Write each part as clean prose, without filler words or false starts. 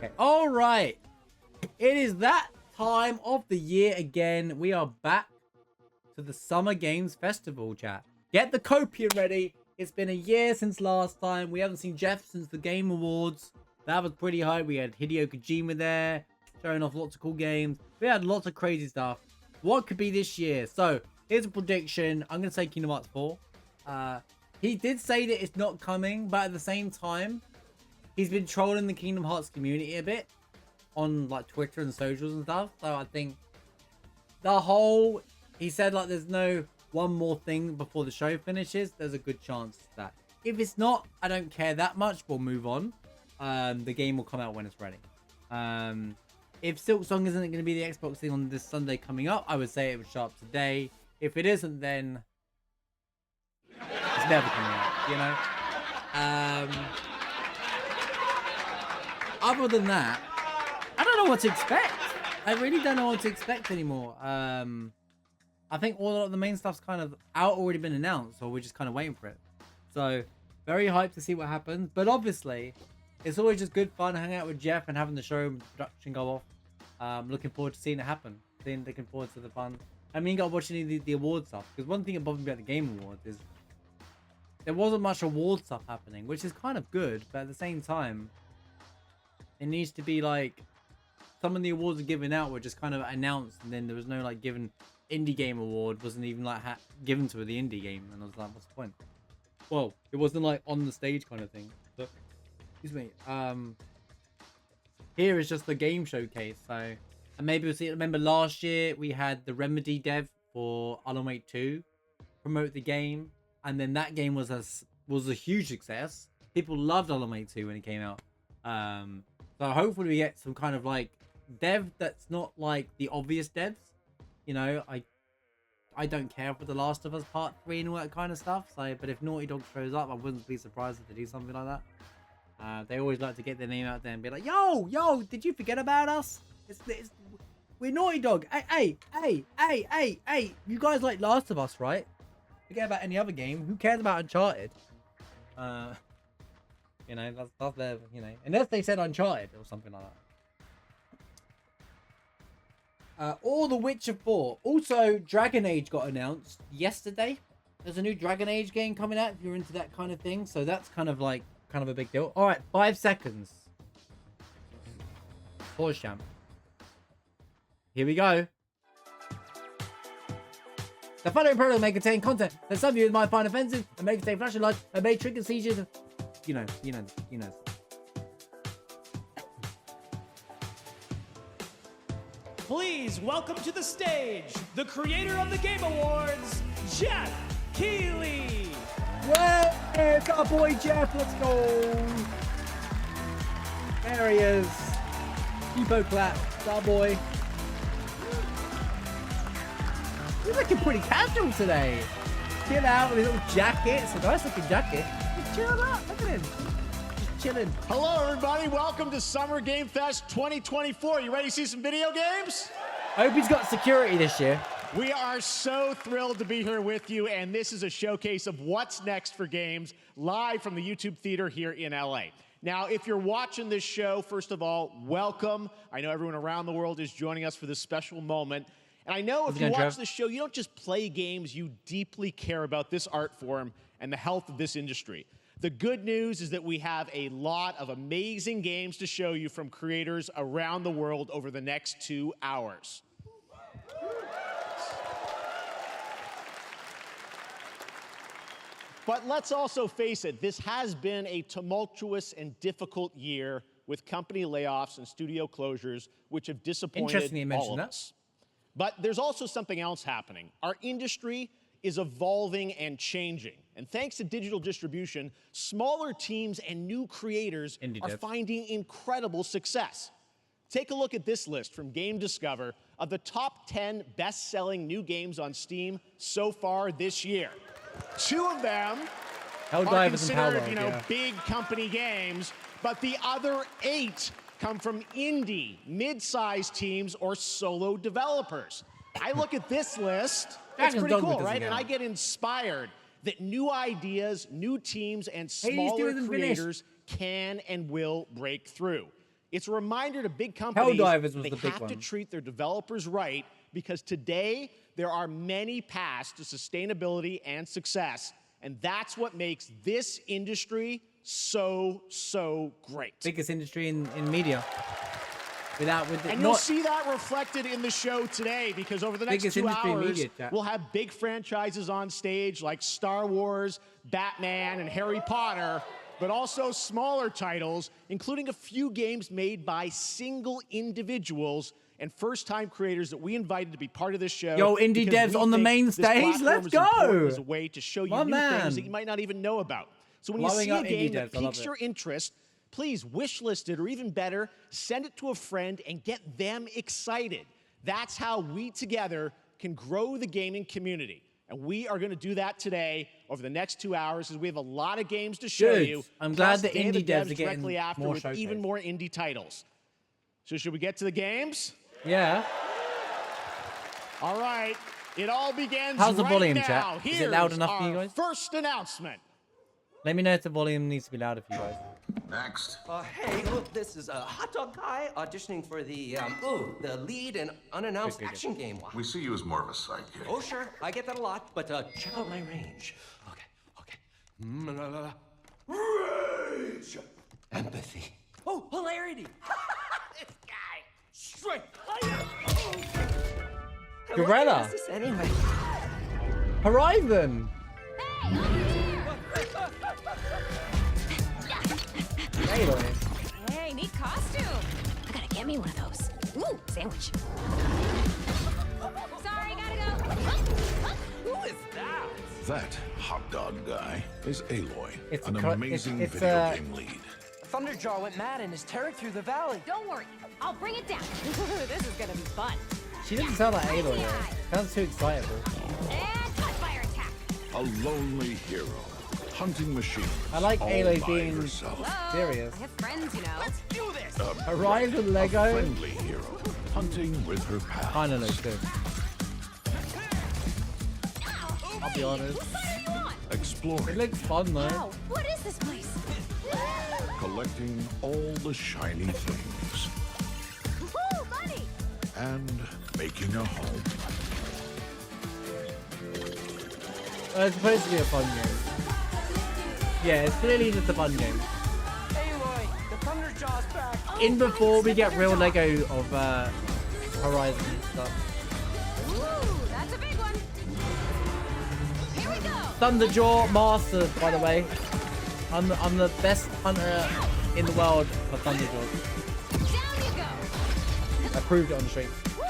Okay. All right. It is that time of the year again. We are back to the Summer Games Festival, chat. Get the copium ready. It's been a year since last time. We haven't seen Jeff since the Game Awards. That was pretty hype. We had Hideo Kojima there, showing off lots of cool games. We had lots of crazy stuff. What could be this year? So, here's a prediction. I'm going to say Kingdom Hearts 4. He did say that it's not coming, but at the same time, he's been trolling the Kingdom Hearts community a bit on like Twitter and socials and stuff. So I think he said like there's no one more thing before the show finishes. There's a good chance that if it's not, I don't care that much. We'll move on. The game will come out when it's ready. If Silk Song isn't going to be the Xbox thing on this Sunday coming up, I would say it would show up today. If it isn't, then it's never coming out, you know? Other than that, I don't know what to expect. I really don't know what to expect anymore. I think all of the main stuff's kind of already been announced, so we're just kind of waiting for it. So, very hyped to see what happens. But obviously, it's always just good fun hanging out with Jeff and having the show production go off. Looking forward to seeing it happen. Looking forward to the fun. I mean, you got to watch any of the award stuff. Because one thing that bothered me about the Game Awards is there wasn't much award stuff happening, which is kind of good. But at the same time, it needs to be like some of the awards are given out were just kind of announced, and then there was no like given indie game award wasn't even like given to the indie game, and I was like, what's the point? Well, it wasn't like on the stage kind of thing. But excuse me. Here is just the game showcase. So, and maybe we'll see. Remember last year we had the Remedy dev for Alan Wake 2 promote the game, and then that game was a huge success. People loved Alan Wake 2 when it came out. So hopefully we get some kind of like dev that's not like the obvious devs. You know, I don't care for The Last of Us Part 3 and all that kind of stuff. So, but if Naughty Dog shows up, I wouldn't be surprised if they do something like that. They always like to get their name out there and be like, yo, did you forget about us? We're Naughty Dog. Hey, you guys like Last of Us, right? Forget about any other game. Who cares about Uncharted? You know, that's their, you know, unless they said Uncharted or something like that. Or The Witcher 4. Also, Dragon Age got announced yesterday. There's a new Dragon Age game coming out if you're into that kind of thing. So that's kind of a big deal. All right, 5 seconds. Pause, champ. Here we go. The following program may contain content that some viewers might find offensive and may contain flashing lights and may trigger seizures. You know. Please welcome to the stage the creator of the Game Awards, Jeff Keighley. Yeah, it's our boy Jeff. Let's go. There he is. Depot clap. It's our boy. He's looking pretty casual today. Chill out with his little jacket. It's a nice looking jacket. Just chill out. Look at him. Just chilling. Hello, everybody. Welcome to Summer Game Fest 2024. You ready to see some video games? I hope he's got security this year. We are so thrilled to be here with you, and this is a showcase of what's next for games live from the YouTube Theater here in LA. Now, if you're watching this show, first of all, welcome. I know everyone around the world is joining us for this special moment. And I know if you watch this show, you don't just play games, you deeply care about this art form and the health of this industry. The good news is that we have a lot of amazing games to show you from creators around the world over the next 2 hours. But let's also face it, this has been a tumultuous and difficult year with company layoffs and studio closures, which have disappointed all of us. But there's also something else happening. Our industry is evolving and changing. And thanks to digital distribution, smaller teams and new creators are finding incredible success. Take a look at this list from Game Discover of the top 10 best-selling new games on Steam so far this year. 2 of them are considered, big company games, but the other 8 come from indie, mid-sized teams, or solo developers. I look at this list, it's pretty cool, right? And I get inspired that new ideas, new teams, and smaller creators can and will break through. It's a reminder to big companies Helldivers was they the big have one. to treat their developers right, because today there are many paths to sustainability and success, and that's what makes this industry so great. Biggest industry in media. And you'll see that reflected in the show today, because over the next 2 hours, we'll have big franchises on stage like Star Wars, Batman, and Harry Potter, but also smaller titles, including a few games made by single individuals and first-time creators that we invited to be part of this show. Yo, indie devs on the main stage, let's go! As a way to show you new things that you might not even know about. So when you see a game that piques your interest, please wishlist it, or even better, send it to a friend and get them excited. That's how we together can grow the gaming community. And we are going to do that today over the next 2 hours, as we have a lot of games to show you. I'm glad the Day of indie devs Devs are getting directly after more with showcase. even more indie titles. So should we get to the games? Yeah. All right. It all begins How's the right volume, now. chat? Is it Here's loud enough our for you guys? first announcement. Let me know if the volume needs to be louder for you guys. Next. Hey, look, this is a hot dog guy auditioning for the lead in unannounced action game. We see you as more of a sidekick. Oh, sure, I get that a lot, but check out my range. Okay. Rage! Empathy. Oh, hilarity! This guy! Strength! Gorilla! What is this anyway? Horizon! Hey, neat costume. I gotta get me one of those. Ooh, sandwich. Sorry, gotta go. Who is that? That hot dog guy is Aloy, It's an a co- amazing it's video a- game lead. Thunderjaw went mad and is tearing through the valley. Don't worry, I'll bring it down. This is gonna be fun. She doesn't sound like Aloy though. Sounds too excitable. And fire attack. A lonely hero, hunting machine. I like all Aloy by being herself. Whoa, serious. I have friends, you know. Let's do this! Horizon Lego? A friendly hero, hunting with her pals. Kinda looks good. I'll be honest. What fire you want? It Exploring, looks fun though. Wow, what is this place? collecting all the shiny things, Woo, buddy! and making a home. It's supposed to be a fun game. Yeah, it's clearly just a fun game. Aloy, the Thunderjaw's back. In before we get real Lego of Horizon and stuff. Ooh, that's a big one. Here we go. Thunderjaw Master, by the way. I'm the best hunter in the world for Thunderjaws. Down you go. I proved it on the stream. Woo,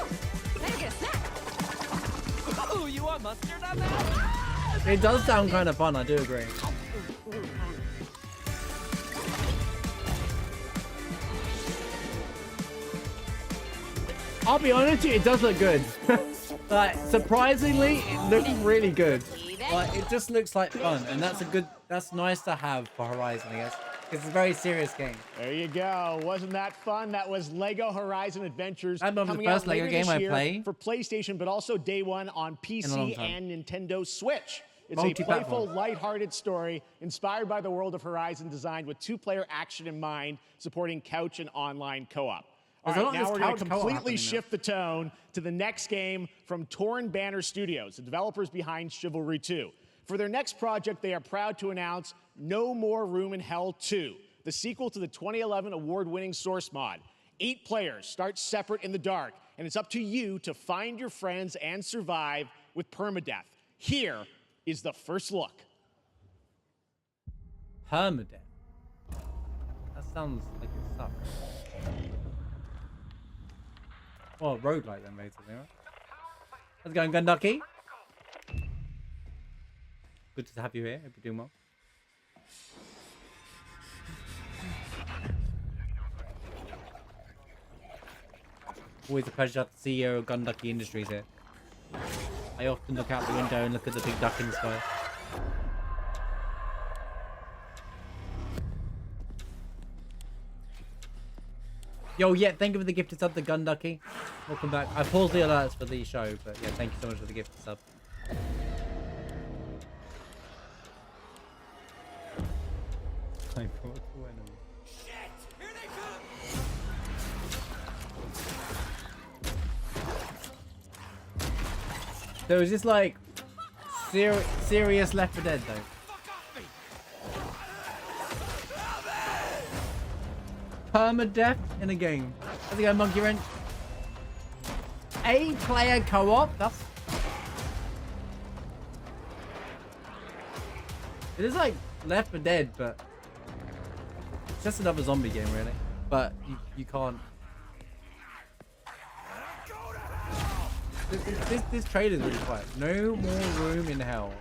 better get a snack. Ooh, you want mustard on that? It does sound kind of fun, I do agree. I'll be honest with you, it does look good. Like, surprisingly, it looks really good. Like, it just looks like fun, and that's nice to have for Horizon, I guess. It's a very serious game. There you go. Wasn't that fun? That was Lego Horizon Adventures. I remember the coming out first Lego later game this I year played. for PlayStation, but also day one on long PC time. and Nintendo Switch. It's a Multi-platform. playful, lighthearted story inspired by the world of Horizon, designed with two-player action in mind, supporting couch and online co-op. All There's a right, lot of now this we're going couch to co-op completely happening now. shift the tone to the next game from Torn Banner Studios, the developers behind Chivalry 2. For their next project, they are proud to announce No More Room in Hell 2, the sequel to the 2011 award-winning Source mod. 8 players start separate in the dark, and it's up to you to find your friends and survive with permadeath. Here is the first look. Permadeath. That sounds like it sucks. Well, roguelike then, basically, right? How's it going, Gunducky? Good to have you here. Hope you're doing well. Always a pleasure to have the CEO of Gunducky Industries here. I often look out the window and look at the big duck in the sky. Yo, yeah, thank you for the gifted sub, the Gunducky. Welcome back. I paused the alerts for the show, but yeah, thank you so much for the gifted sub. So is this like serious Left 4 Dead though? Permadeath in a game. How's it going, Monkey Wrench? 8-player co-op? That's... It is like Left 4 Dead, but it's just another zombie game, really. But you can't. This trailer's really quiet. No more room in hell.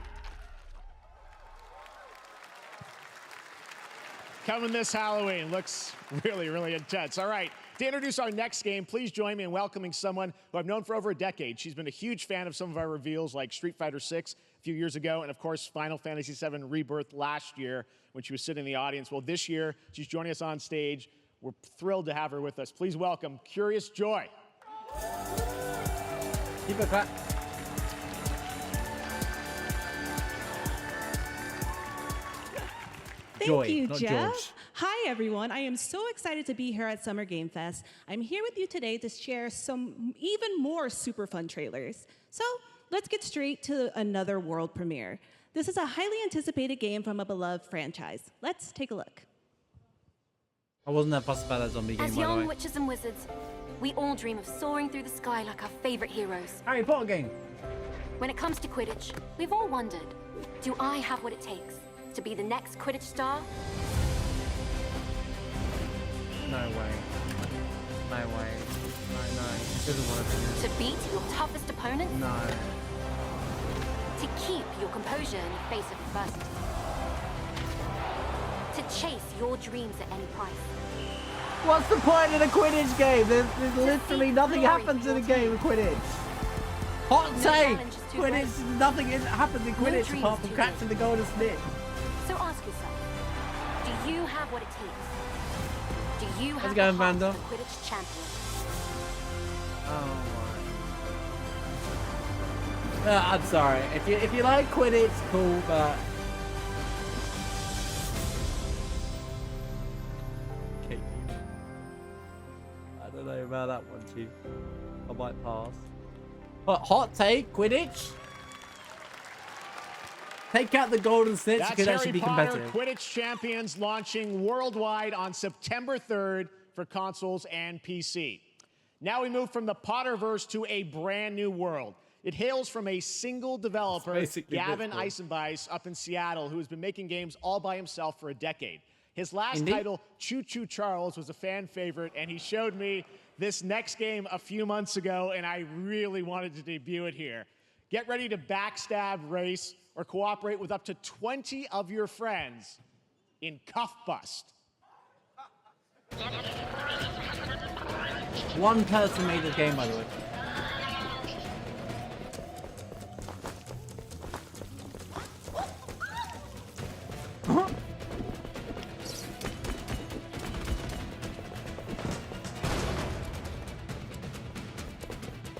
Coming this Halloween. Looks really, really intense. All right. To introduce our next game, please join me in welcoming someone who I've known for over a decade. She's been a huge fan of some of our reveals like Street Fighter VI a few years ago, and of course, Final Fantasy VII Rebirth last year when she was sitting in the audience. Well, this year, she's joining us on stage. We're thrilled to have her with us. Please welcome Curious Joy. Keep it clap. Thank you, Jeff. Hi, everyone. I am so excited to be here at Summer Game Fest. I'm here with you today to share some even more super fun trailers. So let's get straight to another world premiere. This is a highly anticipated game from a beloved franchise. Let's take a look. I wasn't that fussed about that zombie game, As by the young way. witches and wizards, we all dream of soaring through the sky like our favorite heroes. Harry Potter game. When it comes to Quidditch, we've all wondered, do I have what it takes to be the next Quidditch star? No way. No way. No. She doesn't want to do this. To beat your toughest opponent? No. To keep your composure in the face of adversity? To chase your dreams at any price? What's the point in a Quidditch game? There's literally nothing happens in a game of Quidditch. Hot take! Quidditch, nothing happens in Quidditch apart from catching the golden snitch. So ask yourself, do you have what it takes? Do you have going, the heart Vanda? of the Quidditch champion? Oh my. I'm sorry. If you like Quidditch, cool, but okay. I don't know about that one, Chief. I might pass. But hot take, Quidditch. Take out the golden snitch. That's Could actually Harry be Potter competitive. Quidditch Champions launching worldwide on September 3rd for consoles and PC. Now we move from the Potterverse to a brand new world. It hails from a single developer, Gavin Eisenbeis, up in Seattle, who has been making games all by himself for a decade. His last title, Choo Choo Charles, was a fan favorite, and he showed me this next game a few months ago, and I really wanted to debut it here. Get ready to backstab, race, or cooperate with up to 20 of your friends in Cuffbust. One person made this game, by the way. Huh?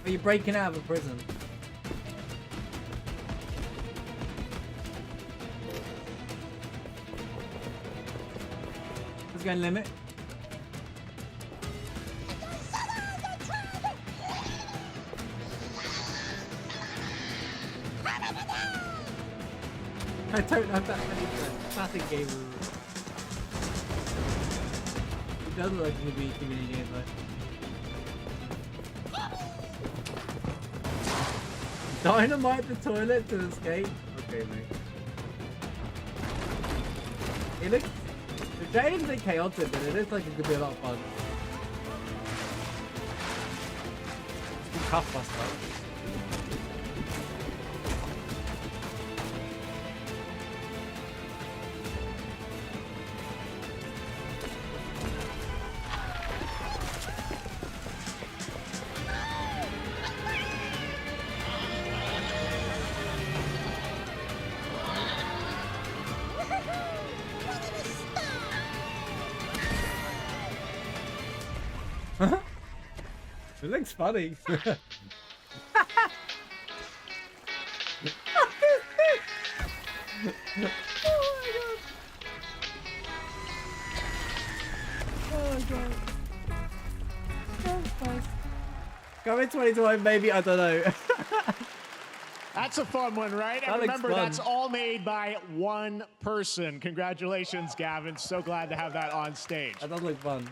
Are you breaking out of a prison? Let's go and limit. I don't have that many friends. Classic game rules. It doesn't look to be too many games though. Dynamite the toilet to escape? Okay, mate. It looks... The game's a bit chaotic, but it looks like it could be a lot of fun. It's Cuffbust, right? It looks funny. Oh god. Come in 2020, maybe, I don't know. That's a fun one, right? That And looks remember, fun. that's all made by one person. Congratulations, Gavin. So glad to have that on stage. That does look fun.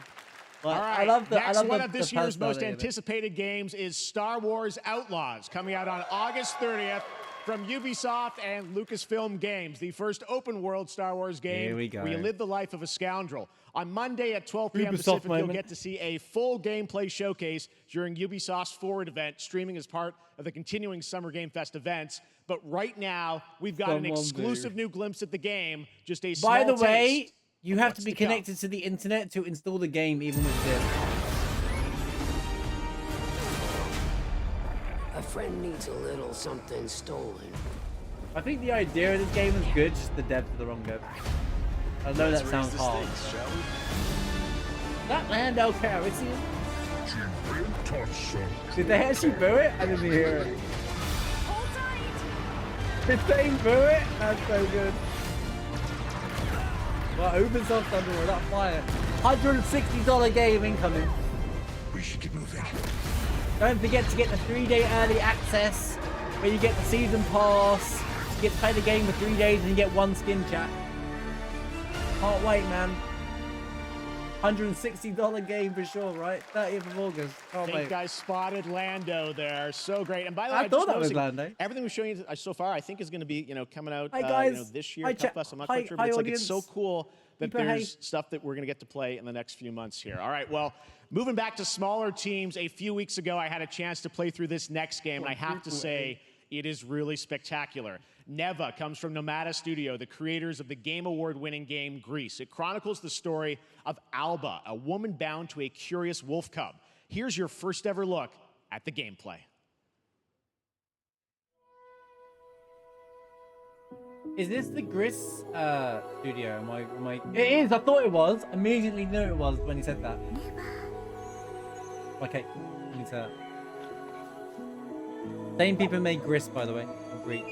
All right, I love the, next I love one the, of this the year's most personality of it. anticipated games is Star Wars Outlaws, coming out on August 30th from Ubisoft and Lucasfilm Games, the first open-world Star Wars game Here we go. where you live the life of a scoundrel. On Monday at 12 p.m. Ubisoft Pacific, you'll moment. get to see a full gameplay showcase during Ubisoft's Forward event, streaming as part of the continuing Summer Game Fest events. But right now, we've got an Someone exclusive do. new glimpse at the game, just a small By the way, taste you of have what's to be come. connected to the internet to install the game, even with this. A friend needs a little something stolen. I think the idea of this game is good, just the devs are the wrong devs. I know that sounds hard. That Lando Calrissian? Did they actually boo it? I didn't hear it. Did they boo it? That's so good. Well, Ubisoft under that fire. $160 game incoming. We should get moving. Don't forget to get the 3-day early access, where you get the season pass. You get to play the game for 3 days and you get one skin, chat. Can't wait, man. $160 game for sure, right? 30th of August. I Can't think wait. guys spotted Lando there. So great. And by the way, I thought just that was noticing, Lando. everything we're showing you so far, I think is going to be, coming out Hi, guys. this year. Hi, chat. Cuffbust, I'm not Hi- quite sure, but hi, it's like it's so audience. cool that People, there's hey. stuff that we're going to get to play in the next few months here. All right, well, moving back to smaller teams, a few weeks ago I had a chance to play through this next game, and I have to say, it is really spectacular. Neva comes from Nomada Studio, the creators of the Game Award-winning game Grease. It chronicles the story of Alba, a woman bound to a curious wolf cub. Here's your first ever look at the gameplay. Is this the Gris studio? Am I? It is. I thought it was. Immediately knew it was when he said that. Okay. Let me say that. Same people made Gris, by the way. Agreed.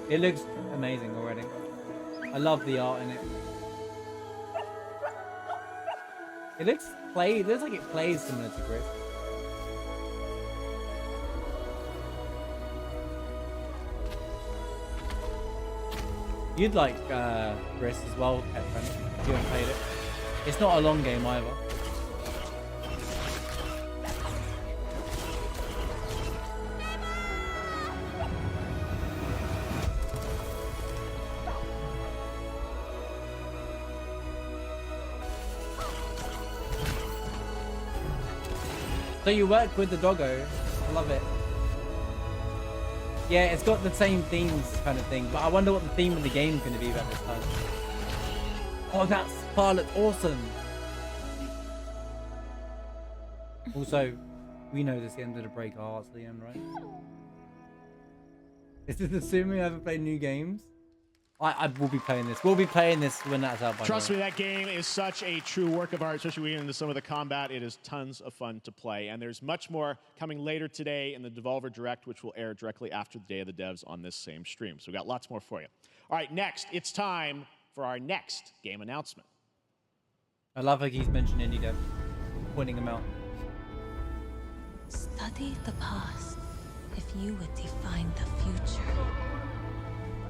It looks amazing already. I love the art in it. It looks like it plays similar to Gris. You'd like Gris as well, pet friend, if you haven't played it. It's not a long game either. So you work with the doggo. I love it. Yeah, it's got the same themes kind of thing, but I wonder what the theme of the game is going to be about this time. Oh, that far looks awesome. Also, we know this game did break our hearts at the end, right? Is this assuming I ever play new games? I will be playing this. We'll be playing this when that's out. By Trust me, that game is such a true work of art, especially when you get into some of the combat. It is tons of fun to play. And there's much more coming later today in the Devolver Direct, which will air directly after the Day of the Devs on this same stream. So we've got lots more for you. All right, next, it's time for our next game announcement. I love how he's mentioned indie dev, pointing them out. Study the past if you would define the future.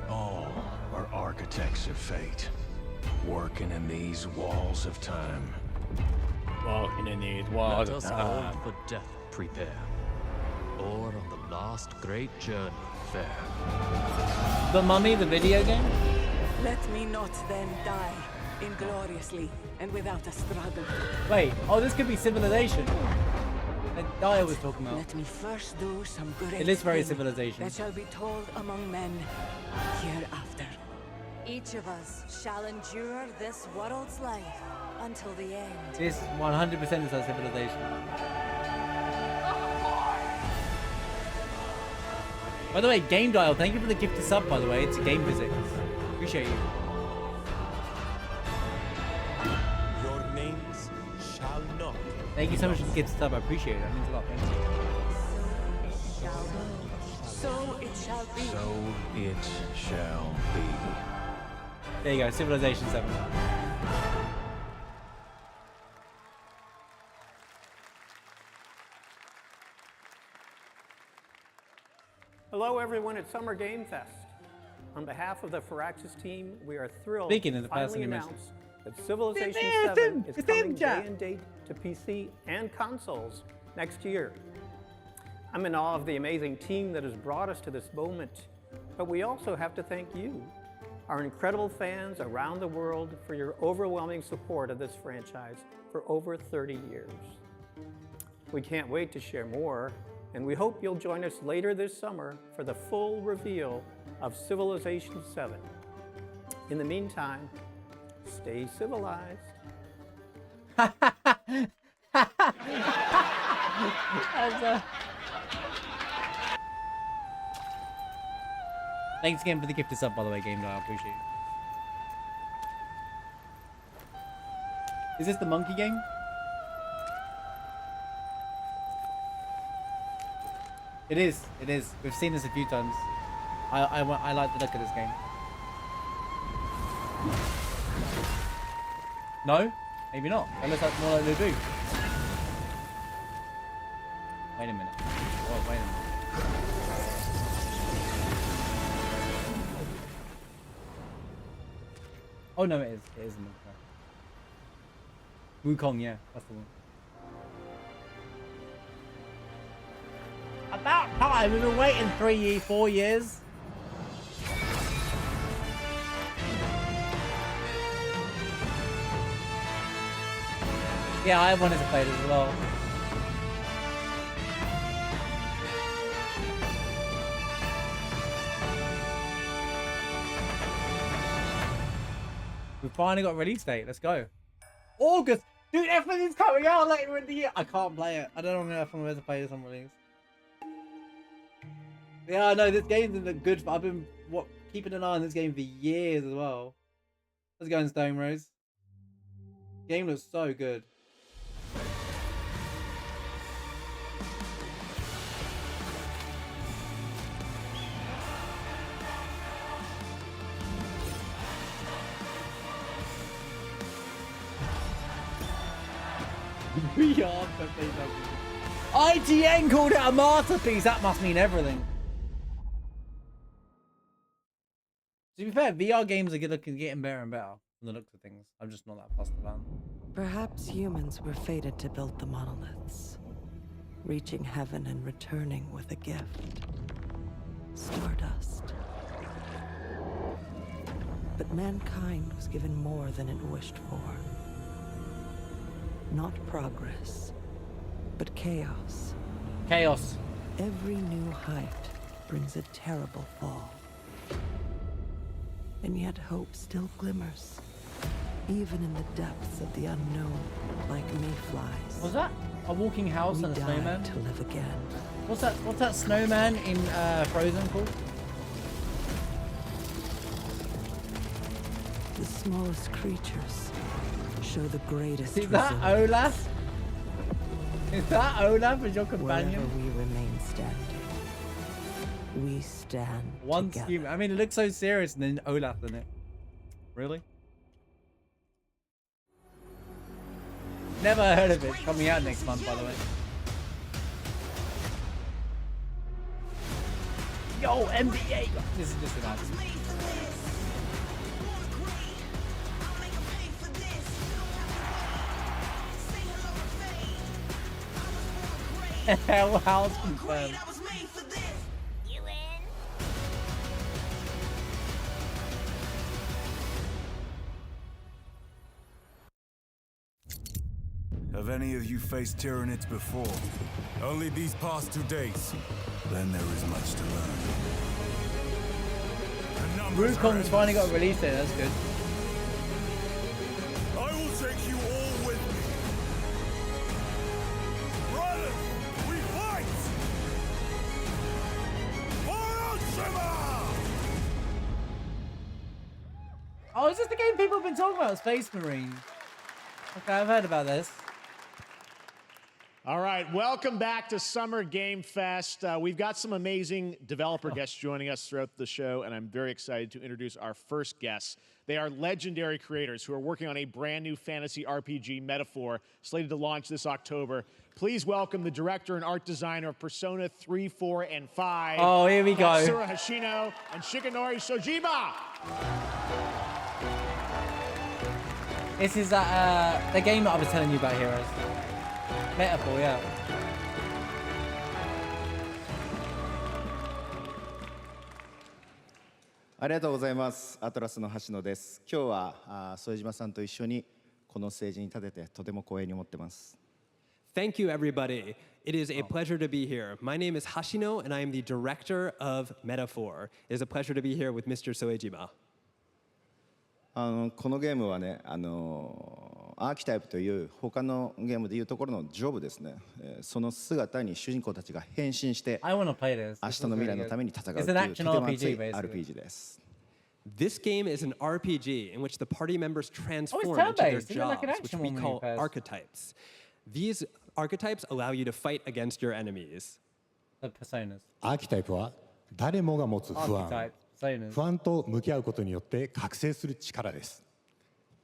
All are architects of fate, working in these walls of time. Walking in these walls Let us all for death prepare, or on the last great journey fare. The Mummy, the video game? Let me not then die ingloriously and without a struggle. Wait, oh, this could be Civilization. That Daya was talking about. Let me first do some great It is very thing Civilization. that shall be told among men hereafter. Each of us shall endure this world's life until the end. This 100% is like Civilization. By the way, Game Dial, thank you for the gifted sub, by the way. It's a game physics. Appreciate you. Your names shall not. Thank you so much for the gifted sub. I appreciate it. That means a lot. Thank you. So it shall be. So it shall be. There you go, Civilization 7. Hello everyone at Summer Game Fest. On behalf of the Firaxis team, we are thrilled Speaking in to the person finally you mentioned. announce that Civilization 7 is coming day and date to PC and consoles next year. I'm in awe of the amazing team that has brought us to this moment, but we also have to thank you, our incredible fans around the world, for your overwhelming support of this franchise for over 30 years. We can't wait to share more, and we hope you'll join us later this summer for the full reveal of Civilization 7. In the meantime, stay civilized. Thanks again for the gift of sub, by the way, Game Guy. I appreciate it. Is this the monkey game? It is. It is. We've seen this a few times. I like the look of this game. No? Maybe not. It looks like more like Lubu. Wait a minute. Oh, wait a minute. Oh no, it is. It is Wukong, yeah, that's the one. About time. We've been waiting 4 years. Yeah, I wanted to play it as well. We finally got a release date. Let's go. August. Dude, everything's coming out later in the year. I can't play it. I don't know if I'm going to play this on release. Yeah, I know this game doesn't look good. But I've been keeping an eye on this game for years as well. How's it going, Stone Rose? Game looks so good. We are IGN called it a masterpiece. That must mean everything. To be fair, VR games are getting better and better from the looks of things. I'm just not that fussed about them. Perhaps humans were fated to build the monoliths, reaching heaven and returning with a gift. Stardust. But mankind was given more than it wished for. Not progress, but chaos. Chaos. Every new height brings a terrible fall. And yet hope still glimmers, even in the depths of the unknown, like mayflies. Was that a walking house We and a die snowman? to live again. What's that snowman in Frozen called? The smallest creatures show the greatest Is that resilience. Olaf? Is that Olaf as your companion? Wherever we remain standing, we stand Once together. human. I mean, it looks so serious, and then Olaf in it. Really? Never heard of it. Coming out next month, by the way. Yo, NBA. This is just an ad. Hell house confirmed. Have any of you faced Tyranids before? Only these past 2 days. Then there is much to learn. Wukong's finally got a release date. That's good. I will take you all with me. Brothers, we fight! For Ultima! Oh, is this the game people have been talking about? Space Marine. Okay, I've heard about this. All right, welcome back to Summer Game Fest. We've got some amazing developer guests joining us throughout the show, and I'm very excited to introduce our first guests. They are legendary creators who are working on a brand new fantasy RPG, Metaphor, slated to launch this October. Please welcome the director and art designer of Persona 3, 4, and 5. Oh, here we go. Katsura Hoshino and Shigenori Shojima. This is the game that I was telling you about, Heroes. Metaphor, yeah. ありがとうございます。アトラスの橋野です。今日は副島さんと一緒にこのステージに立ててとても光栄に思ってます。Thank you, everybody. It is a pleasure to be here. My name is Hashino, and I am the director of Metaphor. It is a pleasure to be here with Mr. Soejima. このゲームはね、アーキタイプという他のゲームでいうところのジョブですね。その姿に主人公たちが変身して、明日の未来のために戦うというとても熱い RPG です。This game is an RPG in which the party members transform into their jobs, which we call archetypes. These archetypes allow you to fight against your enemies. The personas. アーキタイプは誰もが持つ不安。不安と向き合うことによって覚醒する力です。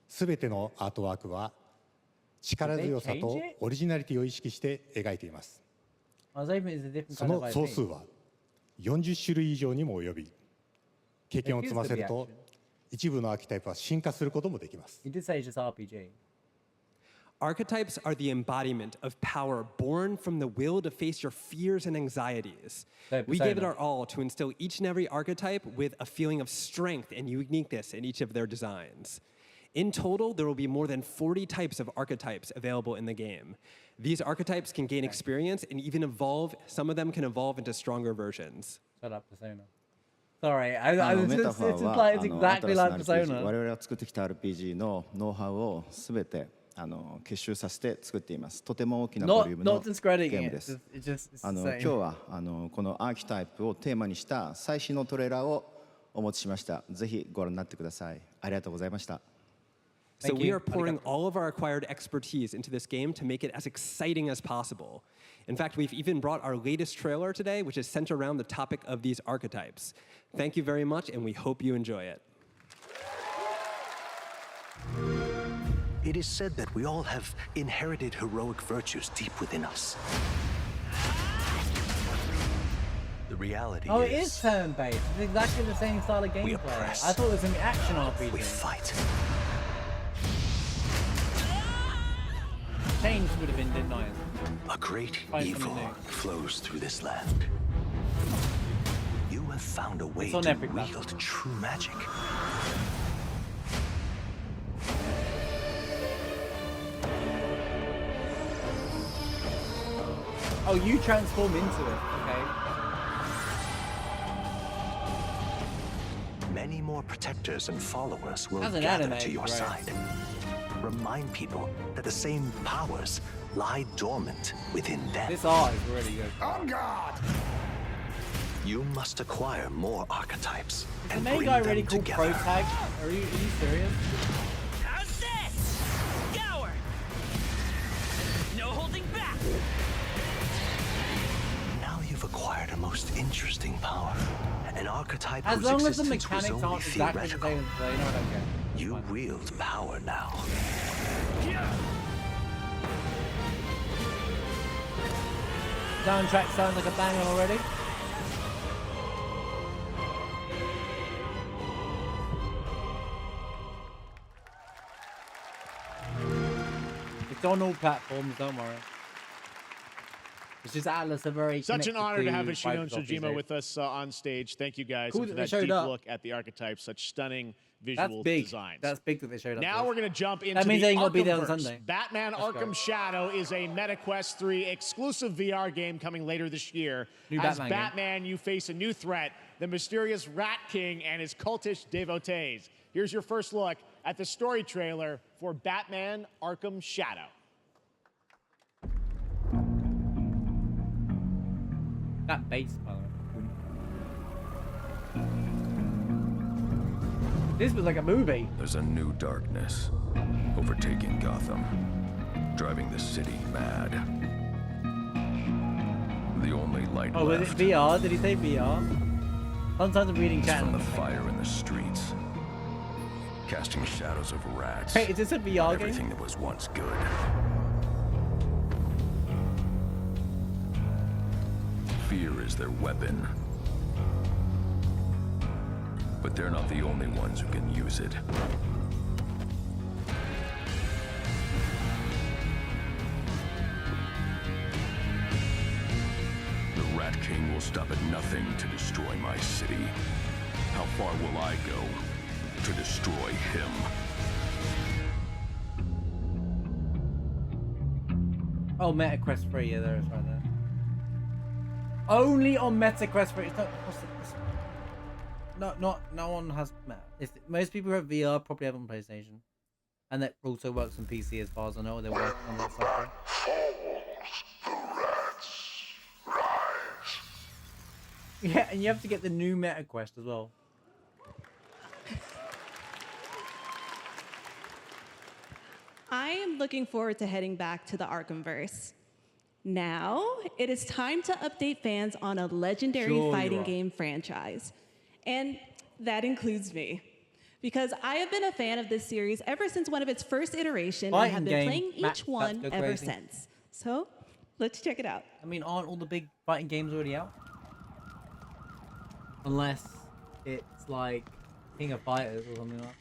すべてのアートワークは力強さとオリジナリティを意識して描いています。その総数は40種類以上にも及び、経験を積ませると一部のアーキタイプは進化することもできます。Archetypes are the embodiment of power born from the will to face your fears and anxieties. We gave it our all to instill each and every archetype with a feeling of strength and uniqueness in each of their designs. In total, there will be more than 40 types of archetypes available in the game. These archetypes can gain experience and even evolve. Some of them can evolve into stronger versions. Shut up, Persona. Sorry, it's exactly like Persona. 我々が作ってきた RPG のノウハウをすべて結集させて作っています。とても大きなボリュームのゲームです。今日はこのアーキタイプをテーマにした最新のトレーラーをお持ちしました。ぜひご覧になってください。ありがとうございました。So we are pouring all of our acquired expertise into this game to make it as exciting as possible. In fact, we've even brought our latest trailer today, which is centered around the topic of these archetypes. Thank you very much, and we hope you enjoy it. It is said that we all have inherited heroic virtues deep within us. The reality it is turn-based. It's exactly the same style of gameplay. I thought it was an action RPG. We fight. Change would have been nice. A great evil flows through this land. You have found a way to wield true magic. Oh, you transform into it, okay. Many more protectors and followers will gather to your side. Remind people that the same powers lie dormant within them. This art is really good. On guard! You must acquire more archetypes and bring them really cool together. Pro tag? Are you serious? How's this? Scour! No holding back! Now you've acquired a most interesting power. An archetype as whose long as the existence was mechanics only aren't exactly the theoretical. same, you know what I'm getting. You wield power now. Soundtrack sounds like a banger already. It's on all platforms, don't worry. It's just Atlas are very such an honor to have Hoshino and Shojima with us on stage. Thank you guys cool for that deep look at the archetypes. Such stunning visual designs. That's big that they showed up. Now we're going to jump into that means they ain't gonna be there on Arkhamverse. Sunday. Batman Arkham Shadow is a MetaQuest 3 exclusive VR game coming later this year. New As Batman you face a new threat, the mysterious Rat King and his cultish devotees. Here's your first look at the story trailer for Batman Arkham Shadow. That bass, by the way. This was like a movie. There's a new darkness overtaking Gotham, driving the city mad. the only light left. Was it VR? Did he say VR? Sometimes I'm reading chat. From the fire in the streets, casting shadows of rats. Hey, is this a VR game? Everything that was once good. Fear is their weapon. But they're not the only ones who can use it. The Rat King will stop at nothing to destroy my city. How far will I go to destroy him? Oh, MetaQuest 3, yeah, there is right there. Only on MetaQuest 3. It's not, no one has Meta. Most people who have VR probably have on PlayStation. And that also works on PC as far as I know. They're working on that software. Yeah, and you have to get the new MetaQuest as well. I am looking forward to heading back to the Arkhamverse. Now, it is time to update fans on a legendary fighting game franchise. And that includes me. Because I have been a fan of this series ever since one of its first iterations and have been playing each one ever since. So, let's check it out. I mean, aren't all the big fighting games already out? Unless it's like King of Fighters or something like that.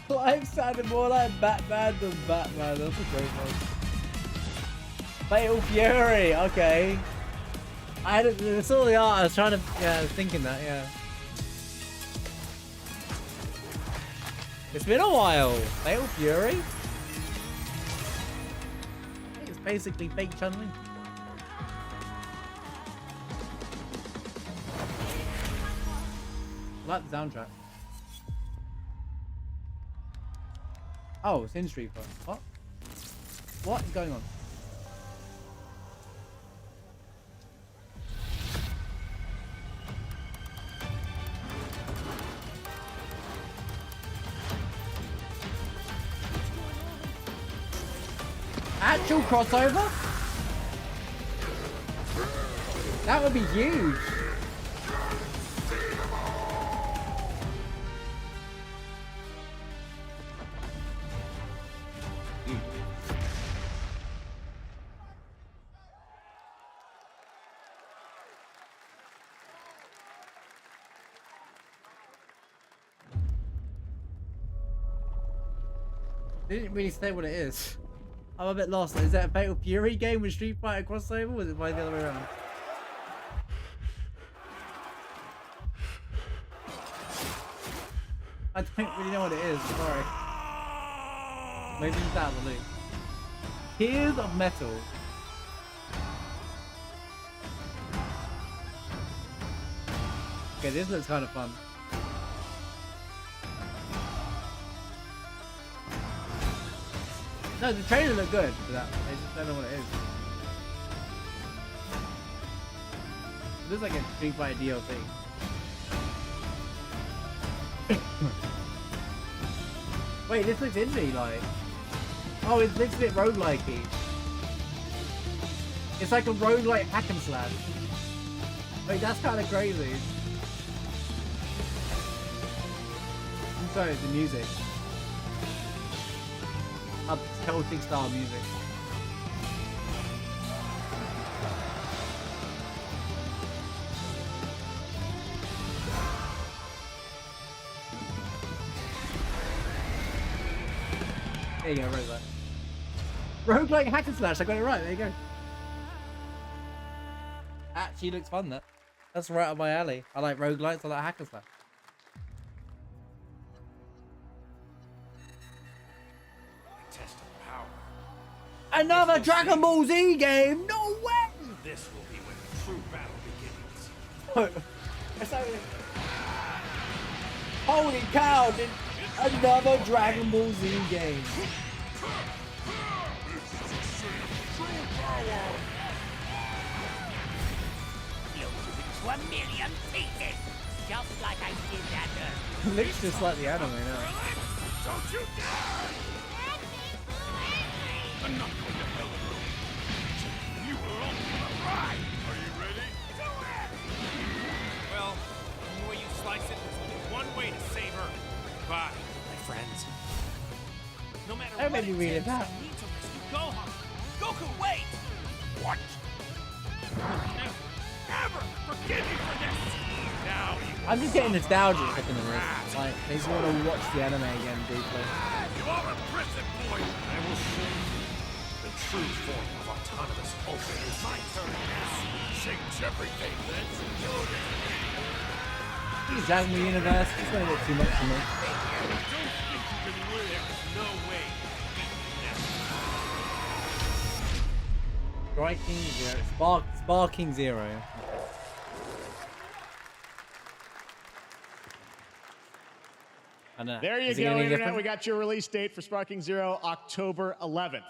Life sounded more like Batman than Batman. That's a great one. Fatal Fury. Okay. I saw the art. I was trying to. Yeah, I was thinking that. Yeah. It's been a while. Fatal Fury. I think it's basically fake Chun-Li. I like the soundtrack. Oh, it's in Street Fighter. What? What is going on? Actual crossover? That would be huge. They didn't really say what it is. I'm a bit lost. Is that a Fatal Fury game with Street Fighter crossover, or was it by the other way around? I don't really know what it is, sorry. Maybe it's out of the loop. Tears of Metal. Okay, this looks kind of fun. No, the trailer looked good for that. I just don't know what it is. It looks like a Street Fighter DLC. Wait, this looks indie like. Oh, it looks a bit roguelike-y. It's like a roguelike hack and slash. Wait, that's kind of crazy. I'm sorry, the music. Celtic style music. There you go, roguelike. Roguelike hack and slash, I got it right, there you go. Actually looks fun, that. That's right up my alley. I like roguelites, I like hack and slash. Another Dragon Ball Z game? No way! This will be when the true battle begins. Holy cow! Another Dragon Ball Z game. a million pieces, just like I did that earlier. Looks just like the anime now. Don't you dare! I'm not going to hell alone. You were on the ride. Are you ready? Do it! Well, the way you slice it, there's only one way to save her. Goodbye, my friends. No matter what it takes, I need to rescue Gohan. Goku, wait! What? Never forgive you for this! Now you I'm just getting nostalgic looking at this. Like, they just want to watch the anime again briefly. You are a prison boy! I will show you the true form of autonomous ultimate. It's my turn, yes. Change everything, let's do this! These Jasmine universe, it's going to get too much for me. I don't think you can win. There's no way. SparkingZero. There you go, Internet. We got your release date for SparkingZero, October 11th.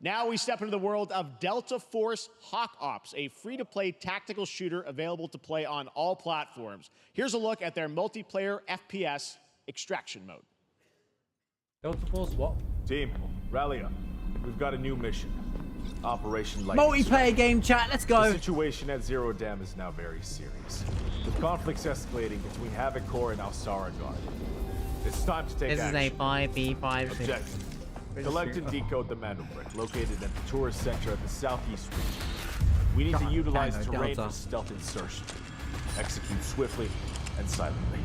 Now we step into the world of Deltaforce Hawk Ops, a free-to-play tactical shooter available to play on all platforms. Here's a look at their multiplayer FPS extraction mode. Deltaforce what? Team, rally up. We've got a new mission. Operation Light. Multiplayer game chat, let's go. The situation at Zero Dam is now very serious, with conflicts escalating between Havoc Corps and Alsara Guard. It's time to take action. This is a 5v5. Objective. Collect and decode the Mecha Break, located at the tourist center of the southeast region. We need to utilize terrain for stealth insertion. Execute swiftly and silently.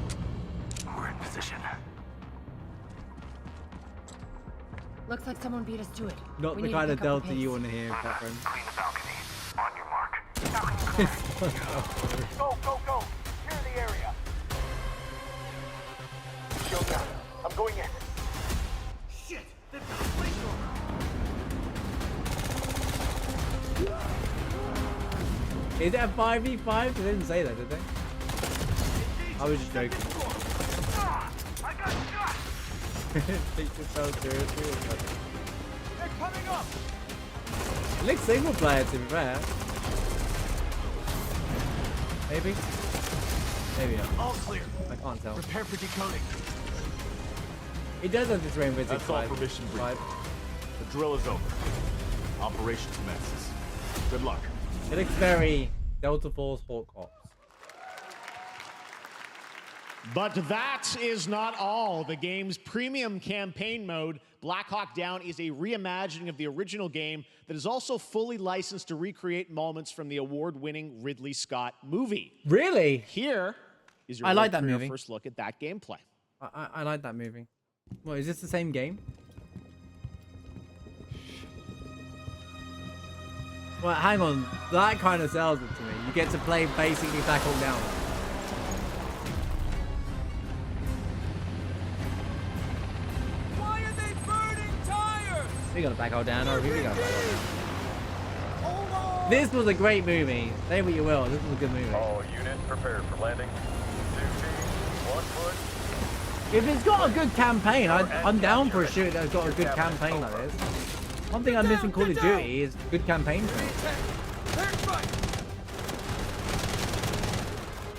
We're in position. Looks like someone beat us to it. Not the kind of Delta you want to hear, Catherine. Clean the balcony. On your mark. Go, go, go! Clear the area. Shield down. I'm going in. Shit! They've got a flamethrower. Is that a 5v5? They didn't say that, did they? I was just joking. I got shot! Take yourself seriously. They're coming up! It looks single player to be fair. Maybe? Maybe not. All clear. I can't tell. Prepare for decoding. It does have this Rainbow Six That's all for mission brief. The drill is over. Operation commences. Good luck. It looks very Deltaforce Hawk Ops. But that is not all. The game's premium campaign mode, Black Hawk Down, is a reimagining of the original game that is also fully licensed to recreate moments from the award-winning Ridley Scott movie. Really? Here is your first look at that gameplay. I like that movie. What, is this the same game? Well, hang on. That kind of sells it to me. You get to play basically Black Hawk Down. Why are they burning tires? We got a Black Hawk Down, or we got a Black Hawk Down. This was a great movie. Say what you will. This was a good movie. All units prepared for landing. 2 teams, 1 foot. If it's got a good campaign, I'm down for a shooter that's got a good campaign like this. One thing I'm missing Call of Duty is good campaigns.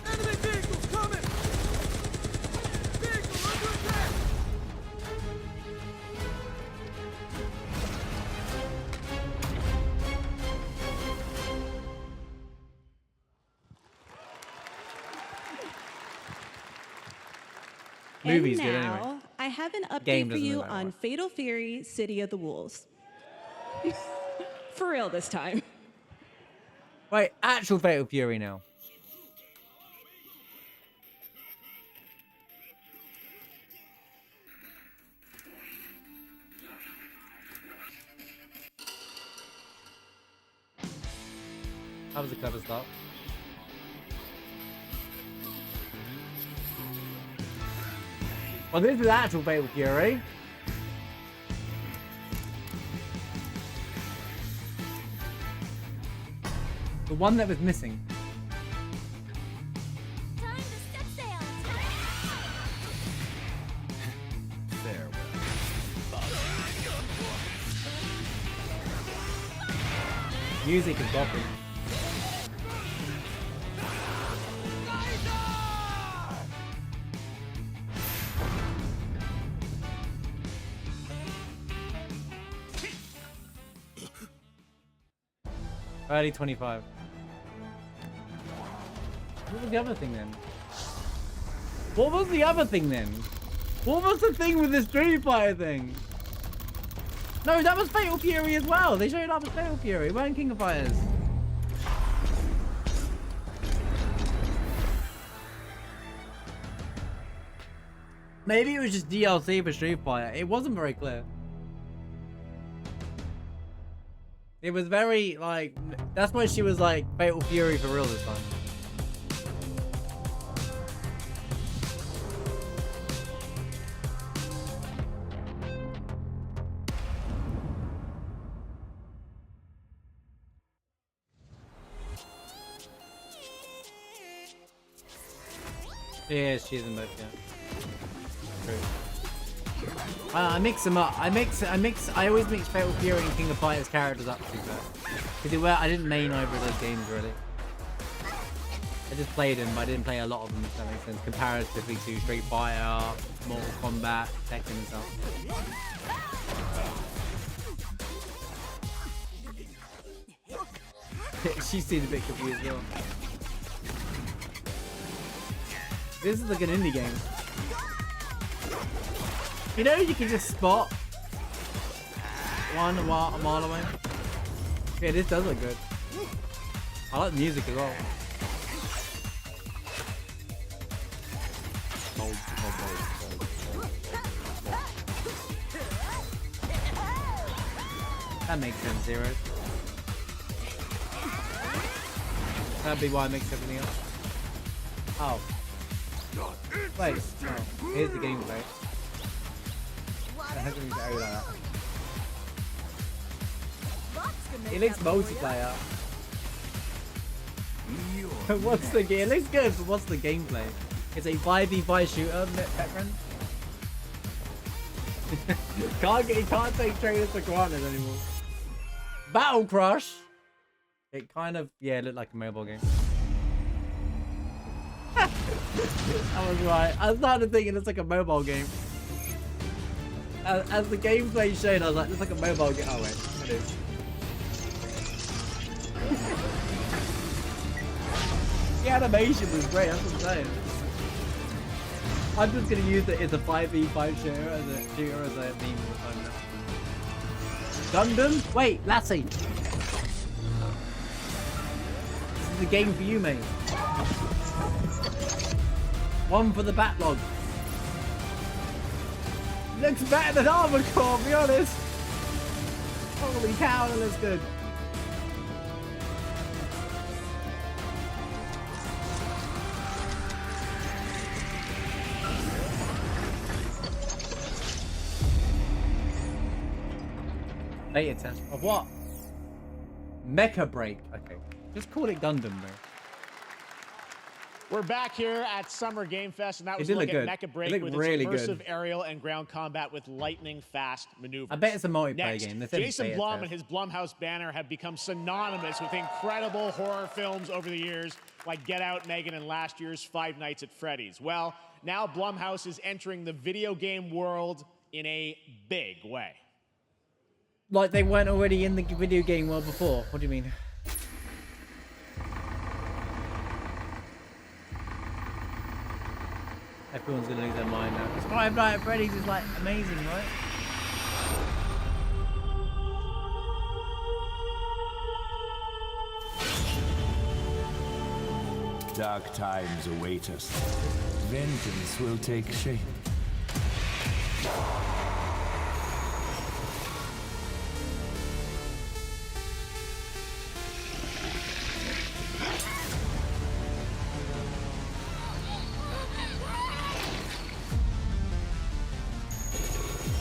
Enemy vehicles coming! Vehicle under attack! Movie's and good now, anyway. I have an Game update for doesn't you matter on much. Fatal Fury: City of the Wolves. For real this time. Wait, actual Fatal Fury now. That was a clever start. Well, this is actual Fatal Fury. The one that was missing. Time to set sail. Music is bopping. Early 25. What was the other thing then? What was the other thing then? What was the thing with the Street Fighter thing? No, that was Fatal Fury as well. They showed up as Fatal Fury. Weren't King of Fighters. Maybe it was just DLC for Street Fighter. It wasn't very clear. It was very, like, that's why she was like Fatal Fury for real this time. Yeah, she's in both, yeah. I mix them up. I always mix Fatal Fury and King of Fighters characters up to that. Because I didn't main over those games really. I just played them, but I didn't play a lot of them, if that makes sense. Comparatively to Street Fighter, Mortal Kombat, Tekken and stuff. She seemed a bit confused as well. This is like an indie game. You know, you can just spot one a mile away. Yeah, this does look good. I like the music as well. That makes sense, Zero. That'd be why I mixed everything up. Oh. Wait, oh, here's the gameplay. It hasn't been out like that. It looks multiplayer. What's the game? It looks good, but what's the gameplay? It's a 5v5 shooter, veteran. You can't take trailers for granted anymore. Battle Crush. It kind of, yeah, it looked like a mobile game. I was right. I started thinking it's like a mobile game. As the gameplay showed, I was like, it's like a mobile game. Oh wait, it is. The animation was great, that's what I'm saying. I'm just gonna use it as a 5v5 shooter as a meme all the time now. Gundam? Wait, Lassie. This is the game for you, mate. One for the backlog. Looks better than Armored Core, be honest. Holy cow, that looks good. Beta test of what? Mecha Break. Okay, just call it Gundam, bro. We're back here at Summer Game Fest, and that was a look at Mecha Break with its immersive aerial and ground combat with lightning-fast maneuvers. I bet it's a multiplayer game. Jason Blum and his Blumhouse banner have become synonymous with incredible horror films over the years, like Get Out, Megan, and last year's Five Nights at Freddy's. Well, now Blumhouse is entering the video game world in a big way. Like they weren't already in the video game world before? What do you mean? Everyone's gonna lose their mind now. Because Five Nights at Freddy's is like amazing, right? Dark times await us. Vengeance will take shape.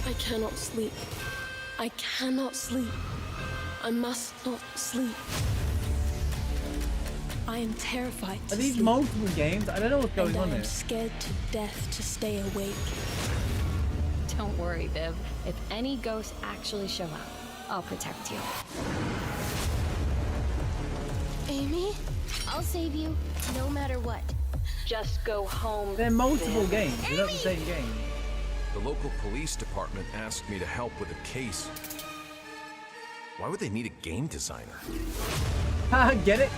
I cannot sleep. I cannot sleep. I must not sleep. I am terrified to Are these sleep. multiple games? I don't know what's going on I am there. scared to death to stay awake. Don't worry, Viv. If any ghosts actually show up, I'll protect you. Amy, I'll save you, no matter what. Just go home. They're multiple games. They're not the same game. The local police department asked me to help with a case. Why would they need a game designer? Get it?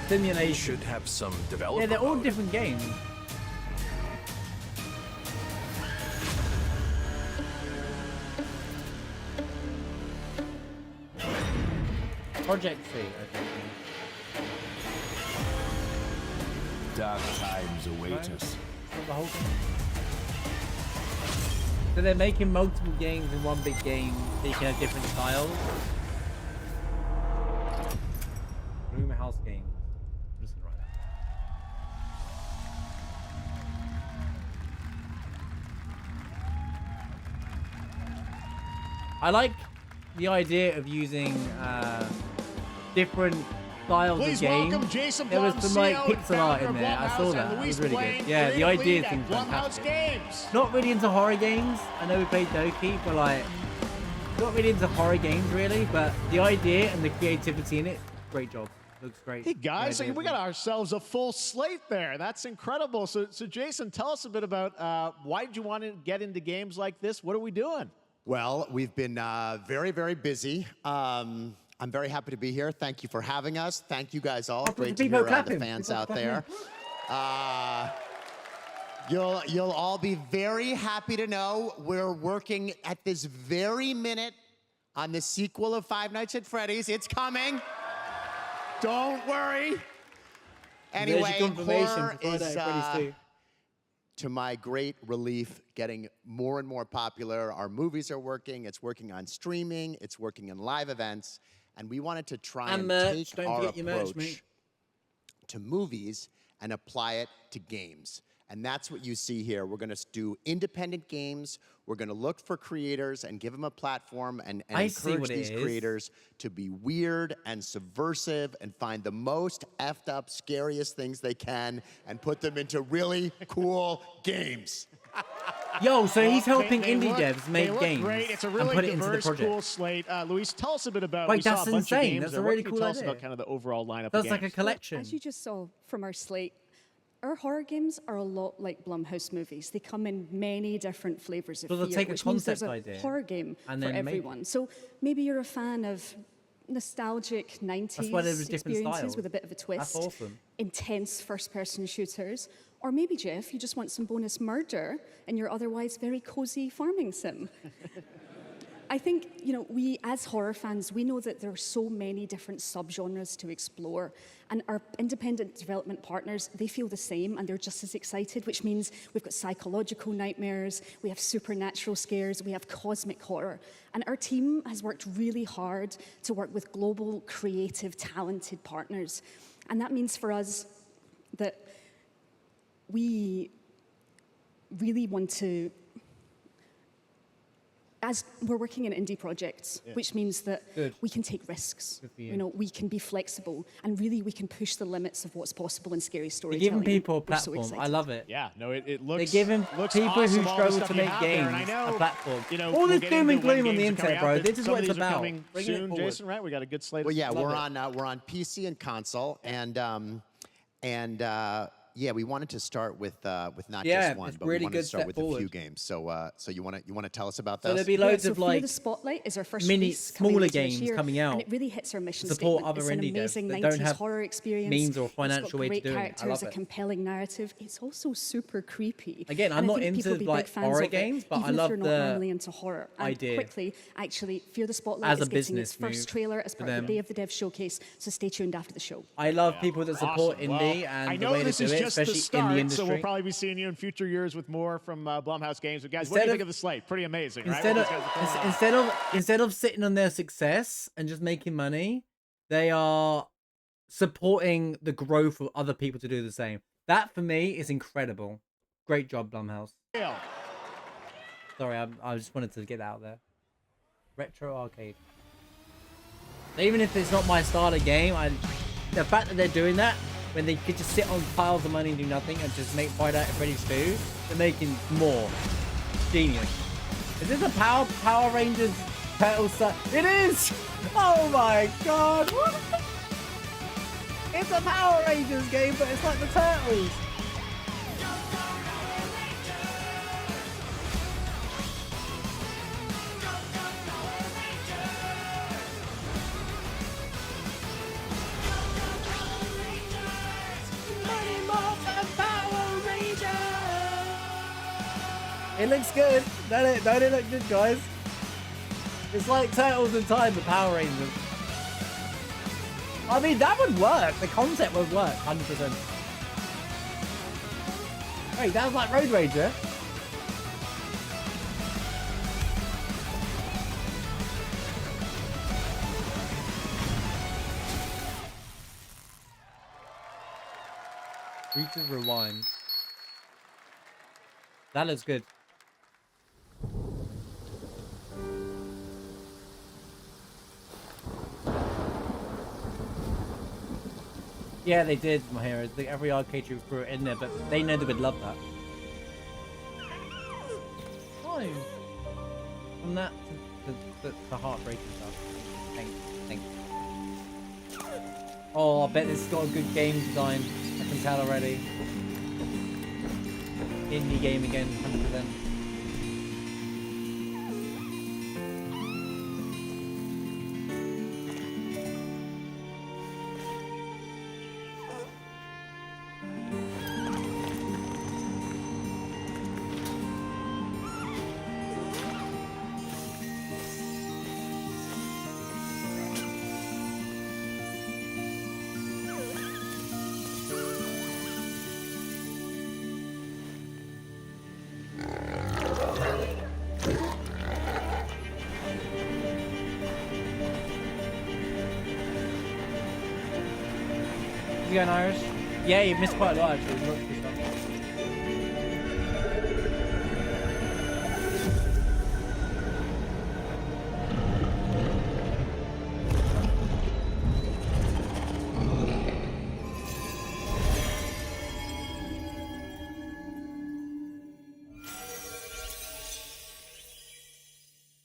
Simulation. Should have some developer. Yeah, they're all mode. different games. Project C. Okay. Dark times await us. The whole thing. So they're making multiple games in one big game, so you can have different styles. Blumhouse Games. I'm just gonna write that. I like the idea of using different styles Please of games. welcome Jason There was some like Blumhouse, pixel art founder in of there. I saw Blumhouse, that. and That was Luis really Blaine, good. Yeah, the creative idea lead seems at Blumhouse fantastic. Games. Not really into horror games. I know we played Doki, but like, not really into horror games really. But the idea and the creativity in it, great job. Looks great. Hey guys, so we got ourselves a full slate there. That's incredible. So Jason, tell us a bit about why did you want to get into games like this? What are we doing? Well, we've been very, very busy. I'm very happy to be here. Thank you for having us. Thank you guys all. Great to hear the fans out there. You'll all be very happy to know we're working at this very minute on the sequel of Five Nights at Freddy's. It's coming. Don't worry. Anyway, horror is, to my great relief, getting more and more popular. Our movies are working. It's working on streaming. It's working in live events. And we wanted to try and take our approach to movies and apply it to games. And that's what you see here. We're going to do independent games. We're going to look for creators and give them a platform and encourage these creators to be weird and subversive and find the most effed up, scariest things they can and put them into really cool games. Yo, so he's helping indie devs make games. Great. It's a and really put it into the diverse, project. cool slate. Luis, tell us a bit about. Wait, we saw that's a bunch insane. Of games That's there. a really What can cool you tell us idea. about kind of the overall lineup That's of like games? a collection. As you just saw from our slate, our horror games are a lot like Blumhouse movies. They come in many different flavors of So they'll fear, take a which means there's concept a idea horror game and for then make everyone. So maybe you're a fan of nostalgic 90s That's why there was different experiences styles. with a bit of a twist. That's awesome. Intense first-person shooters. Or maybe, Jeff, you just want some bonus murder in your otherwise very cozy farming sim. I think, you know, we as horror fans, we know that there are so many different subgenres to explore, and our independent development partners, they feel the same, and they're just as excited, which means we've got psychological nightmares, we have supernatural scares, we have cosmic horror. And our team has worked really hard to work with global, creative, talented partners. And that means for us that we really want to, as we're working in indie projects, which means that we can take risks. You know, we can be flexible, and really we can push the limits of what's possible in scary They're storytelling. giving people a We're so platform. I excited. love it. Yeah, no, it looks. They're giving looks people awesome, who all the struggle stuff to you make have there, and I games know, a platform. You know, All this we'll get doom into and gloom when on the games are coming internet, out, bro. but This is some what of it's these are about. coming Bring it soon, forward. Jason, right? We got a good slate. Well, yeah, Love we're it. on PC and console, and yeah, we wanted to start with not just one, but we wanted to start with a few games. So so you want to tell us about So this? there'll be loads so of Fear like the Spotlight is our first mini, release coming smaller later this games year, coming out. and it really hits our mission Support statement. other It's an indie devs amazing that 90s don't have horror experience. means or It's financial got way to great do it. I characters, love a it. compelling narrative. It's also super creepy. Again, I'm And I not think people into will be like big fans horror of it, games, but I even if love you're not the normally into horror. And idea. quickly, actually, Fear the Spotlight As is a getting its business first move trailer as for part of them. the Day of the Dev showcase. So stay tuned after the show. I love people that support Awesome. indie Well, and I the know way this they is do it, just the especially start, in the industry. so we'll probably be seeing you in future years with more from Blumhouse Games. But guys, what do you think of the slate? Pretty amazing, right? Instead of sitting on their success and just making money, they are supporting the growth of other people to do the same. That for me is incredible. Great job, Blumhouse. Sorry, I just wanted to get that out there. Retro arcade. Even if it's not my style of game, the fact that they're doing that when they could just sit on piles of money and do nothing and just make Fight Out at Freddy's 2, they're making more. Genius. Is this a Power Rangers Turtle set? It is! Oh my god! What? It's a Power Rangers game, but it's like the Turtles. It looks good. Don't it look good, guys? It's like Turtles in Time, the Power Rangers. I mean, that would work. The concept would work, 100%. Wait, that was like Road Ranger. Rita's Rewind. That looks good. Yeah, they did, my heroes. Every arcade you threw it in there, but they know they would love that. Fine. From that to heartbreaking stuff. Thanks. Oh, I bet this has got a good game design. I can tell already. Indie game again, 100%. You going Irish? Yeah, you missed quite a lot actually.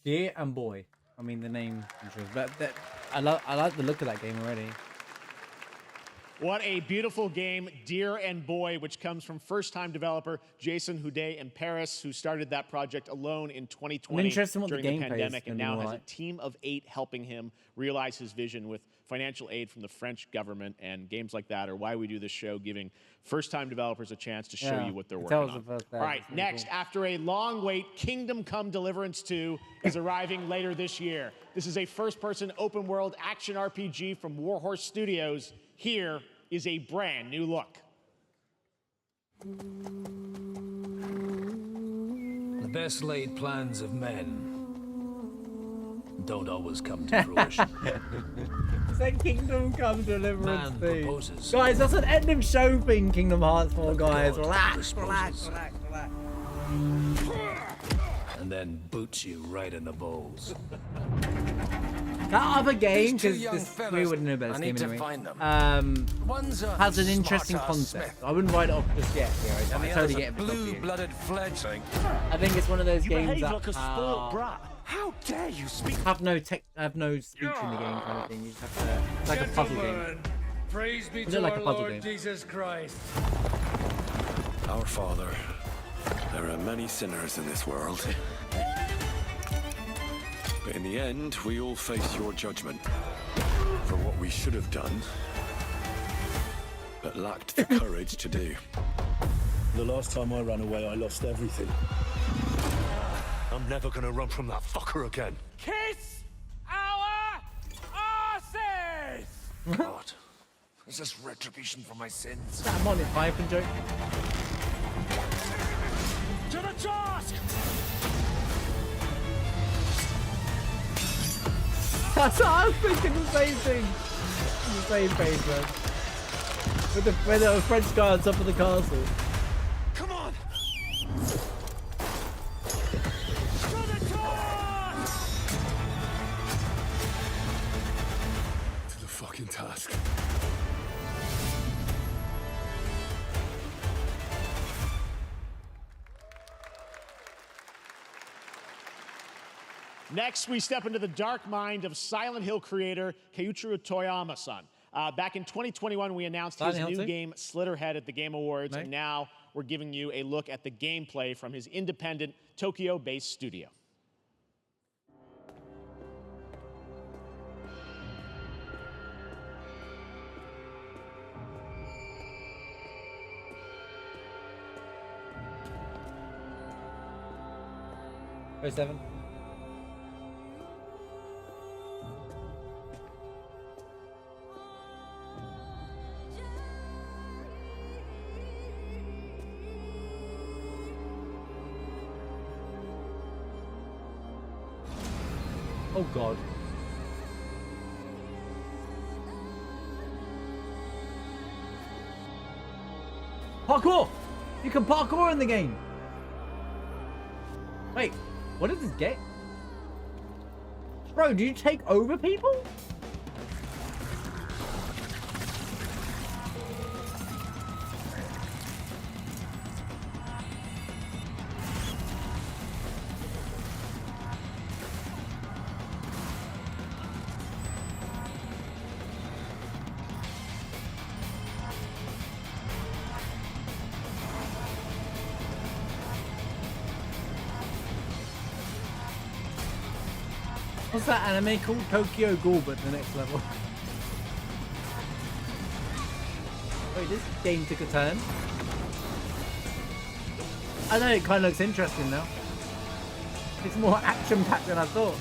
Dear and Boy. I mean the name, but I like the look of that game already. What a beautiful game, Dear and Boy, which comes from first-time developer Jason Houdet in Paris, who started that project alone in 2020 during the pandemic, and now has a team of 8 helping him realize his vision with financial aid from the French government. And games like that are why we do this show, giving first-time developers a chance to show you what they're working on. All right, next, after a long wait, Kingdom Come Deliverance 2 is arriving later this year. This is a first-person open-world action RPG from Warhorse Studios. Here is a brand new look. The best laid plans of men don't always come to fruition. It's like Kingdom Come Deliverance thing. Guys, that's an end of show thing, Kingdom Hearts 4, guys. Relax. And then boots you right in the balls. That other game, because we wouldn't know about this game anyway, has an interesting concept. I wouldn't write it off just yet. I totally get it. Blue-blooded fledgling. I think it's one of those games that like a spoiled brat. How dare you speak? Have no speech in the game, kind of thing. You just have to. It's like a puzzle game. Praise be to our Lord Jesus Christ. Our Father, there are many sinners in this world. But in the end, we all face your judgment for what we should have done, but lacked the courage to do. The last time I ran away, I lost everything. I'm never gonna run from that fucker again. Kiss our asses! God, is this retribution for my sins? Is that a Monty Python joke? To the task! That's what I was thinking, the same thing. The same page, man. With the French guy on top of the castle. Come on! To the fucking task. Next, we step into the dark mind of Silent Hill creator Keiichiro Toyama-san. Back in 2021, we announced his new game, Slitherhead, at the Game Awards, and now we're giving you a look at the gameplay from his independent, Tokyo-based studio. 07. Oh god. Parkour! You can parkour in the game! Wait, what is this game? Bro, do you take over people? What's that anime called? Tokyo Ghoul, but the next level. Wait, this game took a turn. I know, it kind of looks interesting now. It's more action-packed than I thought.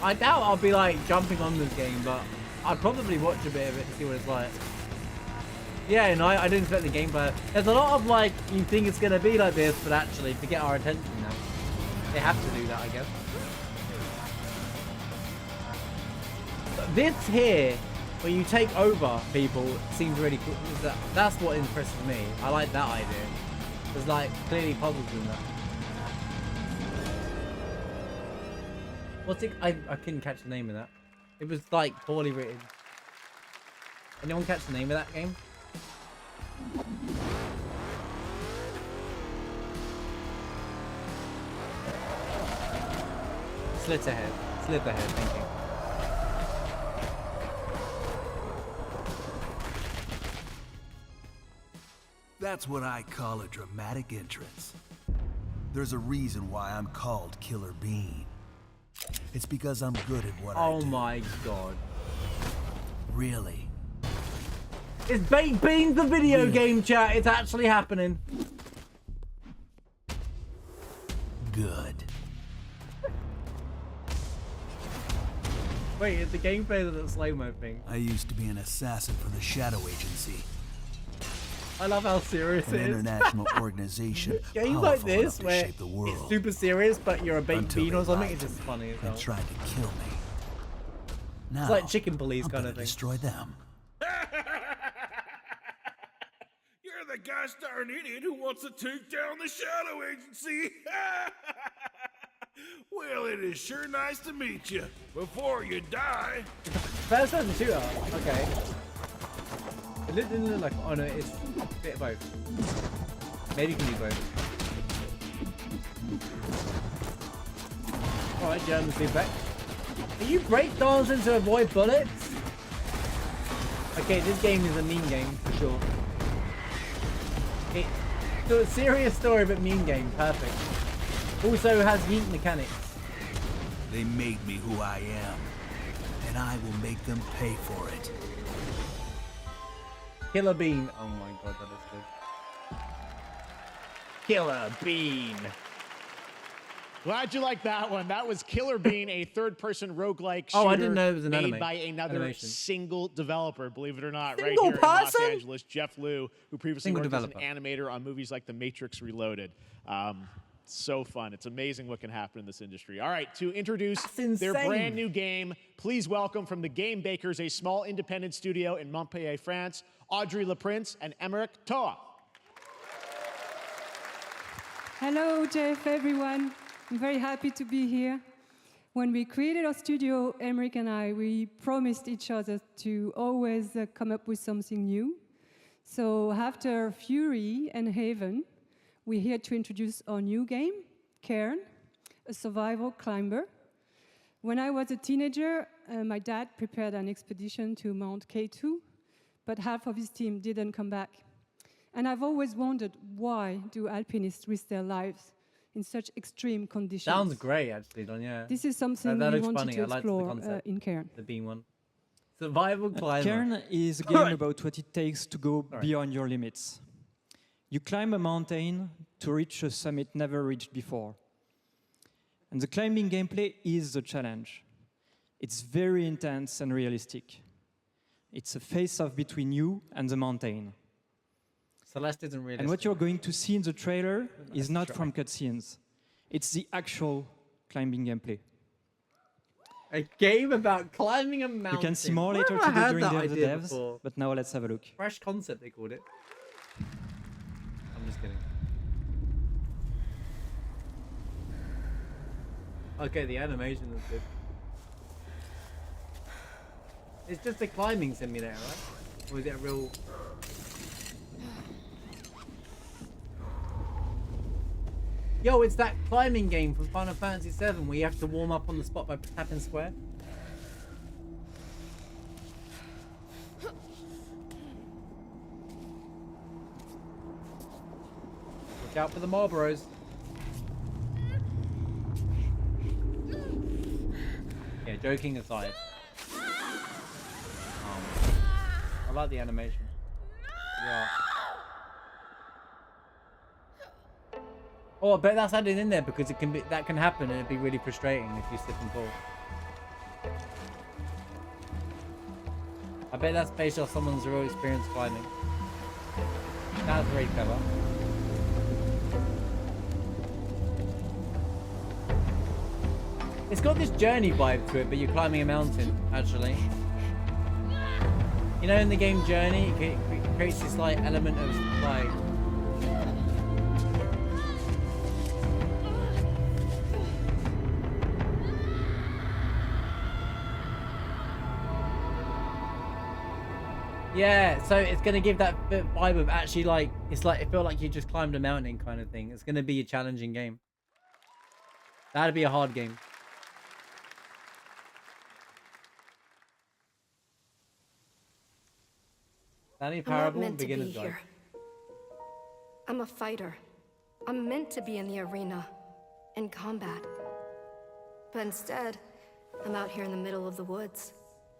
I doubt I'll be like jumping on this game, but I'd probably watch a bit of it to see what it's like. Yeah, no, I didn't expect the gameplay. There's a lot of like, you think it's going to be like this, but actually to get our attention now. They have to do that, I guess. But this here, where you take over people, seems really cool. That's what impresses me. I like that idea. There's like clearly puzzles in that. What's it? I couldn't catch the name of that. It was like poorly written. Anyone catch the name of that game? Slitherhead. Slitherhead, thank you. That's what I call a dramatic entrance. There's a reason why I'm called Killer Bean. It's because I'm good at what I do. Oh my god. Really? It's Baked Beans the video game, chat. It's actually happening. Good. Wait, it's the gameplay of the slow-mo thing. I used to be an assassin for the Shadow Agency. I love how serious an it is. international organization Games like this, where it's super serious, but you're a baked bean or something, it's just funny as hell. They tried to kill me. Now, it's like Chicken Police I'm kind of thing. Destroy them. You're the gosh darn idiot who wants to take down the Shadow Agency. Well, it is sure nice to meet you. Before you die. First person shooter. Okay. It didn't look like. Oh no, it's a bit of both. Maybe you can do both. Alright, German feedback. Are you breakdancing to avoid bullets? Okay, this game is a meme game for sure. It's a serious story but meme game, perfect. Also has yeet mechanics. They made me who I am, and I will make them pay for it. Killer Bean. Oh my god, that is good. Killer Bean. Glad you liked that one. That was Killer Bean, a third-person roguelike shooter I didn't know it was an made anime. by another single developer, believe it or not, right Single here in Los person? Angeles. Jeff Liu, who previously worked as an animator on movies like The Matrix Reloaded. So fun. It's amazing what can happen in this industry. All right, to introduce their brand new game, please welcome from the Game Bakers, a small independent studio in Montpellier, France, Audrey Laprince and Emmerich Toa. Hello, Jeff, everyone. I'm very happy to be here. When we created our studio, Emmerich and I, we promised each other to always come up with something new. So after Fury and Haven, we're here to introduce our new game, Cairn, a survival climber. When I was a teenager, my dad prepared an expedition to Mount K2, but half of his team didn't come back. And I've always wondered, why do alpinists risk their lives in such extreme conditions? Sounds great, actually, Don, yeah. This is something that we looks wanted funny. to I like the explore concept. in Cairn. The bean one. Survival climber. Cairn is a game about what it takes to go beyond your limits. You climb a mountain to reach a summit never reached before. And the climbing gameplay is the challenge. It's very intense and realistic. It's a face-off between you and the mountain. Celeste isn't realistic. And what you're going to see in the trailer is not from cutscenes. It's the actual climbing gameplay. A game about climbing a mountain. You can see more later Where have I today heard during that the idea devs, before? but now let's have a look. Fresh concept, they called it. I'm just kidding. Okay, the animation is good. It's just a climbing simulator, right? Or is it a real... Yo, it's that climbing game from Final Fantasy VII where you have to warm up on the spot by tapping square. Look out for the Marlboros. Yeah, joking aside. I like the animation. Yeah. Oh, I bet that's added in there because it can be that can happen and it'd be really frustrating if you slip and fall. I bet that's based off someone's real experience climbing. That's very clever. It's got this journey vibe to it, but you're climbing a mountain, actually. You know, in the game Journey, it creates this like element of like. Yeah, so it's gonna give that vibe of actually like it's like it felt like you just climbed a mountain kind of thing. It's gonna be a challenging game. That'd be a hard game. Danny Parable, beginner's guide. I'm a fighter. I'm meant to be in the arena, in combat. But instead, I'm out here in the middle of the woods,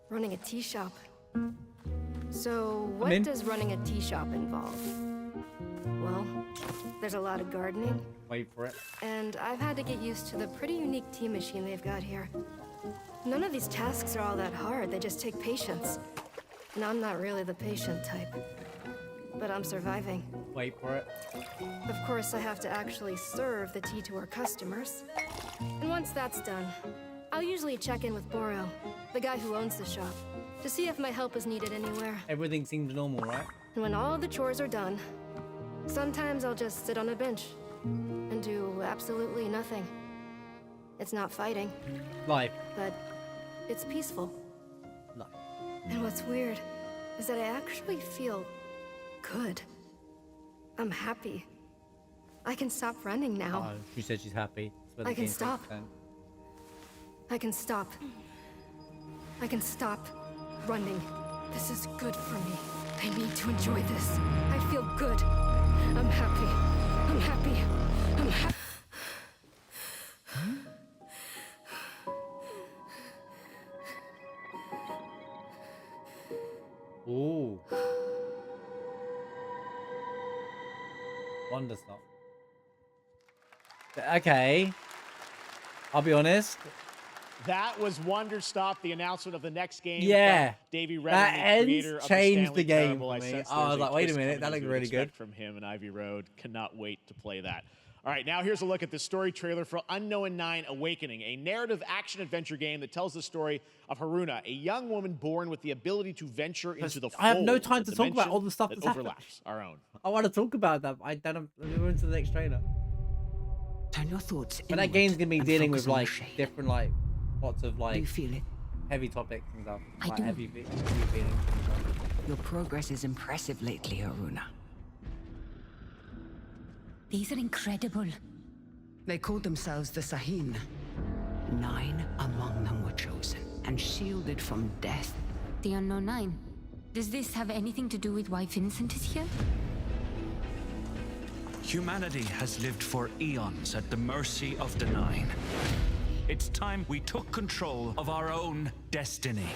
running a tea shop. So, what does running a tea shop involve? Well, there's a lot of gardening. Wait for it. And I've had to get used to the pretty unique tea machine they've got here. None of these tasks are all that hard, they just take patience. And I'm not really the patient type. But I'm surviving. Wait for it. Of course, I have to actually serve the tea to our customers. And once that's done, I'll usually check in with Boro, the guy who owns the shop, to see if my help is needed anywhere. Everything seems normal, right? And when all the chores are done, sometimes I'll just sit on a bench and do absolutely nothing. It's not fighting. Life. But it's peaceful. Life. And what's weird is that I actually feel good. I'm happy. I can stop running now. Oh, she said she's happy. I can stop. I can stop. I can stop running. This is good for me. I need to enjoy this. I feel good. I'm happy. I'm happy. I'm happy. Ooh. Wanderstop. Okay. I'll be honest. That was Wanderstop, the announcement of the next game. Yeah. Davey That Redden, the creator of changed the game Parable. for me. sense I was there's like, wait a twist minute, that coming as looked we would really good. expect from him and Ivy Road. Cannot wait to play that. All right, now here's a look at the story trailer for Unknown 9 Awakening, a narrative action-adventure game that tells the story of Haruna, a young woman born with the ability to venture into the fold. I have no time of to a talk about dimension all the stuff that that's happened. overlaps our own. I want to talk about that. I don't. We're into the next trailer. Turn your thoughts But that inward game's gonna be and dealing focus with on the like shade. different like lots of like Do you feel it? heavy topics and stuff. I Like do. heavy feelings and stuff. Your progress is impressive lately, Haruna. These are incredible. They called themselves the Sahin. 9 among them were chosen and shielded from death. The Unknown 9. Does this have anything to do with why Vincent is here? Humanity has lived for eons at the mercy of the 9. It's time we took control of our own destiny.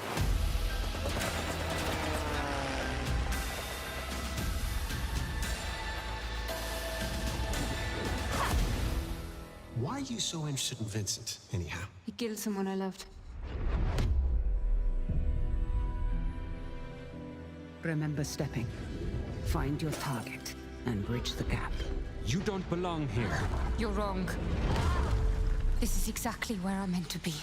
Why are you so interested in Vincent, anyhow? He killed someone I loved. Remember stepping. Find your target and bridge the gap. You don't belong here. You're wrong. This is exactly where I'm meant to be.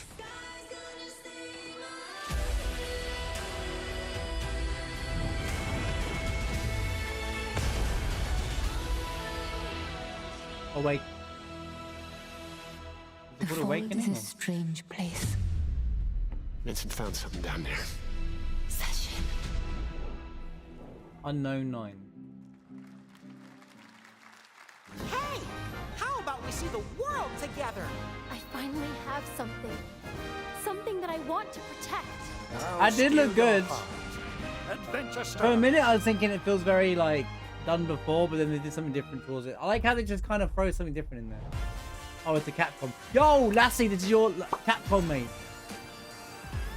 Awake. The Fold is a strange place. Vincent found something down there. Session. Unknown 9. Hey! How about we see the world together? I finally have something. Something that I want to protect. I did look good. Adventure For a minute, I was thinking it feels very like done before, but then they did something different towards it. I like how they just kind of throw something different in there. Oh, it's a Capcom. Yo, Lassie, this is your Capcom, mate.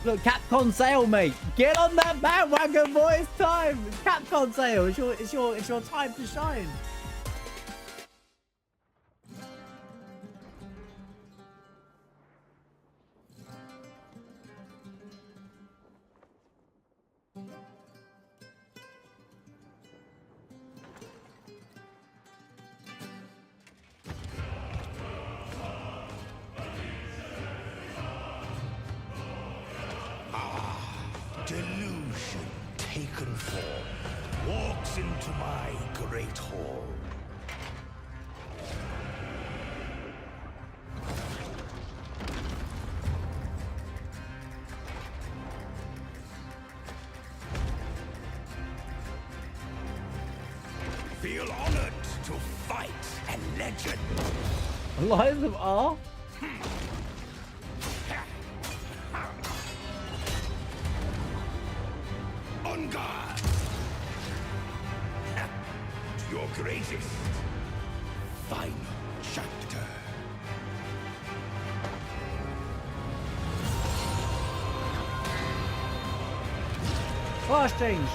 Look, Capcom sale, mate. Get on that bandwagon, boy. It's time. It's Capcom sale. It's your time to shine. Delusion taken form walks into my great hall. Feel honored to fight a legend. Lies of R? On guard! To your greatest final chapter. Fast change.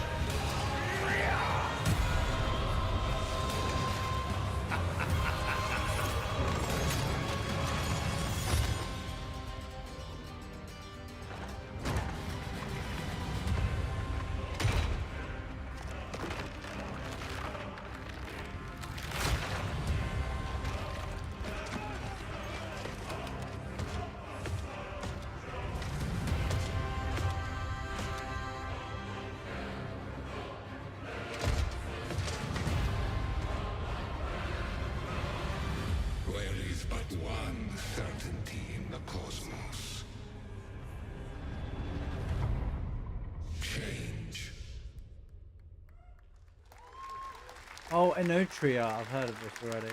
Oh, Enotria. I've heard of this already.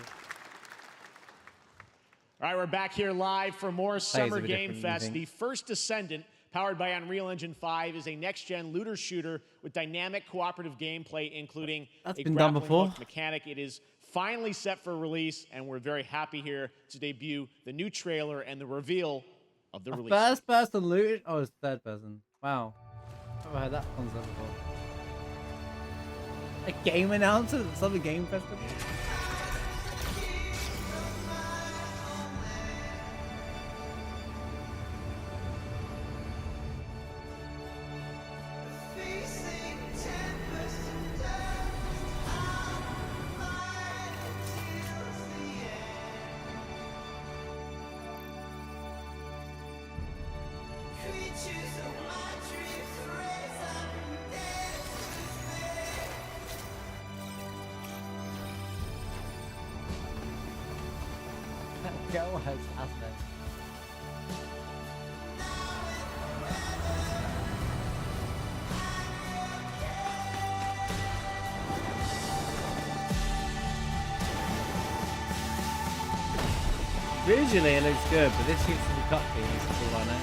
All right, we're back here live for more Summer Game Fest. The First Descendant, powered by Unreal Engine 5, is a next-gen looter shooter with dynamic cooperative gameplay, including a grappling hook mechanic. It is finally set for release, and we're very happy here to debut the new trailer and the reveal of the release. First-person loot? Oh, it's third person. Wow. I've never heard that concept before. A game announcer at Summer Game Festival? Go has aspect. Visually it looks good, but this seems to be cut things, that's all I know.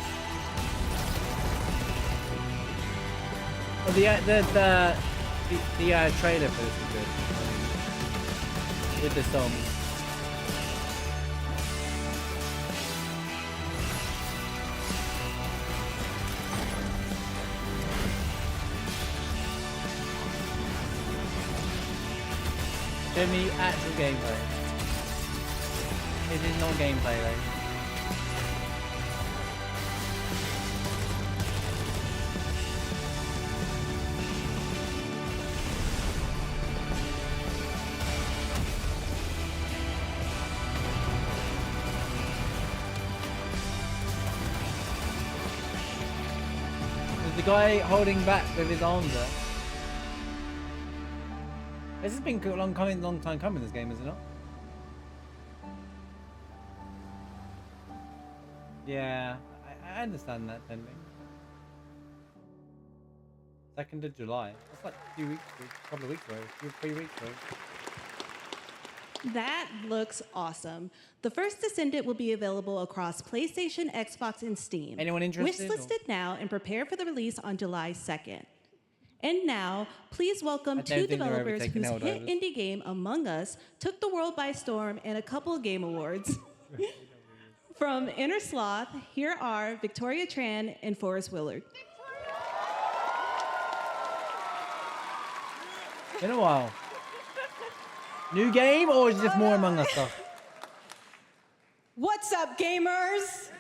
Well, the trailer for this is good. With the song. Show me actual gameplay. It is not gameplay though. There's the guy holding back with his arms up. This has been a long time coming, this game, is it not? Yeah, I understand that, Tenby. 2nd of July. That's like a couple of weeks away, 3 weeks away. That looks awesome. The First Descendant will be available across PlayStation, Xbox, and Steam. Anyone interested? Wishlisted now and prepare for the release on July 2nd. And now, please welcome two developers whose hit indie game, Among Us, took the world by storm in a couple of game awards. From Outersloth, here are Victoria Tran and Forrest Willard. Been a while. New game, or is it just more Among Us stuff? What's up, gamers?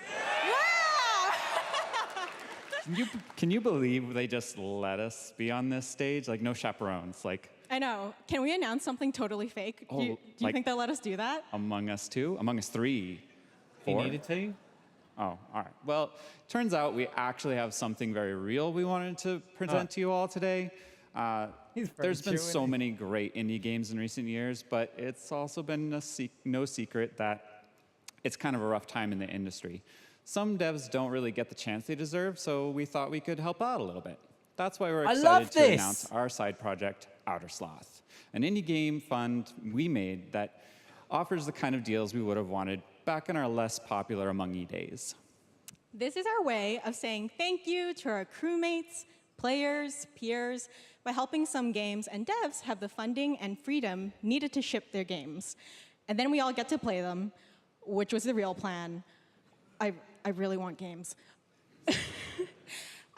Can you believe they just let us be on this stage? Like, no chaperones. Like, I know. Can we announce something totally fake? Do you think they'll let us do that? Among Us 2? Among Us 3? 4? You needed to? Oh, all right. Well, turns out we actually have something very real we wanted to present to you all today. There's been so many great indie games in recent years, but it's also been no secret that it's kind of a rough time in the industry. Some devs don't really get the chance they deserve, so we thought we could help out a little bit. That's why we're excited to announce our side project, Outersloth, an indie game fund we made that offers the kind of deals we would have wanted back in our less popular Among Us days. This is our way of saying thank you to our crewmates, players, peers, by helping some games and devs have the funding and freedom needed to ship their games. And then we all get to play them, which was the real plan. I really want games.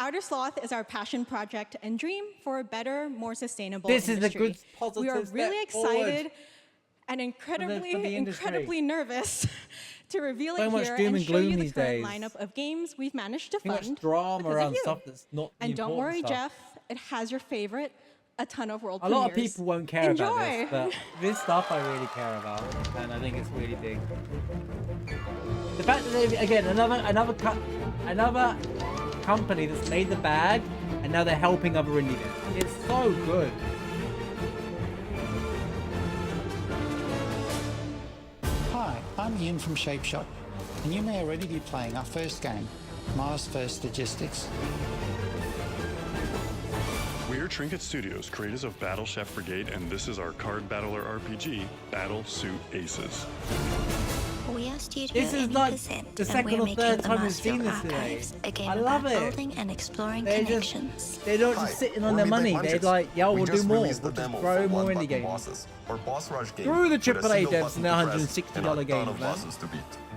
Outersloth is our passion project and dream for a better, more sustainable industry. This is a good positive We are really excited and for the incredibly nervous to reveal so it much here doom and and show gloom you the these current days. lineup of games we've managed to Too fund. much drama because of around you. stuff that's not the And don't important worry, stuff. Jeff, it has your favorite, a ton of world A lot of premieres. people won't care about this, Enjoy. but this stuff I really care about, and I think it's really big. The fact that they've, again, another company that's made the bag, and now they're helping other indie devs. It's so good. Hi, I'm Ian from Shapeshot, and you may already be playing our first game, Mars First Logistics. We're Trinket Studios, creators of Battle Chef Brigade, and this is our card battler RPG, Battle Suit Aces. We are Studio This is like the second or third time we've seen this today. I love it. Building and exploring connections. They're not just sitting on their money. They're like, yeah, we'll do more. We'll just throw more indie games. Through the AAA devs and their $160 games, man.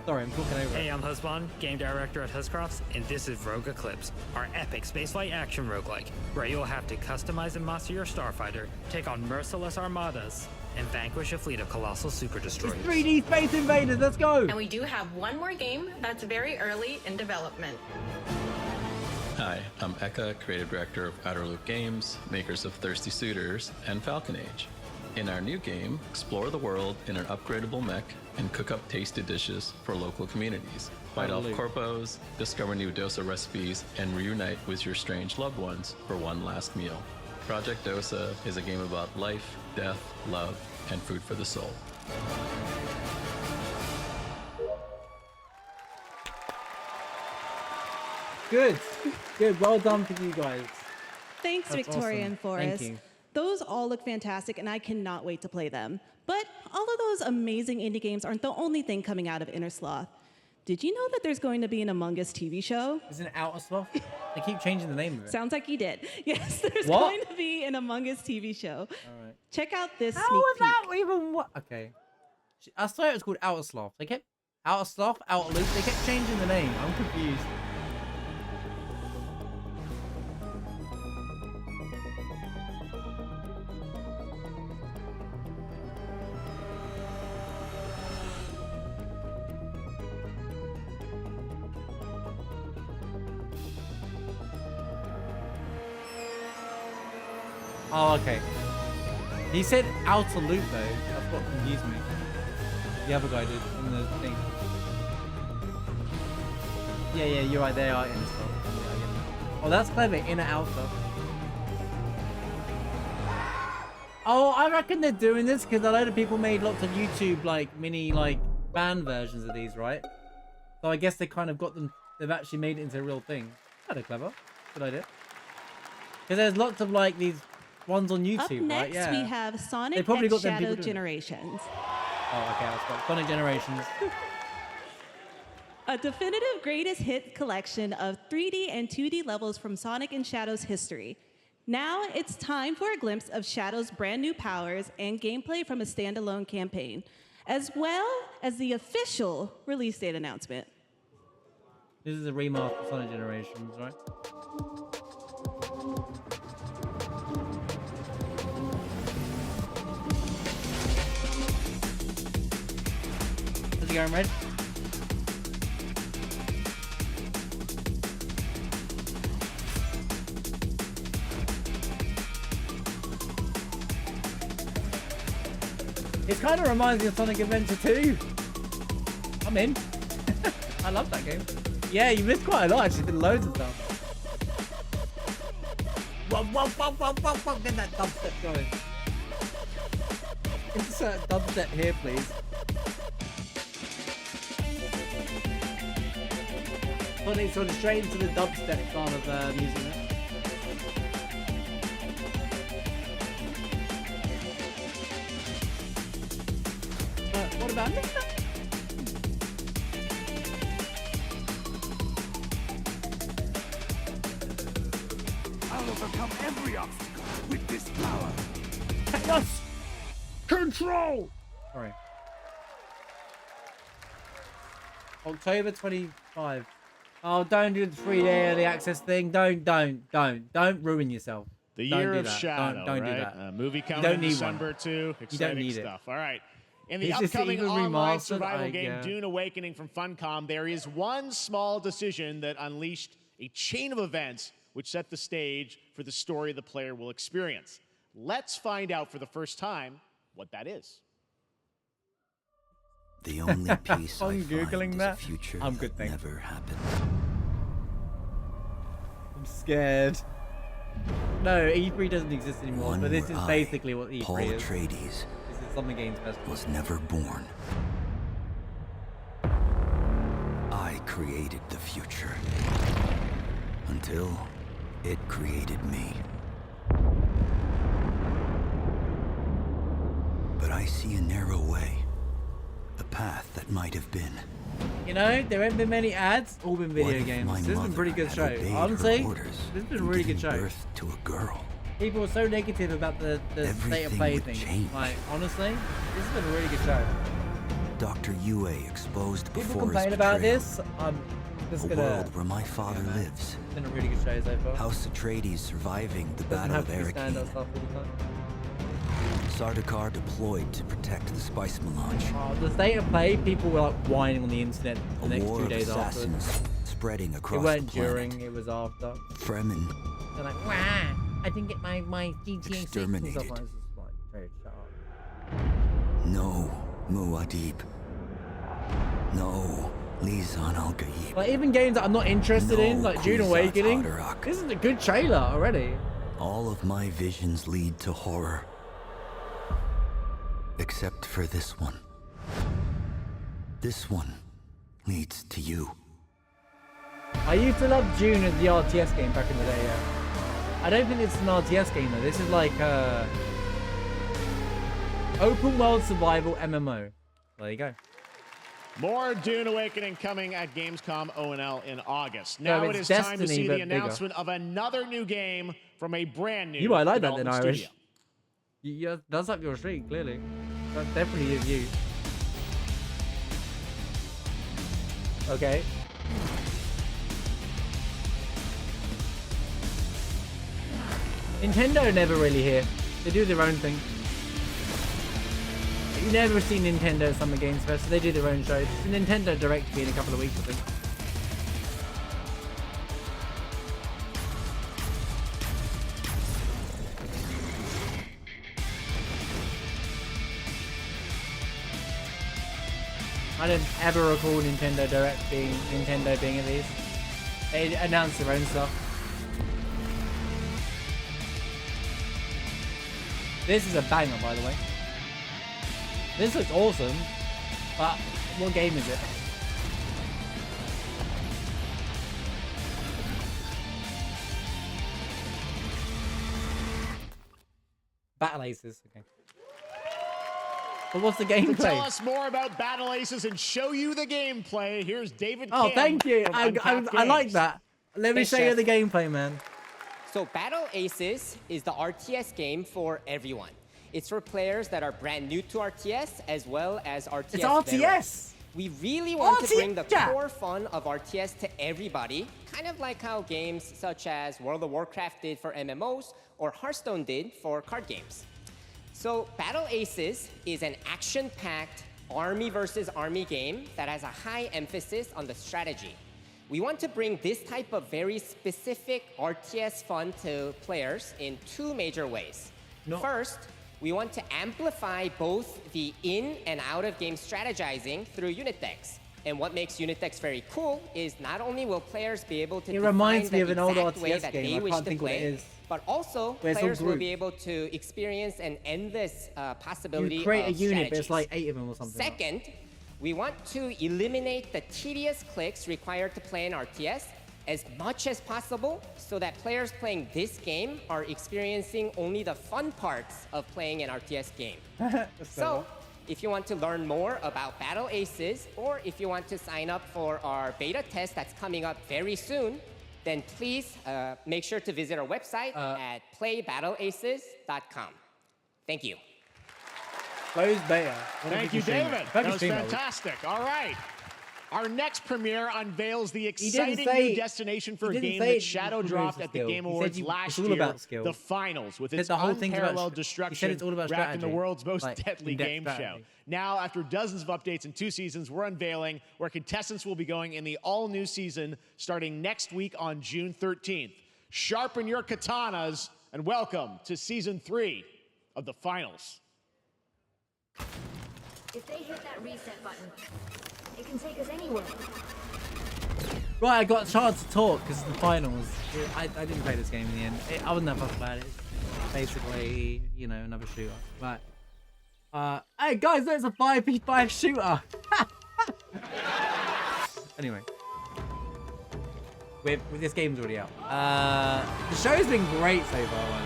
Sorry, I'm talking over. Hey, I'm Husband, game director at Huscrofts, and this is Rogue Eclipse, our epic spaceflight action roguelike, where you'll have to customize and master your starfighter, take on merciless armadas, and vanquish a fleet of colossal super destroyers. 3D Space Invaders, let's go! And we do have one more game that's very early in development. Hi, I'm Eka, creative director of Outerloop Games, makers of Thirsty Suitors and Falcon Age. In our new game, explore the world in an upgradable mech and cook up tasty dishes for local communities. Fight off corpos, discover new dosa recipes, and reunite with your strange loved ones for one last meal. Project Dosa is a game about life, death, love, and food for the soul. Good. Good. Well done for you guys. Thanks, That's Victoria awesome. and Forrest. Thank you. Those all look fantastic, and I cannot wait to play them. But all of those amazing indie games aren't the only thing coming out of Outersloth. Did you know that there's going to be an Among Us TV show? Isn't it Outersloth? They keep changing the name of it. Sounds like you did. Yes, there's What? going to be an Among Us TV show. All right. Check out this How sneak was peek. that even what? Okay. I swear it was called Outersloth. They kept Outersloth, Outloop. They kept changing the name. I'm confused. Oh, okay. He said outer loop though. That's what confused me. The other guy did in the thing. Yeah, you're right. They are inner stuff. Yeah, oh, that's clever. Inner outer. Oh, I reckon they're doing this because a load of people made lots of YouTube like mini like band versions of these, right? So I guess they kind of got them. They've actually made it into a real thing. Kind of clever. Good idea. Because there's lots of like these ones on YouTube, Up next, right? Yeah. we have Sonic probably X got them Shadow people doing it. Generations. Oh, okay. That's got Sonic Generations. A definitive greatest hit collection of 3D and 2D levels from Sonic and Shadow's history. Now it's time for a glimpse of Shadow's brand new powers and gameplay from a standalone campaign, as well as the official release date announcement. This is a remaster of Sonic Generations, right? How's it going, Red? It kind of reminds me of Sonic Adventure 2. I'm in. I love that game. Yeah, you missed quite a lot. Actually, did loads of stuff. Whoa. Get that dubstep going. Insert dubstep here, please. Putting sort of straight into the dubstep kind of music now. What about this? I'll overcome every obstacle with this power. Yes! Control! Sorry. October 25. Oh, don't do the 3-day early access thing. Don't ruin yourself. The Year of that. Shadow, don't right? do that. A movie coming in December too. Exciting stuff. All right. In the upcoming online survival game Dune Awakening from Funcom, there is one small decision that unleashed a chain of events which set the stage for the story the player will experience. Let's find out for the first time what that is. The only piece I Googling find is that. a future I'm good, that never happened. I'm scared. No, E3 doesn't exist anymore, One but this where is basically what E3 Paul is. Atreides, This is Summer Games Festival. was never born. I created the future until it created me. But I see a narrow way, a path that might have been. You know, there haven't been many ads, all been video What if games. my This has been a pretty good show. mother had obeyed her Honestly, orders this has been a and really good given show. birth to a girl? People were so negative about the state of Everything play would thing. change. Like, honestly, this has been a really good show. Dr. Yue exposed People before complain his about betrayal. this. I'm just A gonna. world where my father lives. It's been a really good show so far. House Atreides surviving the Doesn't Battle have of to be stand-up Arrakeen. stuff all the time. Sardaukar deployed to protect the spice melange. Oh, the state of play, people were like whining on the internet the A next war 2 of days afterwards. assassins spreading It across weren't the planet. during, it was after. Fremen They're like, wah, I didn't get my GTA 6 and stuff Exterminated. like this. Is like, very shut up. No Muad'Dib. No Lisan al-Gaib. Like, even games that I'm not interested in, like Dune Kwisatz Awakening, Haderach. this is a good trailer already. All of my visions lead to horror. Except for this one. This one leads to you. I used to love Dune as the RTS game back in the day, yeah. I don't think it's an RTS game though. This is like open world survival MMO. There you go. More Dune Awakening coming at Gamescom ONL in August. Now it it's is time to Destiny, see but the announcement of another new game from a brand new You might like that then, development Irish. studio. Yeah, that's up your street, clearly. That definitely is you. Okay. Nintendo never really here. They do their own thing. You never see Nintendo at Summer Games Fest, so they do their own shows. The Nintendo Direct will be in a couple of weeks, I think. I don't ever recall Nintendo Direct being at these. They announced their own stuff. This is a banger, by the way. This looks awesome, but what game is it? Battle Aces, okay. But what's the gameplay? To tell us more about Battle Aces and show you the gameplay, here's David Oh, Kim thank you. I like that. Let me show you the gameplay, man. So Battle Aces is the RTS game for everyone. It's for players that are brand new to RTS as well as RTS It's RTS! veterans. We really want to bring the core fun of RTS to everybody, kind of like how games such as World of Warcraft did for MMOs or Hearthstone did for card games. So Battle Aces is an action-packed army versus army game that has a high emphasis on the strategy. We want to bring this type of very specific RTS fun to players in two major ways. First, we want to amplify both the in and out of game strategizing through unit decks. And what makes unit decks very cool is not only will players be able to reminds me define of an the old exact way RTS that game. they I wish can't to think what it play, is. but also players will be able to experience an endless possibility You create a of unit, but it's strategies. like 8 of them or something. Second, we want to eliminate the tedious clicks required to play an RTS as much as possible so that players playing this game are experiencing only the fun parts of playing an RTS game. So, if you want to learn more about Battle Aces, or if you want to sign up for our beta test that's coming up very soon, then please make sure to visit our website at playbattleaces.com. Thank you. Closed beta. Thank you, David. That was fantastic. All right. Our next premiere unveils the exciting new destination for a game that shadow dropped at the Game Awards last year, the finals, with its unparalleled destruction wrapped in the world's most deadly game show. Now, after dozens of updates and 2 seasons, we're unveiling where contestants will be going in the all-new season starting next week on June 13th. Sharpen your katanas and welcome to Season 3 of the finals. If they hit that reset button, it can take us anywhere. Right, I got a chance to talk because of the finals. I didn't play this game in the end. I wasn't that fussed about it. Basically, you know, another shooter. Right. Hey guys, there's a 5v5 shooter. Anyway. With this game's already out. The show's been great so far, by the way.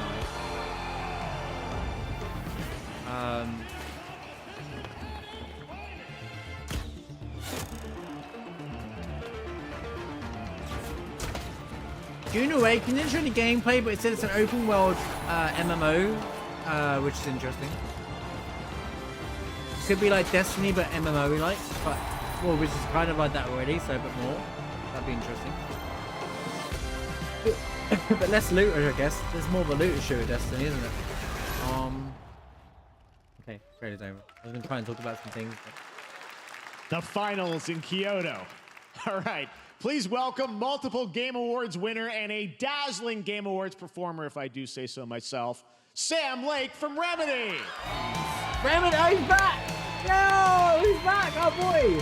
Dune Awakening didn't show any gameplay, but it said it's an open world MMO, which is interesting. It could be like Destiny, but MMO like, but well, which is kind of like that already, so a bit more. That'd be interesting. But less looter, I guess. There's more of a looter shooter Destiny, isn't it? Okay, great, it's over. I was gonna try and talk about some things. But... The finals in Kyoto. All right. Please welcome multiple Game Awards winner and a dazzling Game Awards performer, if I do say so myself, Sam Lake from Remedy. Remedy, oh, he's back! No, he's back, oh boy!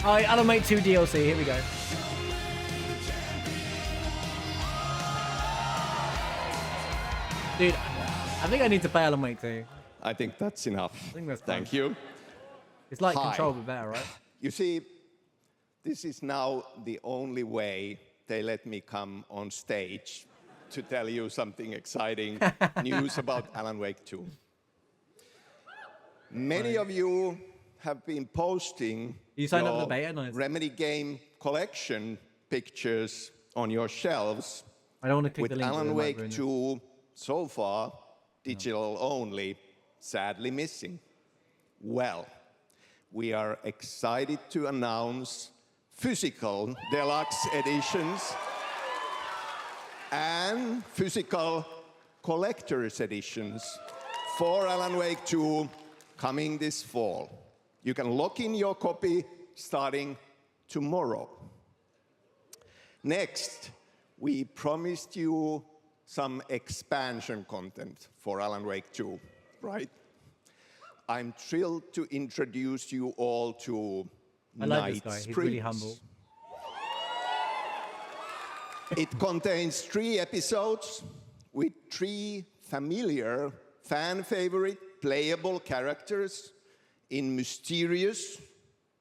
Alright, Alan Wake 2 DLC, here we go. Dude, I think I need to play Alan Wake 2. I think that's enough. I think that's Thank you. It's like Control, but better, right? You see, this is now the only way they let me come on stage to tell you something exciting news about Alan Wake 2. Many of you have been posting your Remedy game collection pictures on your shelves. I don't want to click with the link. Alan Wake 2 so far, digital only, sadly missing. Well, we are excited to announce physical deluxe editions and physical collector's editions for Alan Wake 2 coming this fall. You can lock in your copy starting tomorrow. Next, we promised you some expansion content for Alan Wake 2, right? I'm thrilled to introduce you all to I like this guy. He's really humble. It contains 3 episodes with 3 familiar, fan-favorite, playable characters in mysterious,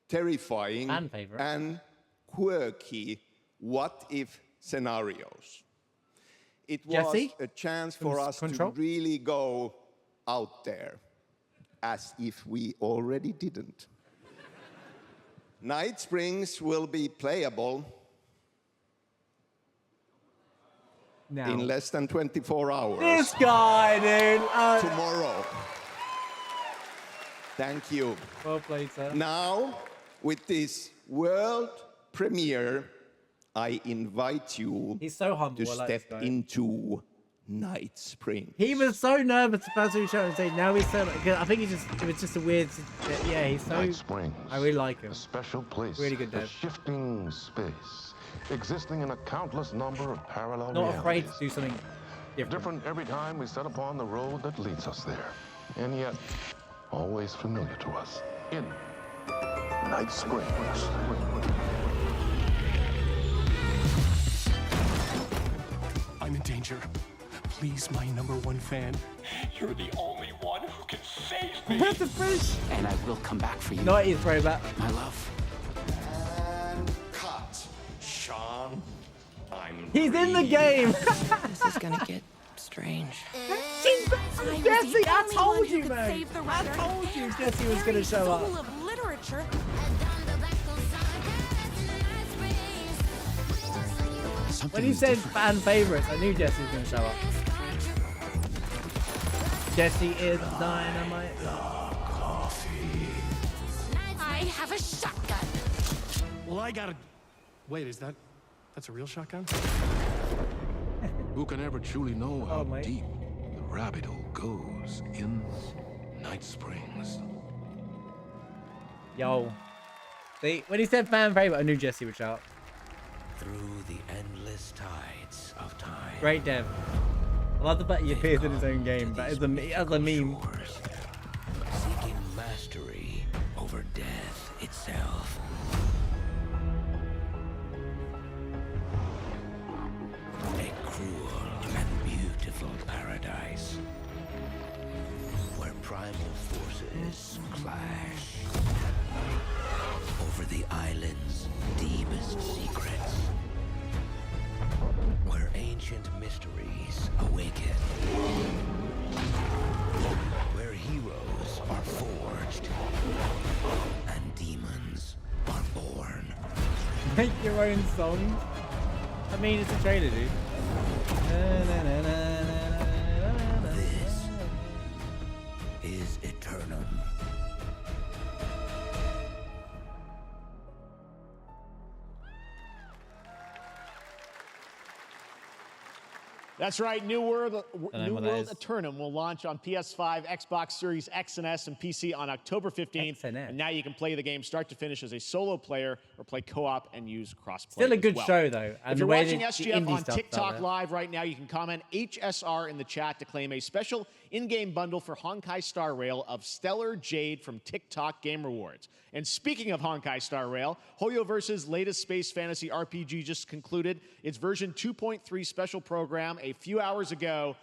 terrifying, and quirky what-if scenarios. It was a chance for us to really go out there, as if we already didn't. Night Springs will be playable now. In less than 24 hours. This guy, dude. Tomorrow. Thank you. Well played, sir. Now, with this world premiere, I invite you He's so humble. to step into Night Springs. He was so nervous the first time he showed and say now he's so. I think it was just a weird. Yeah, he's so. Night Springs, I really like him. A special place. Really good, a Dev. shifting space, existing in a countless number of parallel Not realities. afraid to do something different every time we set upon the road that leads us there, and yet always familiar to us. In Night Springs. I'm in danger. Please, my #1 fan. You're the only one who can save me. Where's the fish? And I will come back for you. No, he's very bad. My love. And cut. Sean, He's in the game. This is gonna get strange. Jesse, I told you, man. I told you Jesse was gonna show up. Full of literature. When he said fan favorites, I knew Jesse was gonna show up. Jesse is dynamite. I have a shotgun. Well, I gotta... Wait, that's a real shotgun? Who can ever truly know how deep the rabbit hole goes in Night Springs? Yo. See, when he said fan favorite, I knew Jesse would show up. Through the endless tides of time. Great dev. I love the fact he appears in his own game. That is a meme. Seeking mastery over death itself. A cruel and beautiful paradise where primal forces clash over the island's deepest secrets, where ancient mysteries awaken, where heroes are forged and demons are born. Make your own song. I mean, it's a trailer, dude. This is Aeternum. That's right. New World Aeternum will launch on PS5, Xbox Series X and S, and PC on October 15th. And now you can play the game start to finish as a solo player or play co-op and use crossplay. Still a good show, though. And if you're watching SGF on TikTok Live right now, you can comment HSR in the chat to claim a special in-game bundle for Honkai Star Rail of Stellar Jade from TikTok Game Rewards. And speaking of Honkai Star Rail, Hoyoverse's latest space fantasy RPG just concluded its version 2.3 special program a few hours ago.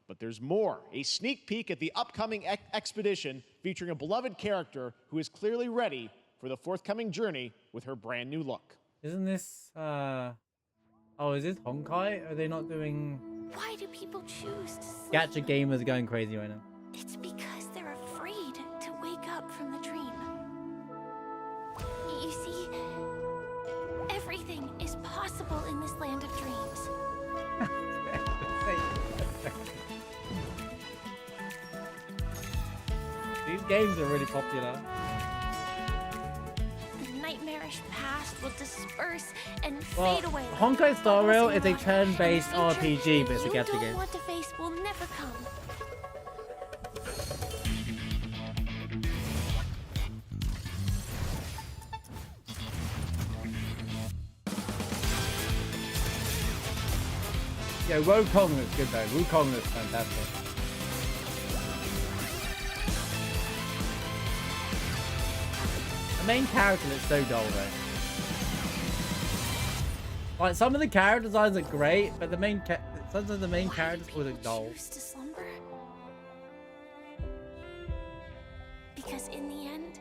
But there's more. A sneak peek at the upcoming expedition featuring a beloved character who is clearly ready for the forthcoming journey with her brand new look. Isn't this, oh, is this Honkai? Are they not doing... Why do people choose to Gacha gamers are going crazy right now. It's because they're afraid to wake up from the dream. You see, everything is possible in this land of dreams. These games are really popular. The nightmarish past will disperse and fade away. Honkai Star Rail is a turn-based RPG, but it's a gacha game. You don't want to face will never come. Yeah, Wukong looks good though. Wukong looks fantastic. The main character looks so dull though. Like some of the character designs are great, but the main sometimes the main characters all look dull. Because in the end,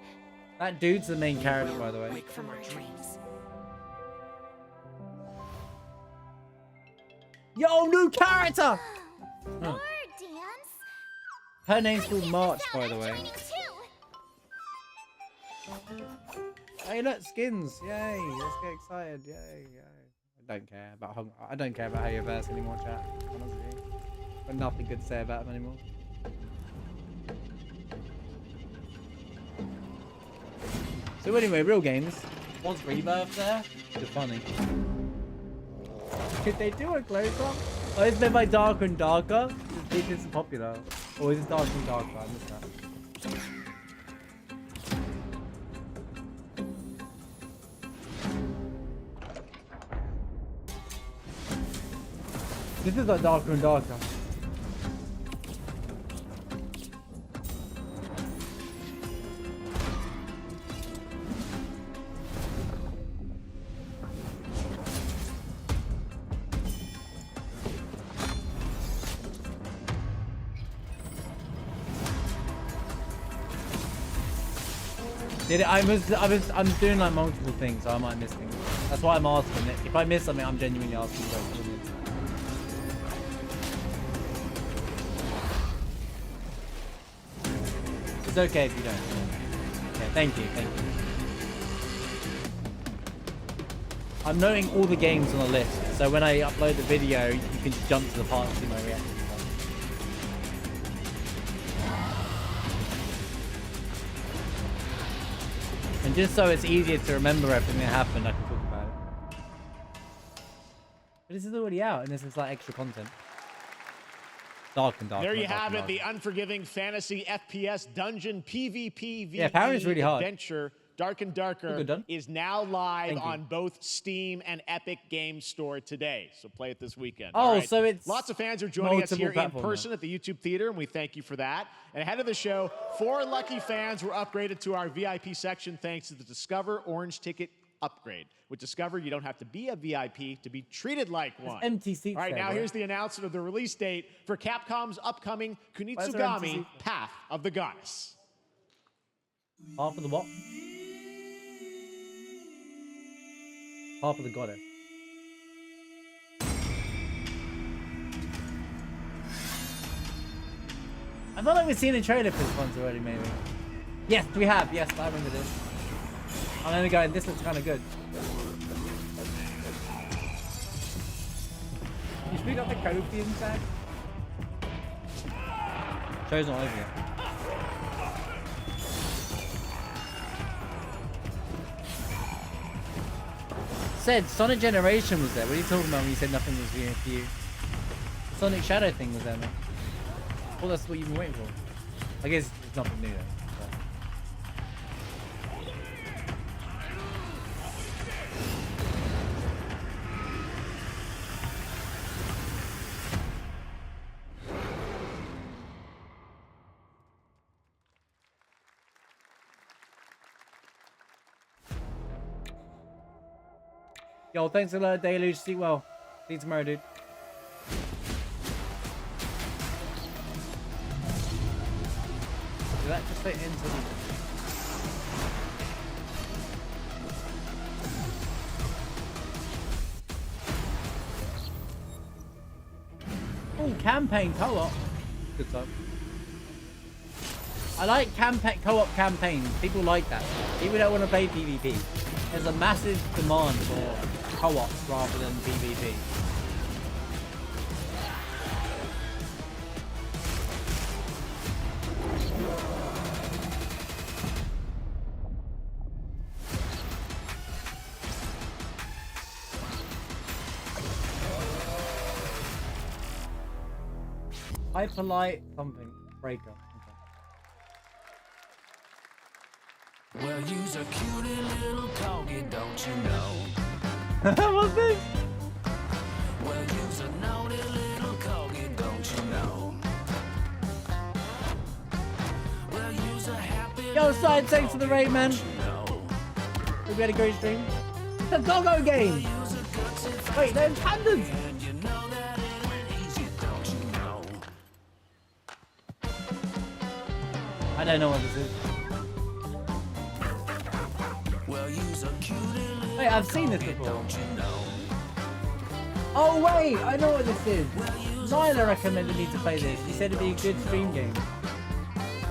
that dude's the main character, by the way. wake from our dreams. Yo, new character! More dance. Her name's called March, by the way. Hey, look, skins! Yay! Let's get excited! Yay! I don't care about I don't care about Hayoverse anymore, chat. Honestly, got nothing good to say about them anymore. So anyway, real games. Was Rebirth there? It's funny. Could they do a close-up? Oh, it's made by Darker and Darker. This is popular. Or is it Darker and Darker? I missed that. This is like Darker and Darker. I'm doing like multiple things, so I might miss things. That's why I'm asking it. If I miss something, I'm genuinely asking questions. It's okay if you don't. Okay, thank you. I'm noting all the games on the list, so when I upload the video, you can just jump to the part and see my reaction. And just so it's easier to remember everything that happened, I can talk about it. But this is already out, and this is like extra content. Dark and Dark. There you have it, the unforgiving fantasy FPS dungeon PvP really hard. adventure. Dark and Darker is now live on both Steam and Epic Games Store today. So play it this weekend. Oh, right. So it's lots of fans are joining us here in person at the YouTube Theater, and we thank you for that. And ahead of the show, 4 lucky fans were upgraded to our VIP section thanks to the Discover Orange Ticket upgrade. With Discover, you don't have to be a VIP to be treated like one. There's empty seats. All right, now here's the announcement of the release date for Capcom's upcoming Kunitsugami Path of the Goddess. Half of the what? Half of the Goddess. I feel like we've seen a trailer for this once already, maybe. Yes, we have. Yes, I remember this. I'm only going, this looks kind of good. You speak up the Kofi inside? Show's not over yet. Said Sonic Generation was there. What are you talking about when you said nothing was viewing for you? The Sonic Shadow thing was there, man. Well, that's what you've been waiting for. I guess it's nothing new though. Yo, thanks a lot, Deluge. See you well. See you tomorrow, dude. Did that just fit into the... Oh, campaign co-op. Good stuff. I like co-op campaigns. People like that. People don't want to play PvP. There's a massive demand for co-ops rather than PvP. Hyperlight something breaker. Okay. Well, you's a cutie little corgi, don't you know? What's this? Well, you's a naughty little corgi, don't you know? Well, you's a happy Yo, side thanks for the raid, man. We had a great stream. The doggo game. Wait, they're pandas. I don't know what this is. Wait, I've seen this before. Oh wait, I know what this is. Nyla recommended me to play this. He said it'd be a good stream game.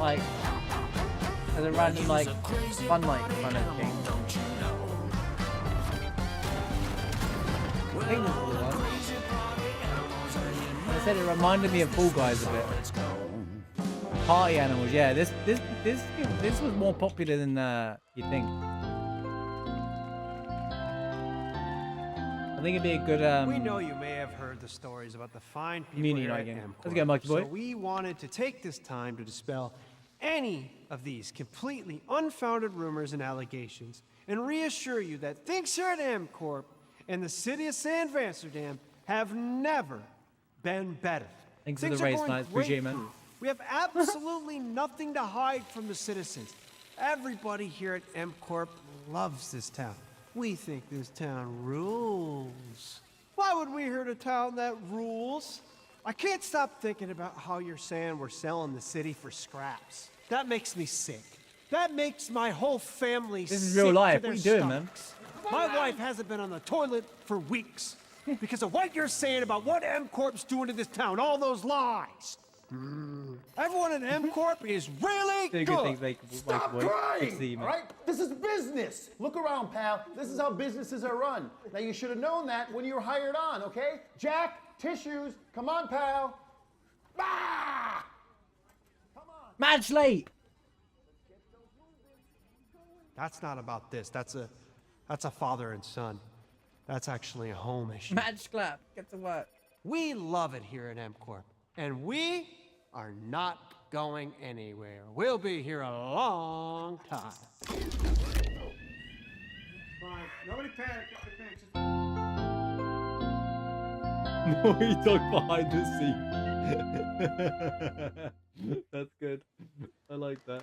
Like, as a random, like, fun night kind of game. I think this is the one. I said it reminded me of Fall Guys a bit. Party animals, yeah. This was more popular than you'd think. I think it'd be a good we know you may have heard the stories about the fine people community here night at game. MCorp. Let's go, Monkey Boy. So we wanted to take this time to dispel any of these completely unfounded rumors and allegations and reassure you that things here at MCorp and the city of San Vansterdam have never been better. Thanks for Things the are race, going nice. great Appreciate it, man. here. We have absolutely nothing to hide from the citizens. Everybody here at MCorp loves this town. We think this town rules. Why would we hurt a town that rules? I can't stop thinking about how you're saying we're selling the city for scraps. That makes me sick. That makes my whole family sick. This is real life. To What are their you doing, man? stomachs. My wife hasn't been on the toilet for weeks because of what you're saying about what MCorp's doing to this town. All those lies. Everyone in MCorp is really Doing good. good things, make Stop crying! see, man. All right? This is business. Look around, pal. This is how businesses are run. Now, you should have known that when you were hired on, okay? Jack, tissues. Come on, pal. Ah! Match late. That's not about this. That's a father and son. That's actually a home issue. Match clap. Get to work. We love it here at MCorp, and we are not going anywhere. We'll be here a long time. Fine. Nobody panic. He talked behind the scene. That's good. I like that.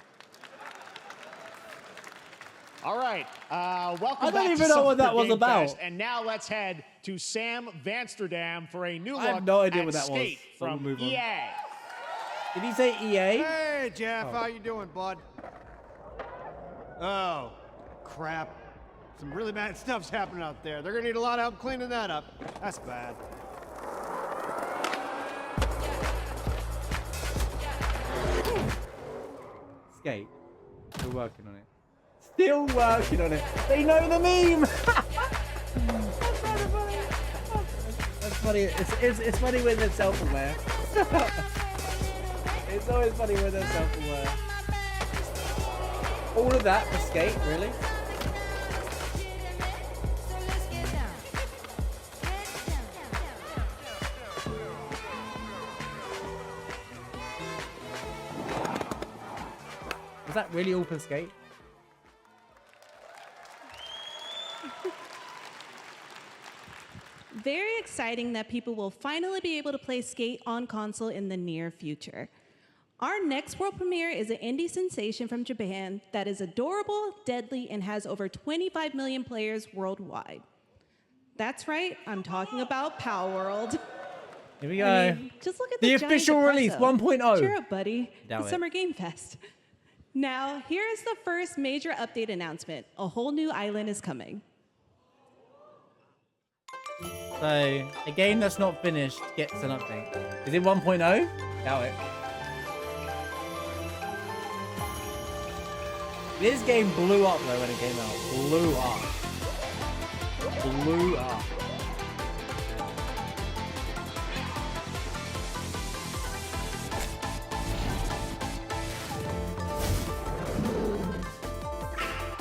All right, welcome I back don't to even know what that was Game about. Fest, and now let's head to Sam Vansterdam for a new look I have no idea at what that was, Skate so we'll from move on. EA. Did he say EA? Hey, Jeff, Oh. how you doing, bud? Oh, crap. Some really bad stuff's happening out there. They're gonna need a lot of help cleaning that up. That's bad. Skate. We're working on it. Still working on it. They know the meme. That's funny. It's funny when they're self-aware. It's always funny when they're self-aware. All of that for Skate, really? Was that really all for Skate? Very exciting that people will finally be able to play Skate on console in the near future. Our next world premiere is an indie sensation from Japan that is adorable, deadly, and has over 25 million players worldwide. That's right, I'm talking about Palworld. Here we go. I mean, just look at the giant official release depresso. 1.0. Cheer up, buddy. Doubt The it. Summer Game Fest. Now, here is the first major update announcement. A whole new island is coming. So, a game that's not finished gets an update. Is it 1.0? Doubt it. This game blew up though when it came out. Blew up. Blew up.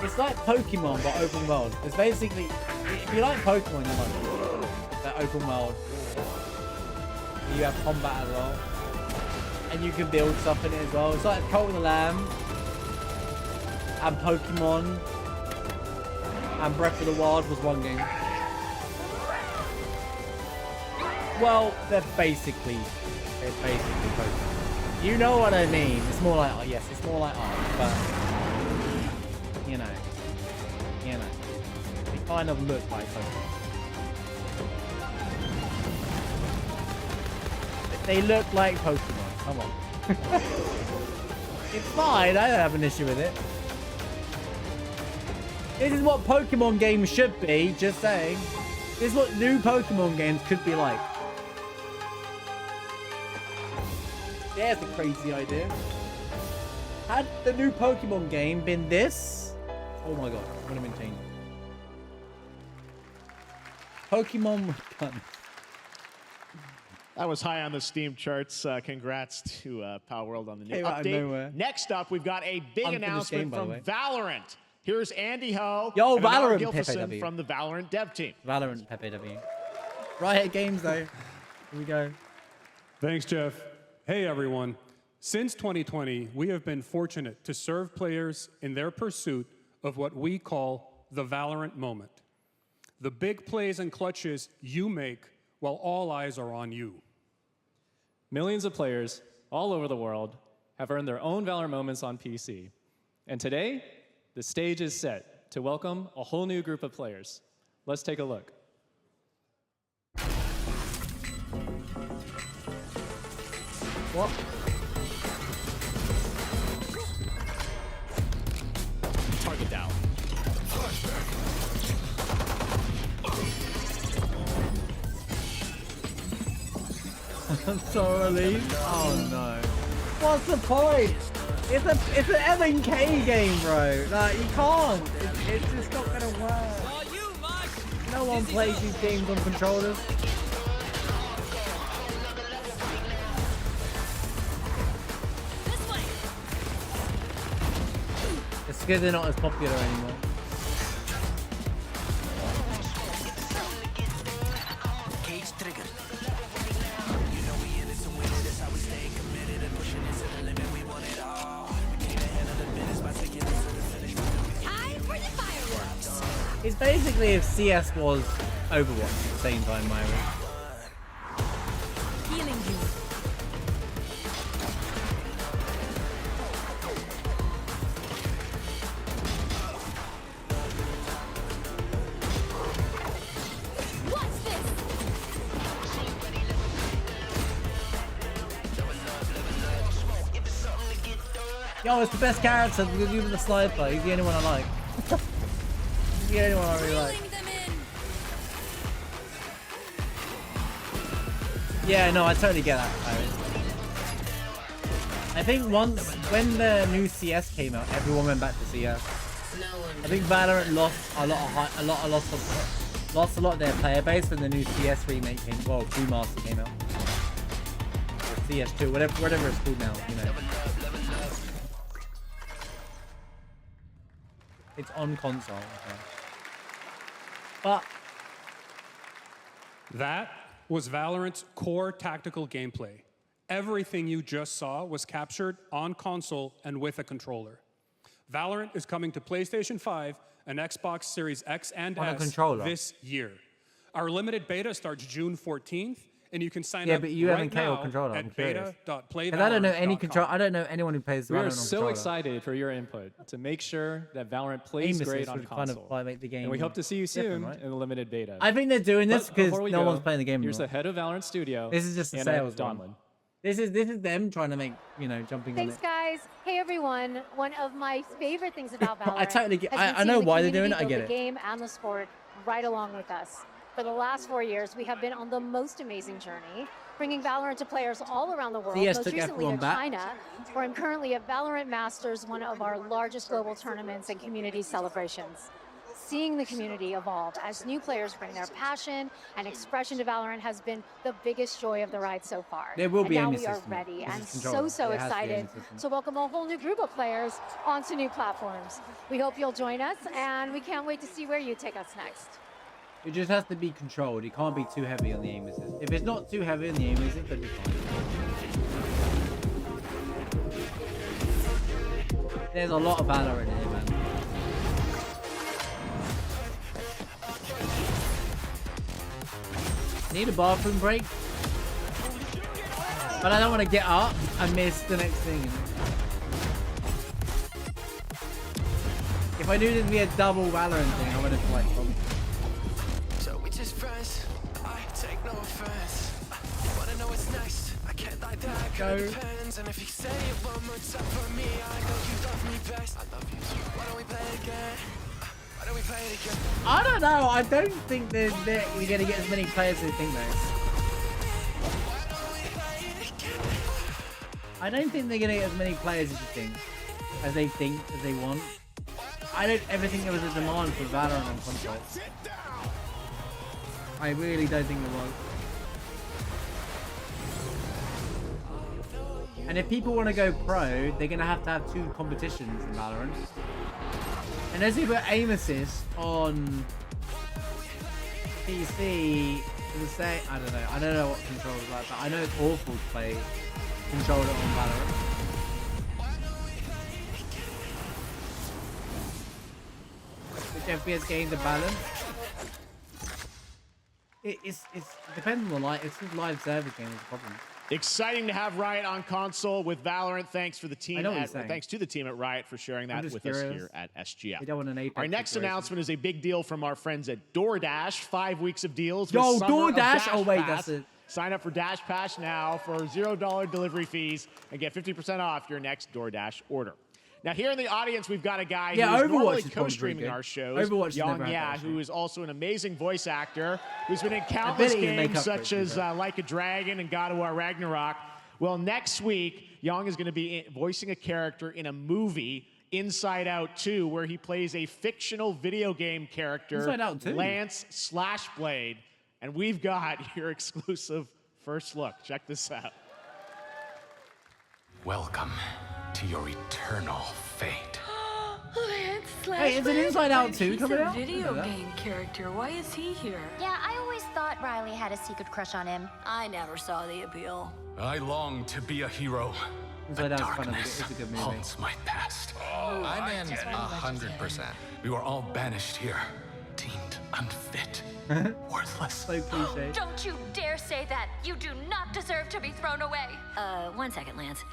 It's like Pokemon but open world. It's basically, if you like Pokemon, you like that open world. You have combat as well, and you can build stuff in it as well. It's like Cult of the Lamb, and Pokemon, and Breath of the Wild was one game. Well, they're basically Pokemon. You know what I mean? It's more like, oh, yes, it's more like art, but you know. kind of look like Pokemon. They look like Pokemon. Come on. It's fine. I don't have an issue with it. This is what Pokemon games should be. Just saying. This is what new Pokemon games could be like. There's a crazy idea. Had the new Pokemon game been this? Oh my god, it would have been changing. Pokemon Return. That was high on the Steam charts. Congrats to Palworld on the new Came out of update. nowhere. Next up, we've got a big announcement game, from Valorant. Here's Andy Ho Yo, and Bernard Valorant Gilferson PPW. from the Valorant dev team. Valorant PPW. Riot Games though. Here we go. Thanks, Jeff. Hey, everyone. Since 2020, we have been fortunate to serve players in their pursuit of what we call the Valorant moment. The big plays and clutches you make while all eyes are on you. Millions of players all over the world have earned their own Valorant moments on PC. And today, the stage is set to welcome a whole new group of players. Let's take a look. What? Target down. I'm so relieved. Oh no. What's the point? It's an MNK game, bro. Like, you can't. It's just not gonna work. No one plays these games on controllers. It's because they're not as popular anymore. It's basically if CS was Overwatch at the same time, Myra. Healing you. What's this? Yo, it's the best character because even the sniper. He's the only one I like. He's the only one I really like. Yeah, no, I totally get that. I think once when the new CS came out, everyone went back to CS. I think Valorant lost a lot of their player base when the new CS remake came. Well, Remaster came out. Or CS2, whatever it's called now. You know. It's on console. Okay. But that was Valorant's core tactical gameplay. Everything you just saw was captured on console and with a controller. Valorant is coming to PlayStation 5 and Xbox Series X and S this year. Our limited beta starts June 14th, and you can sign up but you right haven't now controller. at I'm curious. beta.playvalorant.com. Because I don't know any control. I don't know anyone who plays. We Valorant are on so controller. excited for your input to make sure that Valorant plays Aimlessness great on would console. kind of make the game and we hope to see you soon different, right? in the limited beta. I think they're doing this But because before we no go, one's playing the game Here's anymore. the head of Valorant Studio. This is just a Anna sales Donlin. one. This is them trying to make, jumping Thanks, on it. guys. Hey, everyone. One of my favorite things about Valorant I totally get. has been I know seeing the why they're doing community it. I build get the it. game and the sport right along with us. For the last 4 years, we have been on the most amazing journey, bringing Valorant to players all around the world, CS most took recently to everyone back. China, where I'm currently at Valorant Masters, one of our largest global tournaments and community celebrations. Seeing the community evolve as new players bring their passion and expression to Valorant has been the biggest joy of the ride so far. There will be and now aim we are assistant. ready This and is controller. so It has to be aim excited assistant. to welcome a whole new group of players onto new platforms. We hope you'll join us, and we can't wait to see where you take us next. It just has to be controlled. It can't be too heavy on the aim assist. If it's not too heavy on the aim assist, it'll be fine. There's a lot of Valorant in here, man. Need a bathroom break, but I don't want to get up and miss the next thing. If I knew there'd be a double Valorant thing, I would have like. just friends. I take no offense. You wanna know what's next? I can't lie, that kinda depends. And if you say it one more time for me, I know you love me best. I love you too. Why don't we play it again? Why don't we play it again? I don't know. I don't think you're gonna get as many players as you think, though. I don't think they're gonna get as many players as you think, as they want. I don't ever think there was a demand for Valorant on console. I really don't think there was. And if people want to go pro, they're gonna have to have 2 competitions in Valorant. Unless you put aim assist on PC, to say I don't know. I don't know what control is like, but I know it's awful to play controller on Valorant. Which FPS games are balanced? It depends on the live. It's just live service game is the problem. Exciting to have Riot on console with Valorant. Thanks for the team. Thanks to the team at Riot for sharing that with us here at SGF. We don't want an Apex our next situation. announcement is a big deal from our friends at DoorDash. 5 weeks of deals. Yo, with Summer of DoorDash! Dash Oh wait, Pass. that's it. Sign up for Dash Pass now for $0 delivery fees and get 50% off your next DoorDash order. Now, here in the audience, we've got a guy who is normally co-streaming our shows, Young who is also an amazing voice actor, who's been in countless games such as Like a Dragon and God of War Ragnarok. Well, next week, Young is going to be voicing a character in a movie, Inside Out 2, where he plays a fictional video game character, Lance Slashblade. And we've got your exclusive first look. Check this out. Welcome to your eternal fate. Hey, is it Inside Out 2 coming out? He's a video game character. Why is he here? Yeah, I always thought Riley had a secret crush on him. I never saw the appeal. I long to be a hero. Inside Out's Darkness it's a good movie. haunts my past. I'm in 100%. We were all banished here, deemed unfit, worthless. So cliche. Don't you dare say that! You do not deserve to be thrown away! 1 second, Lance.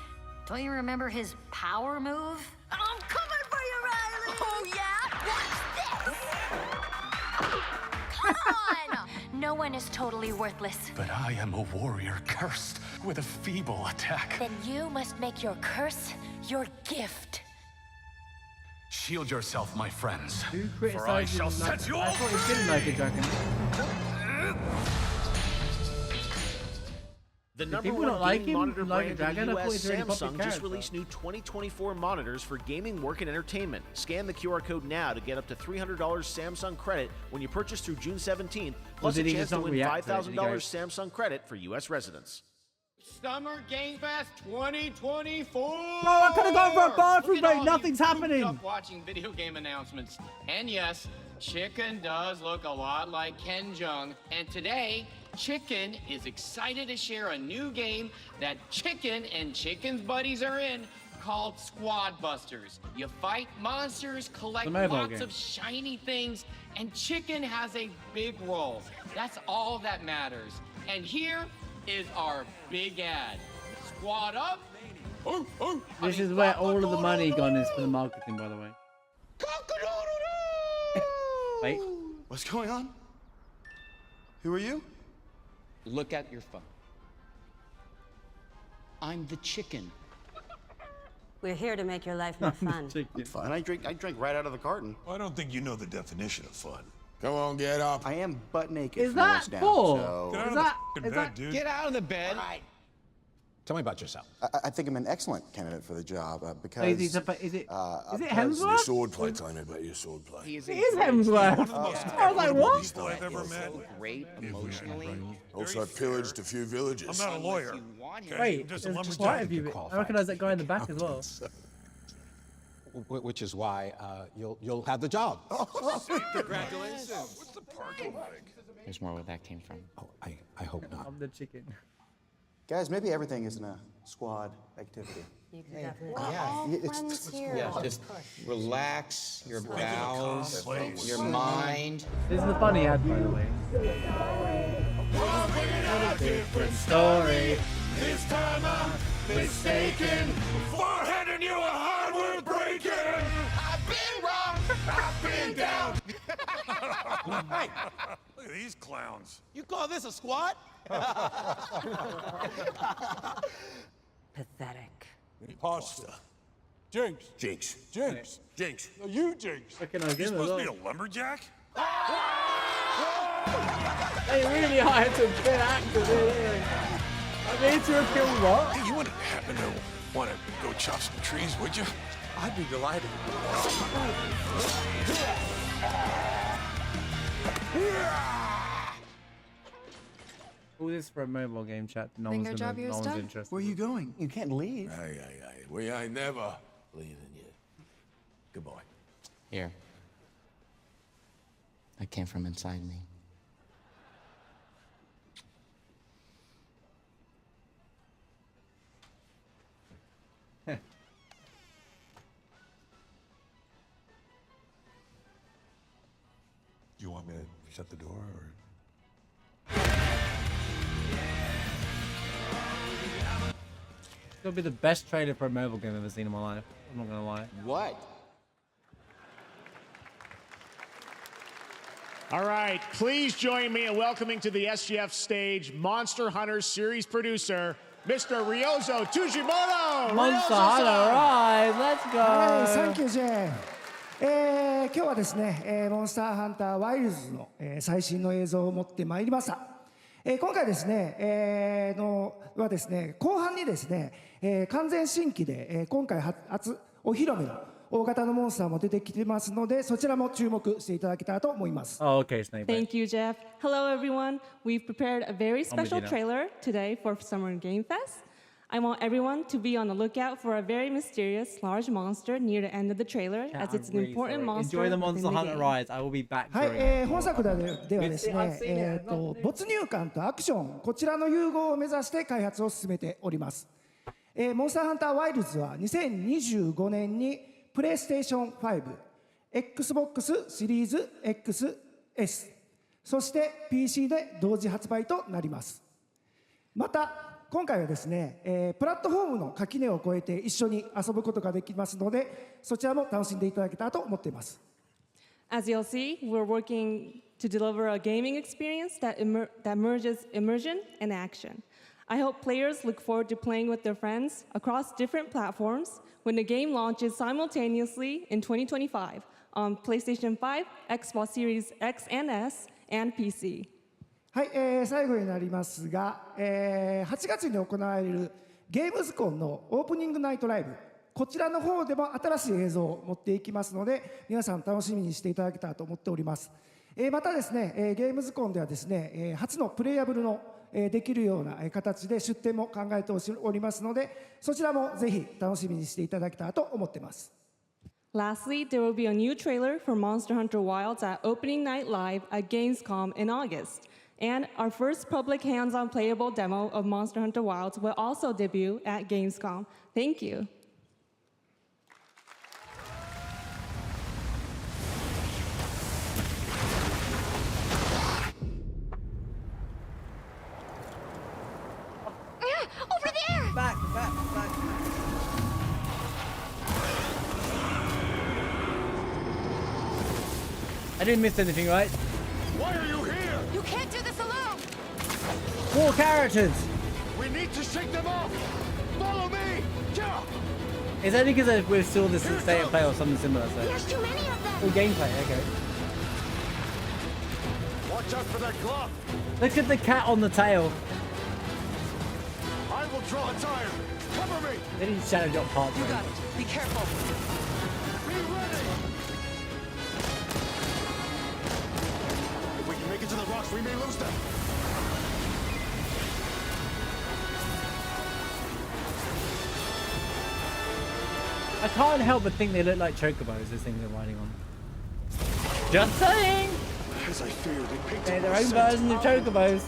Don't you remember his power move? I'm coming for you, Riley! Oh, yeah? Watch this! Come on! No one is totally worthless. But I am a warrior cursed with a feeble attack. Then you must make your curse your gift. Shield yourself, my friends, Who for I shall criticizes set you I all thought he didn't like a dragon. The number people one don't like gaming him? monitor Like a brand in dragon? the I thought US, he's a really popular Samsung, just character. released new 2024 monitors for gaming, work, and entertainment. Scan the QR code now to get up to $300 Samsung credit when you purchase through June 17th, plus a did he chance just to not win react to it? $5,000 Did he go- Samsung credit for U.S. residents. Summer Game Fest 2024! Bro, I could've gone for a bathroom break. Nothing's happening. Up watching video game announcements. And yes, Chicken does look a lot like Ken Jeong. And today, Chicken is excited to share a new game that Chicken and Chicken's buddies are in called Squad Busters. You fight monsters, collect lots of shiny things, and Chicken has a big role. That's all that matters. And here is our big ad. Squad up. This is where all of the money gone is for the marketing, by the way. Wait. What's going on? Who are you? Look at your phone. I'm the chicken. We're here to make your life more fun. Fun. I drink right out of the carton. I don't think you know the definition of fun. Come on, get up. I am butt naked. Is from the that waist down, full? so- Get out Is of that- the is bed, that- dude. Get out of the bed. Tell me about yourself. I think I'm an excellent candidate for the job because. Is it Hemsworth? Swordplay, tell me about your swordplay. He is It is Hemsworth. I was like, what? People I've ever met. Great emotionally. Also, I pillaged a few villages. I'm not a lawyer. Okay, Wait, just a there's quite a lumberjack. few. I recognize that guy in the back as well. Which is why you'll have the job. Congratulations. What's the parking like? There's more where that came from. Oh, I hope not. I'm the chicken. Guys, maybe everything isn't a squad activity. You can definitely. Just relax your bowels, your mind. This is the funny ad, by the way. Different story. This time I'm mistaken. Foreheading you a hardware breaking. I've been wrong. I've been down. Hey, look at these clowns. You call this a squad? Pathetic. Imposter. Jinx. Jinx. Jinx. Jinx. No, you Jinx. Fucking You again, supposed to be as a lumberjack? They really hired some good actors, didn't they? I mean, to appeal what? Hey, you wouldn't happen to want to go chop some trees, would you? I'd be delighted. All this for a mobile game chat. No Think one's our job here is done? interested. Where are you going? You can't leave. Aye. We ain't never leaving you. Goodbye. Here. That came from inside me. Do you want me to shut the door, or? It'll be the best trailer for a mobile game I've ever seen in my life. I'm not gonna lie. What? All right, please join me in welcoming to the SGF stage Monster Hunter series producer, Mr. Ryozo Tujimoto. Monster Hunter, right, let's go. はい、サンキュージェーン。今日はですね、モンスターハンターワイルズの、最新の映像を持ってまいりました。今回ですね、はですね、後半にですね、完全新規で、今回初お披露目の大型のモンスターも出てきてますので、そちらも注目していただけたらと思います。Oh, okay, Snake. Thank you, Jeff. Hello, everyone. We've prepared a very special trailer today for Summer Game Fest. I want everyone to be on the lookout for a very mysterious large monster near the end of the trailer, as it's an important monster. Enjoy the Monster Hunter rides. I will be back. はい、本作ではですね、没入感とアクション、こちらの融合を目指して開発を進めております。モンスターハンターワイルズは2025年にプレイステーション5、Xbox シリーズ XS、そして PC で同時発売となります。また今回はですね、プラットフォームの垣根を越えて一緒に遊ぶことができますので、そちらも楽しんでいただけたらと思っています。As you'll see, we're working to deliver a gaming experience that merges immersion and action. I hope players look forward to playing with their friends across different platforms when the game launches simultaneously in 2025 on PlayStation 5, Xbox Series X and S, and PC. はい、最後になりますが、8月に行われるゲームズコンのオープニングナイトライブ、こちらの方でも新しい映像を持っていきますので、皆さん楽しみにしていただけたらと思っております。またですね、ゲームズコンではですね、初のプレイヤブルのできるような形で出展も考えておりますので、そちらもぜひ楽しみにしていただけたらと思っています。Lastly, there will be a new trailer for Monster Hunter Wilds at Opening Night Live at Gamescom in August. And our first public hands-on playable demo of Monster Hunter Wilds will also debut at Gamescom. Thank you. Over there! Back. I didn't miss anything, right? Why are you here? You can't do this alone! 4 characters! We need to shake them off! Follow me! Yeah! It's only because we saw this in State of Play or something similar, so. There's too many of them! Oh, gameplay, okay. Watch out for that glove! Look at the cat on the tail. I will draw a tire! Cover me! They didn't shadow drop parts. You got it. Be careful. Be ready! If we can make it to the rocks, we may lose them. I can't help but think they look like chocobos, those things they're riding on. Just saying! As I feared, it picked They're up their my own scent. version of chocobos.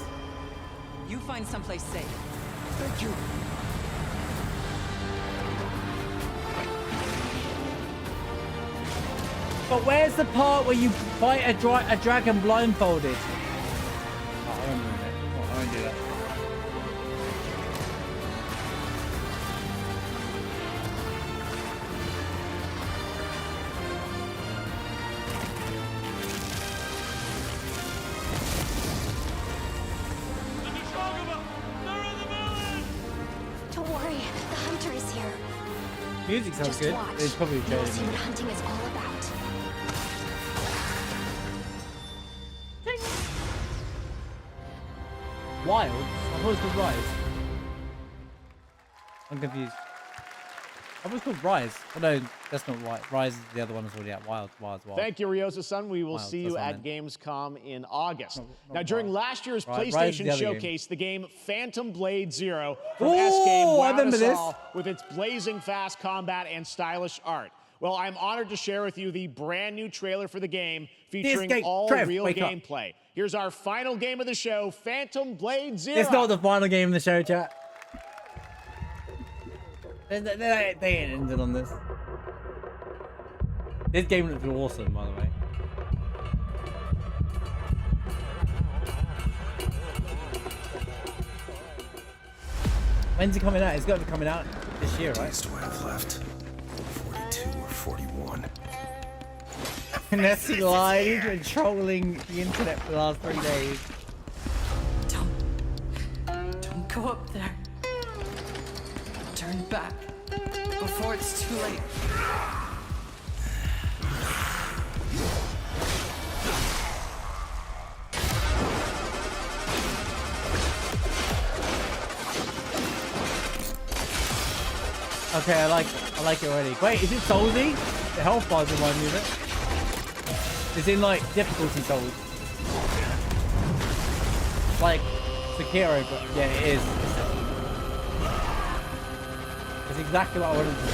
You find someplace safe. Thank you. But where's the part where you fight a dragon blindfolded? Oh, I won't do that. Oh, I won't do that. Music sounds Just good. watch. It's probably You'll see what hunting is all about. Wild? I thought it was called Rise. I'm confused. I thought it was called Rise. Oh no, that's not right. Rise is the other one that's already out. Wild. Thank you, Ryosa-san. We will Wild, see that's you what I at meant. Gamescom in August. Not Now, during Wild. last year's Right, Rise is PlayStation the other Showcase, the game Phantom Blade Zero from Ooh, S-Game I wowed remember us this. all with its blazing fast combat and stylish art. Well, I'm honored to share with you the brand new trailer for the game featuring game. all Trev, real wake up. gameplay. Here's our final game of the show, Phantom Blade Zero. It's not the final game in the show, chat. They ain't ended on this. This game looks awesome, by the way. When's it coming out? It's got to be coming out this year, right? Do I have left? 42 or 41? Nessie lied. He's been trolling the internet for the last 3 days. Don't go up there. Turn back before it's too late. Okay, I like it already. Wait, is it Soulsy? The health bars remind me of it. It's in like difficulty Souls. Like Sekiro, but yeah, it is. It's exactly what I wanted to do.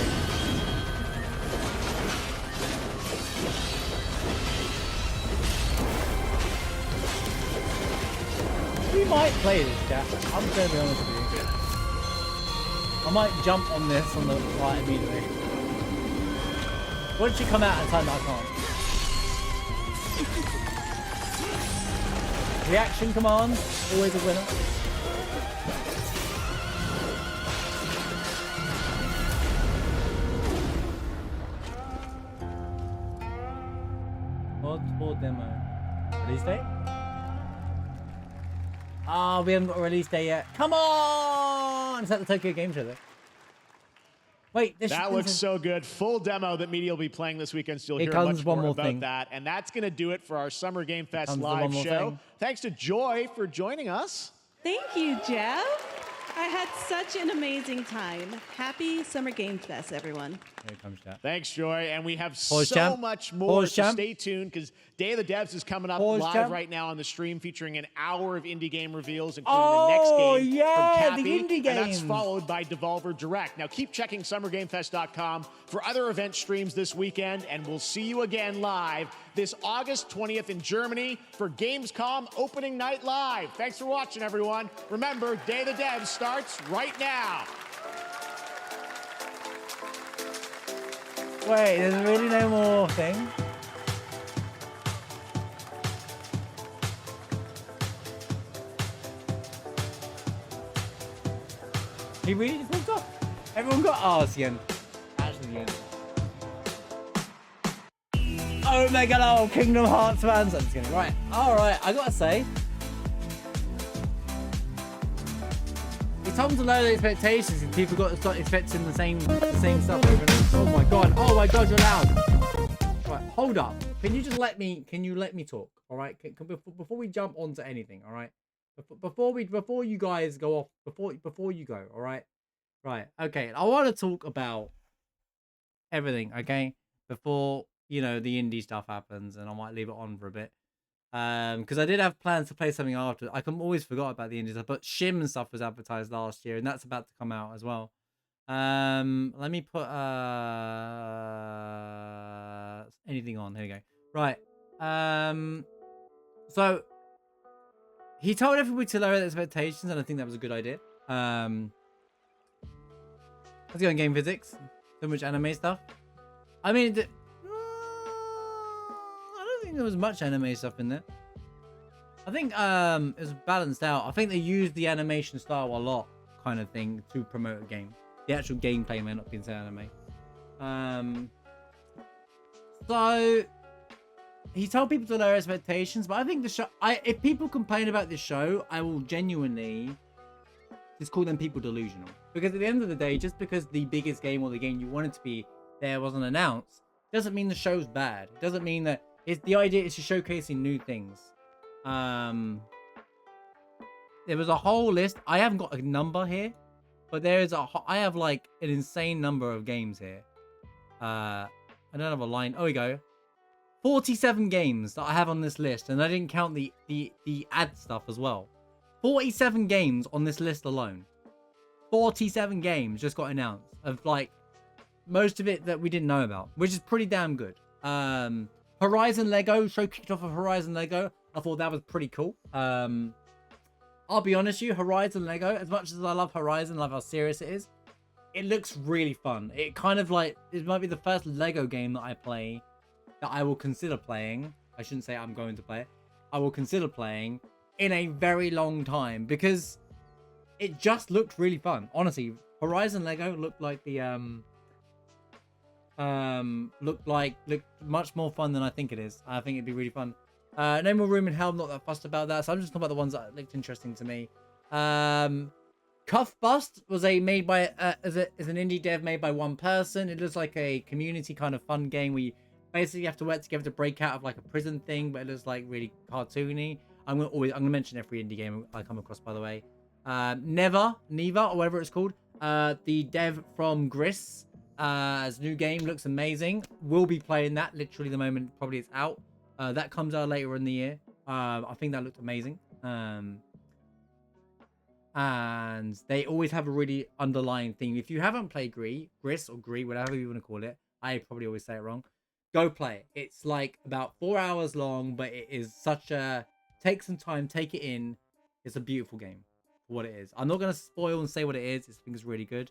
We might play this, chat. I'm gonna be honest with you. I might jump on this on the right immediately. Once you come out at a time that I can't. Reaction command, always a winner. Mod for demo. Release date? Ah, we haven't got a release date yet. Come on! Is that the Tokyo Game Show though? Wait, that looks so good. Full demo that media will be playing this weekend, so you'll hear much more about that. And that's going to do it for our Summer Game Fest live show. Thanks to Joy for joining us. Thank you, Jeff. I had such an amazing time. Happy Summer Game Fest, everyone. Here comes chat. Thanks, Joy. And we have Pause, so champ. much more. Pause, So champ. stay tuned because Day of the Devs is coming up Pause, live champ. right now on the stream, featuring an hour of indie game reveals, including the next game yeah, from the Cappy. indie And that's games. followed by Devolver Direct. Now keep checking SummerGameFest.com for other event streams this weekend, and we'll see you again live this August 20th in Germany for Gamescom Opening Night Live. Thanks for watching, everyone. Remember, Day of the Devs starts right now. Wait, there's really no more thing? He really just walked off. Everyone got ours again. Actually, the end. Oh my god, oh, Kingdom Hearts fans. I'm just kidding. Right, alright, I gotta say. It's time to lower the expectations and people got to start expecting the same stuff. Oh my god, you're loud. Right, hold up. Can you let me talk? Alright? Before we jump onto anything, alright? Before you guys go off, before you go, alright? Right, okay. I want to talk about everything, okay? Before, the indie stuff happens, and I might leave it on for a bit. Because I did have plans to play something after. I always forgot about the indie stuff, but Shim and stuff was advertised last year, and that's about to come out as well. Let me put anything on. Here we go. Right. So he told everybody to lower their expectations, and I think that was a good idea. Let's go on game physics. So much anime stuff. I mean, I don't think there was much anime stuff in there. I think it was balanced out. I think they used the animation style a lot, kind of thing, to promote a game. The actual gameplay may not be into anime. So he told people to lower expectations, but I think the show. If people complain about this show, I will genuinely just call them people delusional. Because at the end of the day, just because the biggest game or the game you want it to be there wasn't announced, doesn't mean the show's bad. It doesn't mean that the idea is to showcasing new things. There was a whole list. I haven't got a number here, but I have like an insane number of games here. I don't have a line. Oh, we go. 47 games that I have on this list, and I didn't count the ad stuff as well. 47 games on this list alone. 47 games just got announced, of like most of it that we didn't know about, which is pretty damn good. Horizon Lego show kicked off of Horizon Lego. I thought that was pretty cool. I'll be honest with you, Horizon Lego, as much as I love Horizon, love how serious it is, it looks really fun. It kind of like, it might be the first Lego game that I play that I will consider playing. I shouldn't say I'm going to play it. I will consider playing in a very long time, because it just looked really fun. Honestly, Horizon Lego looked like the looked much more fun than I think it is. I think it'd be really fun. No More Room in Hell, I'm not that fussed about that, so I'm just talking about the ones that looked interesting to me. Cuffbust was made by as an indie dev made by one person. It looks like a community kind of fun game where you basically have to work together to break out of like a prison thing, but it looks like really cartoony. I'm gonna mention every indie game I come across, by the way. Neva or whatever it's called. The dev from Gris, as new game, looks amazing. We'll be playing that literally the moment probably it's out. That comes out later in the year. I think that looked amazing. And they always have a really underlying theme. If you haven't played Gris or Gree, whatever you want to call it, I probably always say it wrong. Go play it. It's like about 4 hours long, but it is such a... Take some time, take it in. It's a beautiful game for what it is. I'm not going to spoil and say what it is. I think it's really good.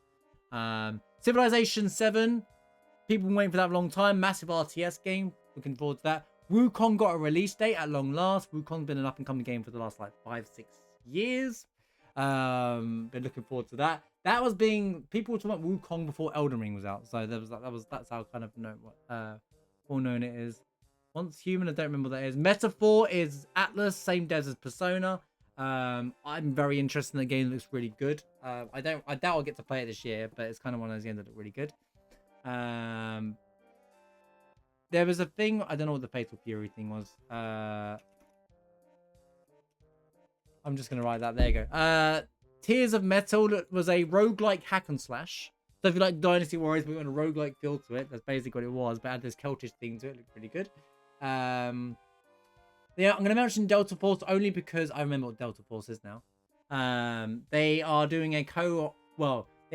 Civilization 7. People been waiting for that a long time. Massive RTS game. Looking forward to that. Wukong got a release date at long last. Wukong's been an up-and-coming game for the last like 5-6 years. Been looking forward to that. That was being... People were talking about Wukong before Elden Ring was out. So that's how kind of well known it is. Once Human, I don't remember what that is. Metaphor is Atlas, same devs as Persona. I'm very interested in the game. It looks really good. I doubt I'll get to play it this year, but it's kind of one of those games that look really good. There was a thing, I don't know what the Fatal Fury thing was. I'm just gonna write that. There you go. Tears of Metal was a roguelike hack and slash. So if you like Dynasty Warriors, we went a roguelike feel to it. That's basically what it was, but it had this Celtish thing to it. It looked pretty good. Yeah, I'm going to mention Deltaforce only because I remember what Deltaforce is now. They are doing they're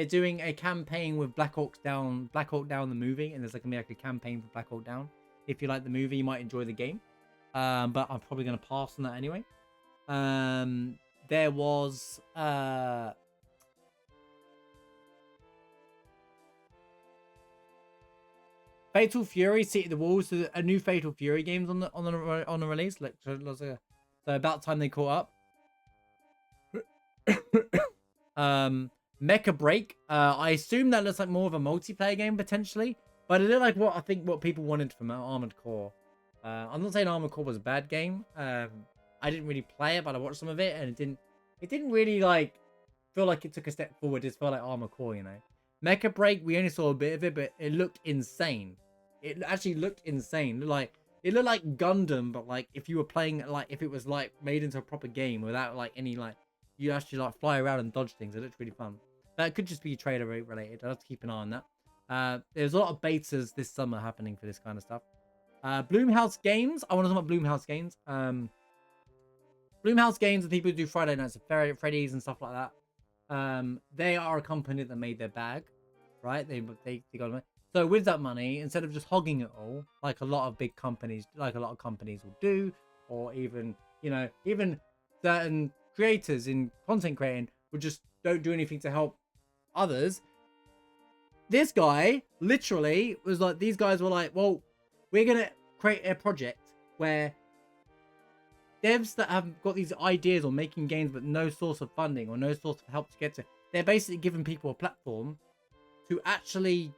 doing a campaign with Black Hawk Down the movie, and there's going to be like a campaign for Black Hawk Down. If you like the movie, you might enjoy the game. But I'm probably going to pass on that anyway. There was Fatal Fury, City of the Wolves, so a new Fatal Fury games on the release. So about time they caught up. Mecha Break. I assume that looks like more of a multiplayer game potentially, but it looked like what people wanted from Armored Core. I'm not saying Armored Core was a bad game. I didn't really play it, but I watched some of it, and it didn't really like feel like it took a step forward. It felt like Armored Core, you know. Mecha Break, we only saw a bit of it, but it looked insane. It actually looked insane. It looked like Gundam, but like if you were playing like if it was like made into a proper game without like any like you actually like fly around and dodge things. It looked really fun. That could just be trailer related. I'll have to keep an eye on that. There's a lot of betas this summer happening for this kind of stuff. Blumhouse Games. I want to talk about Blumhouse Games. Blumhouse Games are people who do Friday Nights at Freddy's and stuff like that. They are a company that made their bag, right? They got money. So with that money, instead of just hogging it all, like a lot of big companies, like a lot of companies will do, or even certain creators in content creating would just don't do anything to help others. This guy literally was like, these guys were like, well, we're gonna create a project where devs that have got these ideas on making games but no source of funding or no source of help to get to, they're basically giving people a platform to actually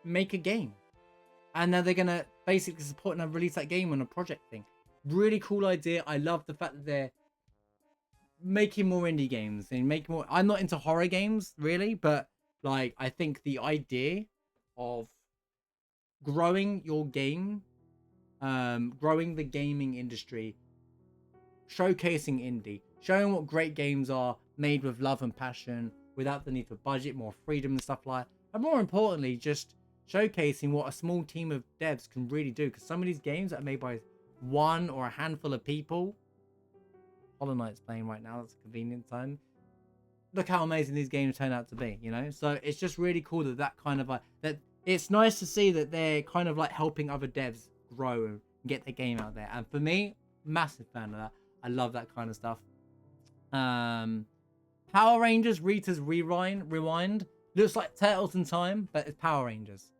make a game, and now they're gonna basically support and release that game on a project thing. Really cool idea. I love the fact that they're making more indie games and making more. I'm not into horror games really, but like I think the idea of growing your game, growing the gaming industry, showcasing indie, showing what great games are made with love and passion without the need for budget, more freedom and stuff like that. And more importantly, just showcasing what a small team of devs can really do, because some of these games that are made by one or a handful of people. Hollow Knight's playing right now. That's a convenient time. Look how amazing these games turn out to be, you know? So it's just really cool that kind of that it's nice to see that they're kind of like helping other devs grow and get their game out there. And for me, massive fan of that. I love that kind of stuff. Power Rangers Rita's Rewind looks like Turtles in Time, but it's Power Rangers.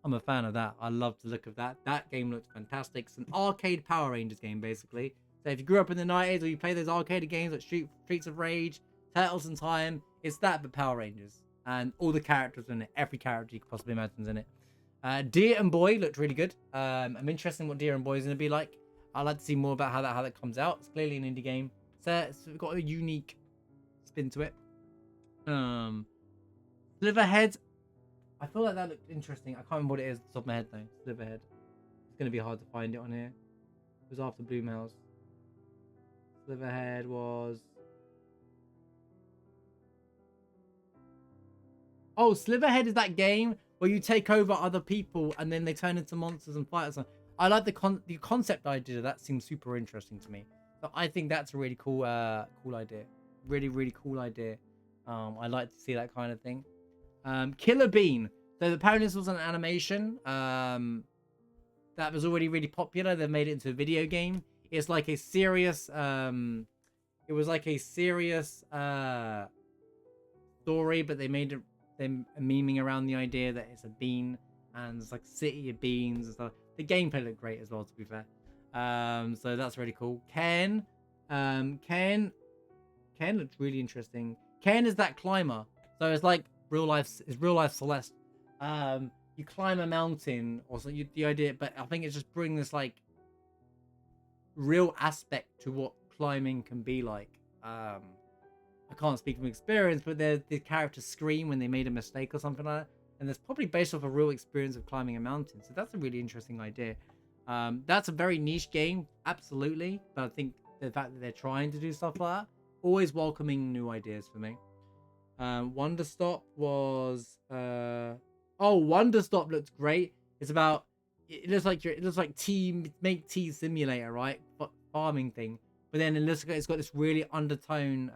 I'm a fan of that. I love the look of that. That game looks fantastic. It's an arcade Power Rangers game, basically. So if you grew up in the 90s or you play those arcade games like Streets of Rage, Turtles in Time, it's that but Power Rangers. And all the characters in it. Every character you could possibly imagine is in it. Deer and Boy looked really good. I'm interested in what Deer and Boy is going to be like. I'd like to see more about how that comes out. It's clearly an indie game. So it's got a unique spin to it. Slitherhead. I feel like that looked interesting. I can't remember what it is off the top of my head though. Slitherhead. It's going to be hard to find it on here. It was after Blumhouse. Slitherhead was... Oh, Slitherhead is that game where you take over other people and then they turn into monsters and fight. I like the concept idea. That seems super interesting to me. So I think that's a really cool idea. Really, really cool idea. I like to see that kind of thing. Killer Bean. So apparently this was an animation that was already really popular. They made it into a video game. It's like a serious it was like a serious story, but they made it them memeing around the idea that it's a bean and it's like a city of beans and stuff. The gameplay looked great as well, to be fair. So that's really cool. Cairn looked really interesting. Cairn is that climber. So it's like real life Celeste. You climb a mountain or so the idea, but I think it's just bringing this like real aspect to what climbing can be like. I can't speak from experience, but the characters scream when they made a mistake or something like that. And that's probably based off a real experience of climbing a mountain. So that's a really interesting idea. That's a very niche game, absolutely. But I think the fact that they're trying to do stuff like that, always welcoming new ideas for me. Wanderstop was... Wanderstop looks great. It's about... It looks like make tea simulator, right? Farming thing. But then it looks like it's got this really undertone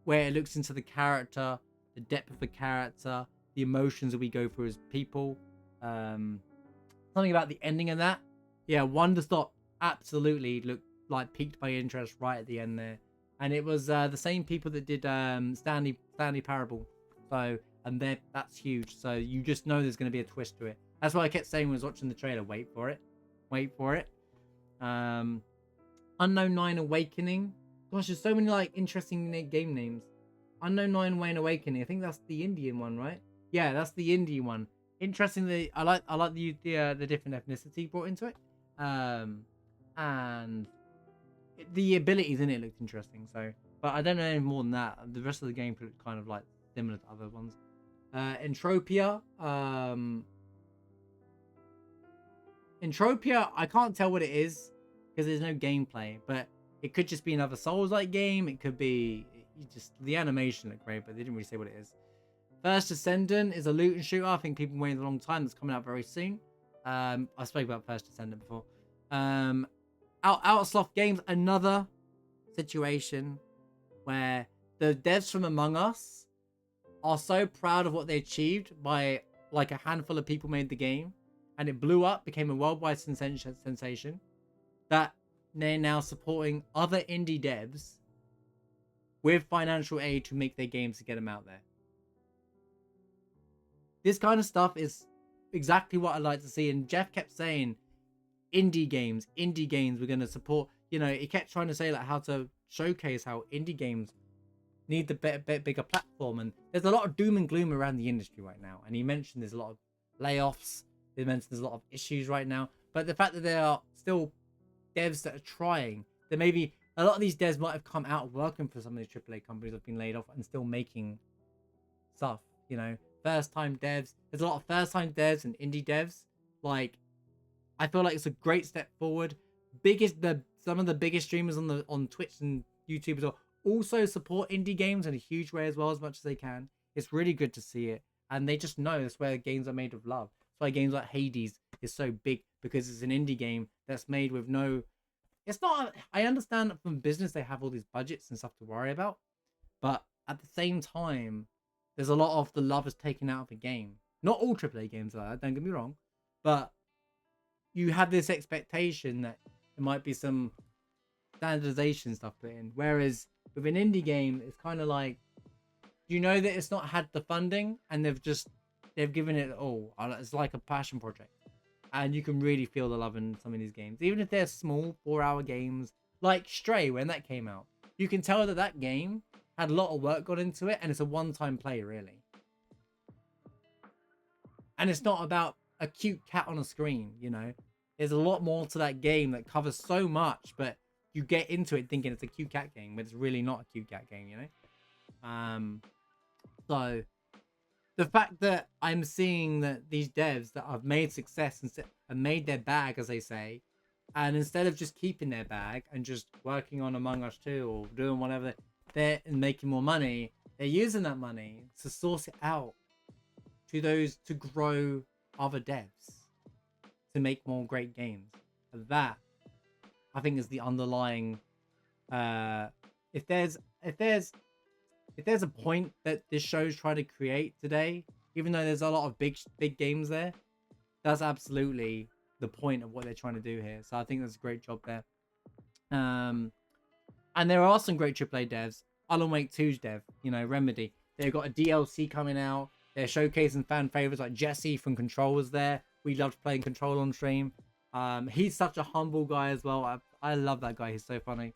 where it looks into the character, the depth of the character, the emotions that we go through as people. Something about the ending of that. Yeah, Wanderstop absolutely looked like piqued my interest right at the end there. And it was the same people that did Stanley Parable. So, and that's huge. So you just know there's going to be a twist to it. That's what I kept saying when I was watching the trailer. Wait for it. Wait for it. Unknown 9 Awakening. Gosh, there's so many like interesting game names. Unknown 9 Wayne Awakening. I think that's the Indian one, right? Yeah, that's the Indian one. Interestingly, I like the different ethnicity brought into it. And the abilities in it looked interesting. So, but I don't know any more than that. The rest of the game looked kind of like similar to other ones. Entropia. Entropia, I can't tell what it is because there's no gameplay, but it could just be another Souls-like game. It could be just the animation looked great, but they didn't really say what it is. First Descendant is a loot and shooter. I think people have waited a long time. That's coming out very soon. I spoke about First Descendant before. Outersloth Games, another situation where the devs from Among Us are so proud of what they achieved by like a handful of people made the game, and it blew up, became a worldwide sensation, that they're now supporting other indie devs with financial aid to make their games to get them out there. This kind of stuff is exactly what I'd like to see. And Jeff kept saying, indie games, we're going to support. You know, he kept trying to say like how to showcase how indie games need the bigger platform. And there's a lot of doom and gloom around the industry right now. And he mentioned there's a lot of layoffs. He mentioned there's a lot of issues right now. But the fact that they are still devs that are trying. There may be a lot of these devs might have come out working for some of these AAA companies that have been laid off and still making stuff. You know, first time devs. There's a lot of first time devs and indie devs. Like, I feel like it's a great step forward. Some of the biggest streamers on Twitch and YouTube as well also support indie games in a huge way as well, as much as they can. It's really good to see it, and they just know that's where games are made of love. That's why games like Hades is so big, because it's an indie game that's made with no. It's not. I understand that from business they have all these budgets and stuff to worry about, but at the same time, there's a lot of the love is taken out of the game. Not all AAA games are like that, don't get me wrong, but you have this expectation that there might be some standardization stuff put in. Whereas with an indie game, it's kind of like, you know that it's not had the funding and they've given it all. It's like a passion project. And you can really feel the love in some of these games. Even if they're small 4-hour games, like Stray, when that came out. You can tell that that game had a lot of work gone into it, and it's a one-time play, really. And it's not about a cute cat on a screen, you know. There's a lot more to that game that covers so much, but you get into it thinking it's a cute cat game, but it's really not a cute cat game, you know. So the fact that I'm seeing that these devs that have made success and made their bag, as they say, and instead of just keeping their bag and just working on Among Us 2 or doing whatever they're making more money, they're using that money to source it out to those to grow other devs to make more great games. And that, I think, is the underlying. If there's a point that this show's trying to create today, even though there's a lot of big games there, that's absolutely the point of what they're trying to do here. So I think that's a great job there. And there are some great AAA devs. Alan Wake 2's dev, you know, Remedy. They've got a DLC coming out. They're showcasing fan favorites like Jesse from Control was there. We loved playing Control on stream. He's such a humble guy as well. I love that guy. He's so funny.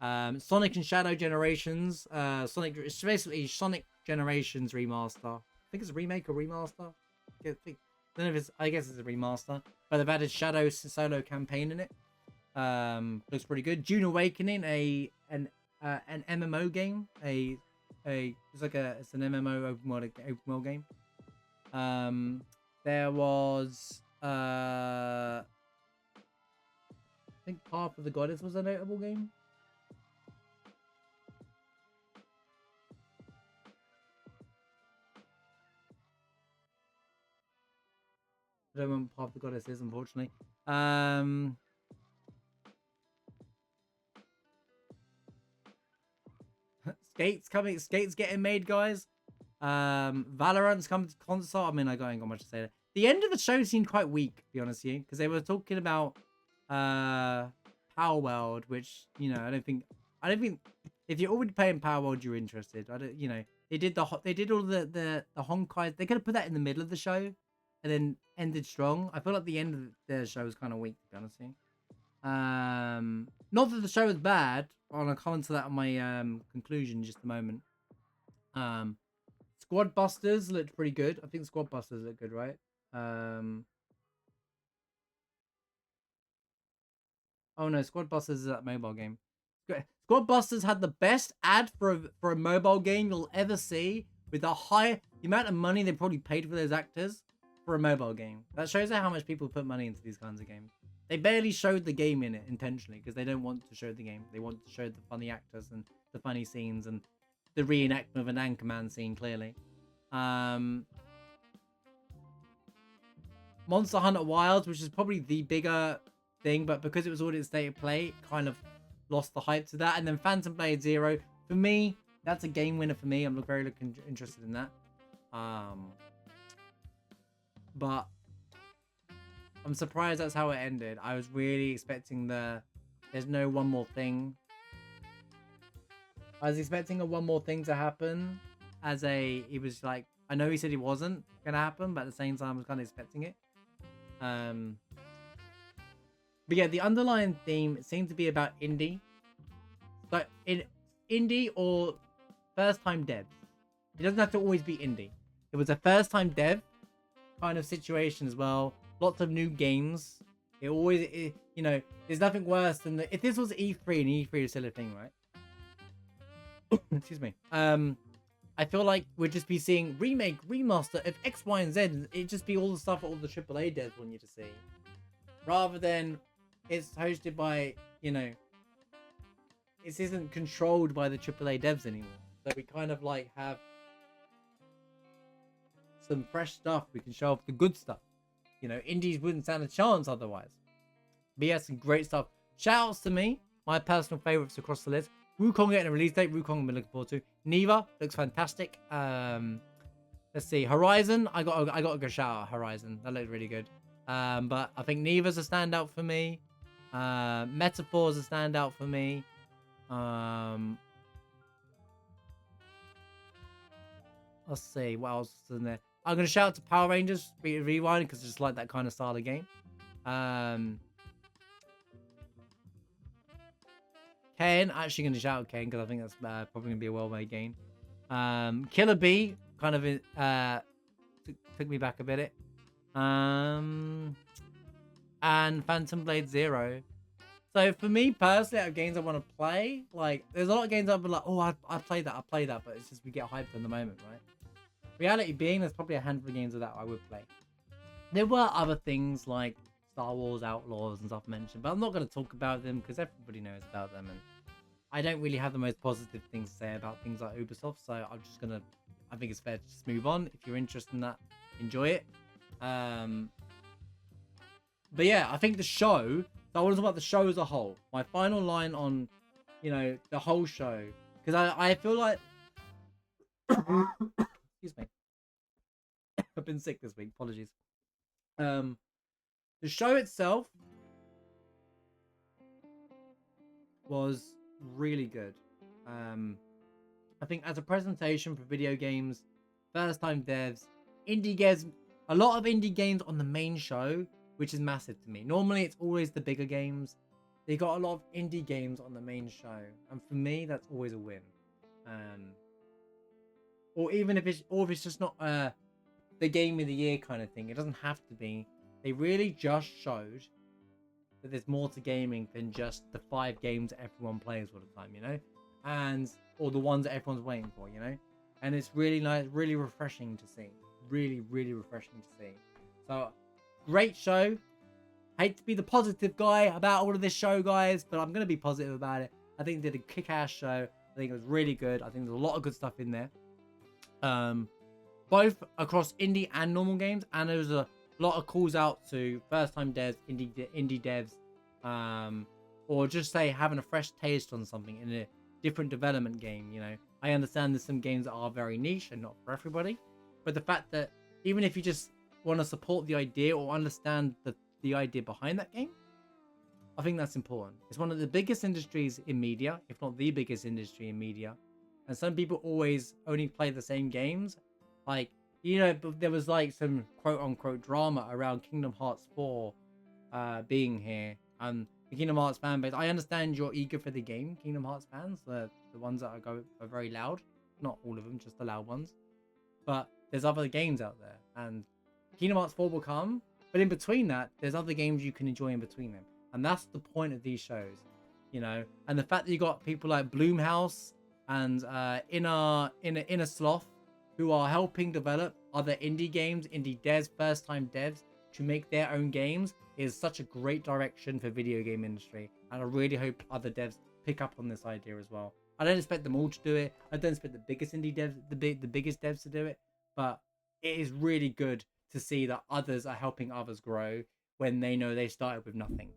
Sonic and Shadow Generations. It's basically Sonic Generations remaster. I think it's a remake or remaster. I guess it's a remaster. But they've added Shadow's solo campaign in it. Looks pretty good. Dune Awakening, an MMO game. It's an MMO open world game. There was I think Path of the Goddess was a notable game. I don't know what Path of the Goddess is, unfortunately. Skate's getting made, guys. Valorant's coming to console. I mean, I ain't got much to say there. The end of the show seemed quite weak, to be honest with you, because they were talking about Palworld, which, you know, I don't think if you're already playing Palworld, you're interested. You know, they did all the Honkai. They could have put that in the middle of the show and then ended strong. I feel like the end of the show was kind of weak, to be honest with you. Not that the show was bad. I'll comment to that on my conclusion in just a moment. Squad Busters looked pretty good. I think Squad Busters look good, right? Oh no, Squad Busters is that mobile game. Squad Busters had the best ad for a mobile game you'll ever see, with the amount of money they probably paid for those actors for a mobile game. That shows how much people put money into these kinds of games. They barely showed the game in it intentionally because they don't want to show the game. They want to show the funny actors and the funny scenes and the reenactment of an Anchorman scene, clearly. Monster Hunter Wilds, which is probably the bigger thing, but because it was already state of play, it kind of lost the hype to that. And then Phantom Blade Zero, for me, that's a game winner for me. I'm very interested in that. But I'm surprised that's how it ended. I was really expecting there's no one more thing. I was expecting a one more thing to happen he was like, I know he said it wasn't going to happen, but at the same time, I was kind of expecting it. But yeah, the underlying theme seemed to be about indie. But indie or first-time devs. It doesn't have to always be indie. It was a first-time dev kind of situation as well. Lots of new games It always, you know, there's nothing worse than if this was E3 and E3 is still a thing, right? Excuse me. I feel like we'd just be seeing remake, remaster of X, Y, and Z. It'd just be all the stuff that all the AAA devs want you to see, rather than it's hosted by, you know, it isn't controlled by the AAA devs anymore. So we kind of like have some fresh stuff. We can show off the good stuff. You know, indies wouldn't stand a chance otherwise. But yeah, some great stuff. Shoutouts to me, my personal favorites across the list. Wukong getting a release date. Wukong I'm looking forward to. Neva looks fantastic. Let's see. Horizon, I got a good shout out. Horizon, that looked really good. But I think Neva's a standout for me. Metaphor's a standout for me. Let's see what else is in there. I'm gonna shout out to Power Rangers Rewind because I just like that kind of style of game. Cairn, actually gonna shout out Cairn because I think that's probably gonna be a well-made game. Killer Bee kind of took me back a bit. And Phantom Blade Zero. So for me personally, out of games I want to play, like there's a lot of games I've been like, oh, I played that, but it's just we get hyped in the moment, right? Reality being, there's probably a handful of games of that I would play. There were other things like Star Wars Outlaws and stuff mentioned, but I'm not going to talk about them because everybody knows about them, and I don't really have the most positive things to say about things like Ubisoft, so I'm just going to, I think it's fair to just move on. If you're interested in that, enjoy it. But yeah, I think the show, so I want to talk about the show as a whole. My final line on, you know, the whole show, because I feel like, excuse me, I've been sick this week, apologies. The show itself was really good. I think as a presentation for video games, first time devs, indie games, a lot of indie games on the main show, which is massive to me. Normally it's always the bigger games. They got a lot of indie games on the main show, and for me that's always a win. Or even if it's just not the game of the year kind of thing, it doesn't have to be. They really just showed that there's more to gaming than just the 5 games everyone plays all the time, you know, or the ones that everyone's waiting for, you know. And it's really nice, really refreshing to see. Really, really refreshing to see. So, great show. Hate to be the positive guy about all of this show, guys, but I'm gonna be positive about it. I think they did a kick-ass show. I think it was really good. I think there's a lot of good stuff in there. Both across indie and normal games, and there was a lot of calls out to first-time devs, indie devs, or just say having a fresh taste on something in a different development game. You know, I understand there's some games that are very niche and not for everybody, but the fact that even if you just want to support the idea or understand the idea behind that game, I think that's important. It's one of the biggest industries in media, if not the biggest industry in media, and some people always only play the same games. Like, you know, but there was like some quote-unquote drama around Kingdom Hearts 4 being here, and the Kingdom Hearts fan base. I understand you're eager for the game, Kingdom Hearts fans, the ones that are very loud. Not all of them, just the loud ones. But there's other games out there, and Kingdom Hearts 4 will come, but in between that, there's other games you can enjoy in between them, and that's the point of these shows, you know. And the fact that you got people like Blumhouse and Outersloth, who are helping develop other indie games, indie devs, first-time devs, to make their own games, is such a great direction for video game industry. And I really hope other devs pick up on this idea as well. I don't expect them all to do it. I don't expect the biggest indie devs, the biggest devs to do it. But it is really good to see that others are helping others grow when they know they started with nothing.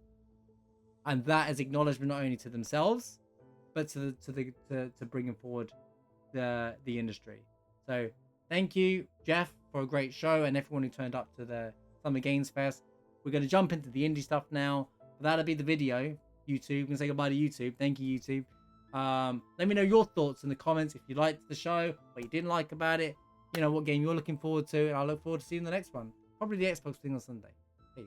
And that is acknowledgement not only to themselves, but to bringing forward the industry. So thank you, Jeff, for a great show, and everyone who turned up to the Summer Games Fest. We're going to jump into the indie stuff now. That'll be the video. YouTube, we're going to say goodbye to YouTube. Thank you, YouTube. Let me know your thoughts in the comments if you liked the show, what you didn't like about it, you know, what game you're looking forward to, and I look forward to seeing the next one. Probably the Xbox thing on Sunday. Peace.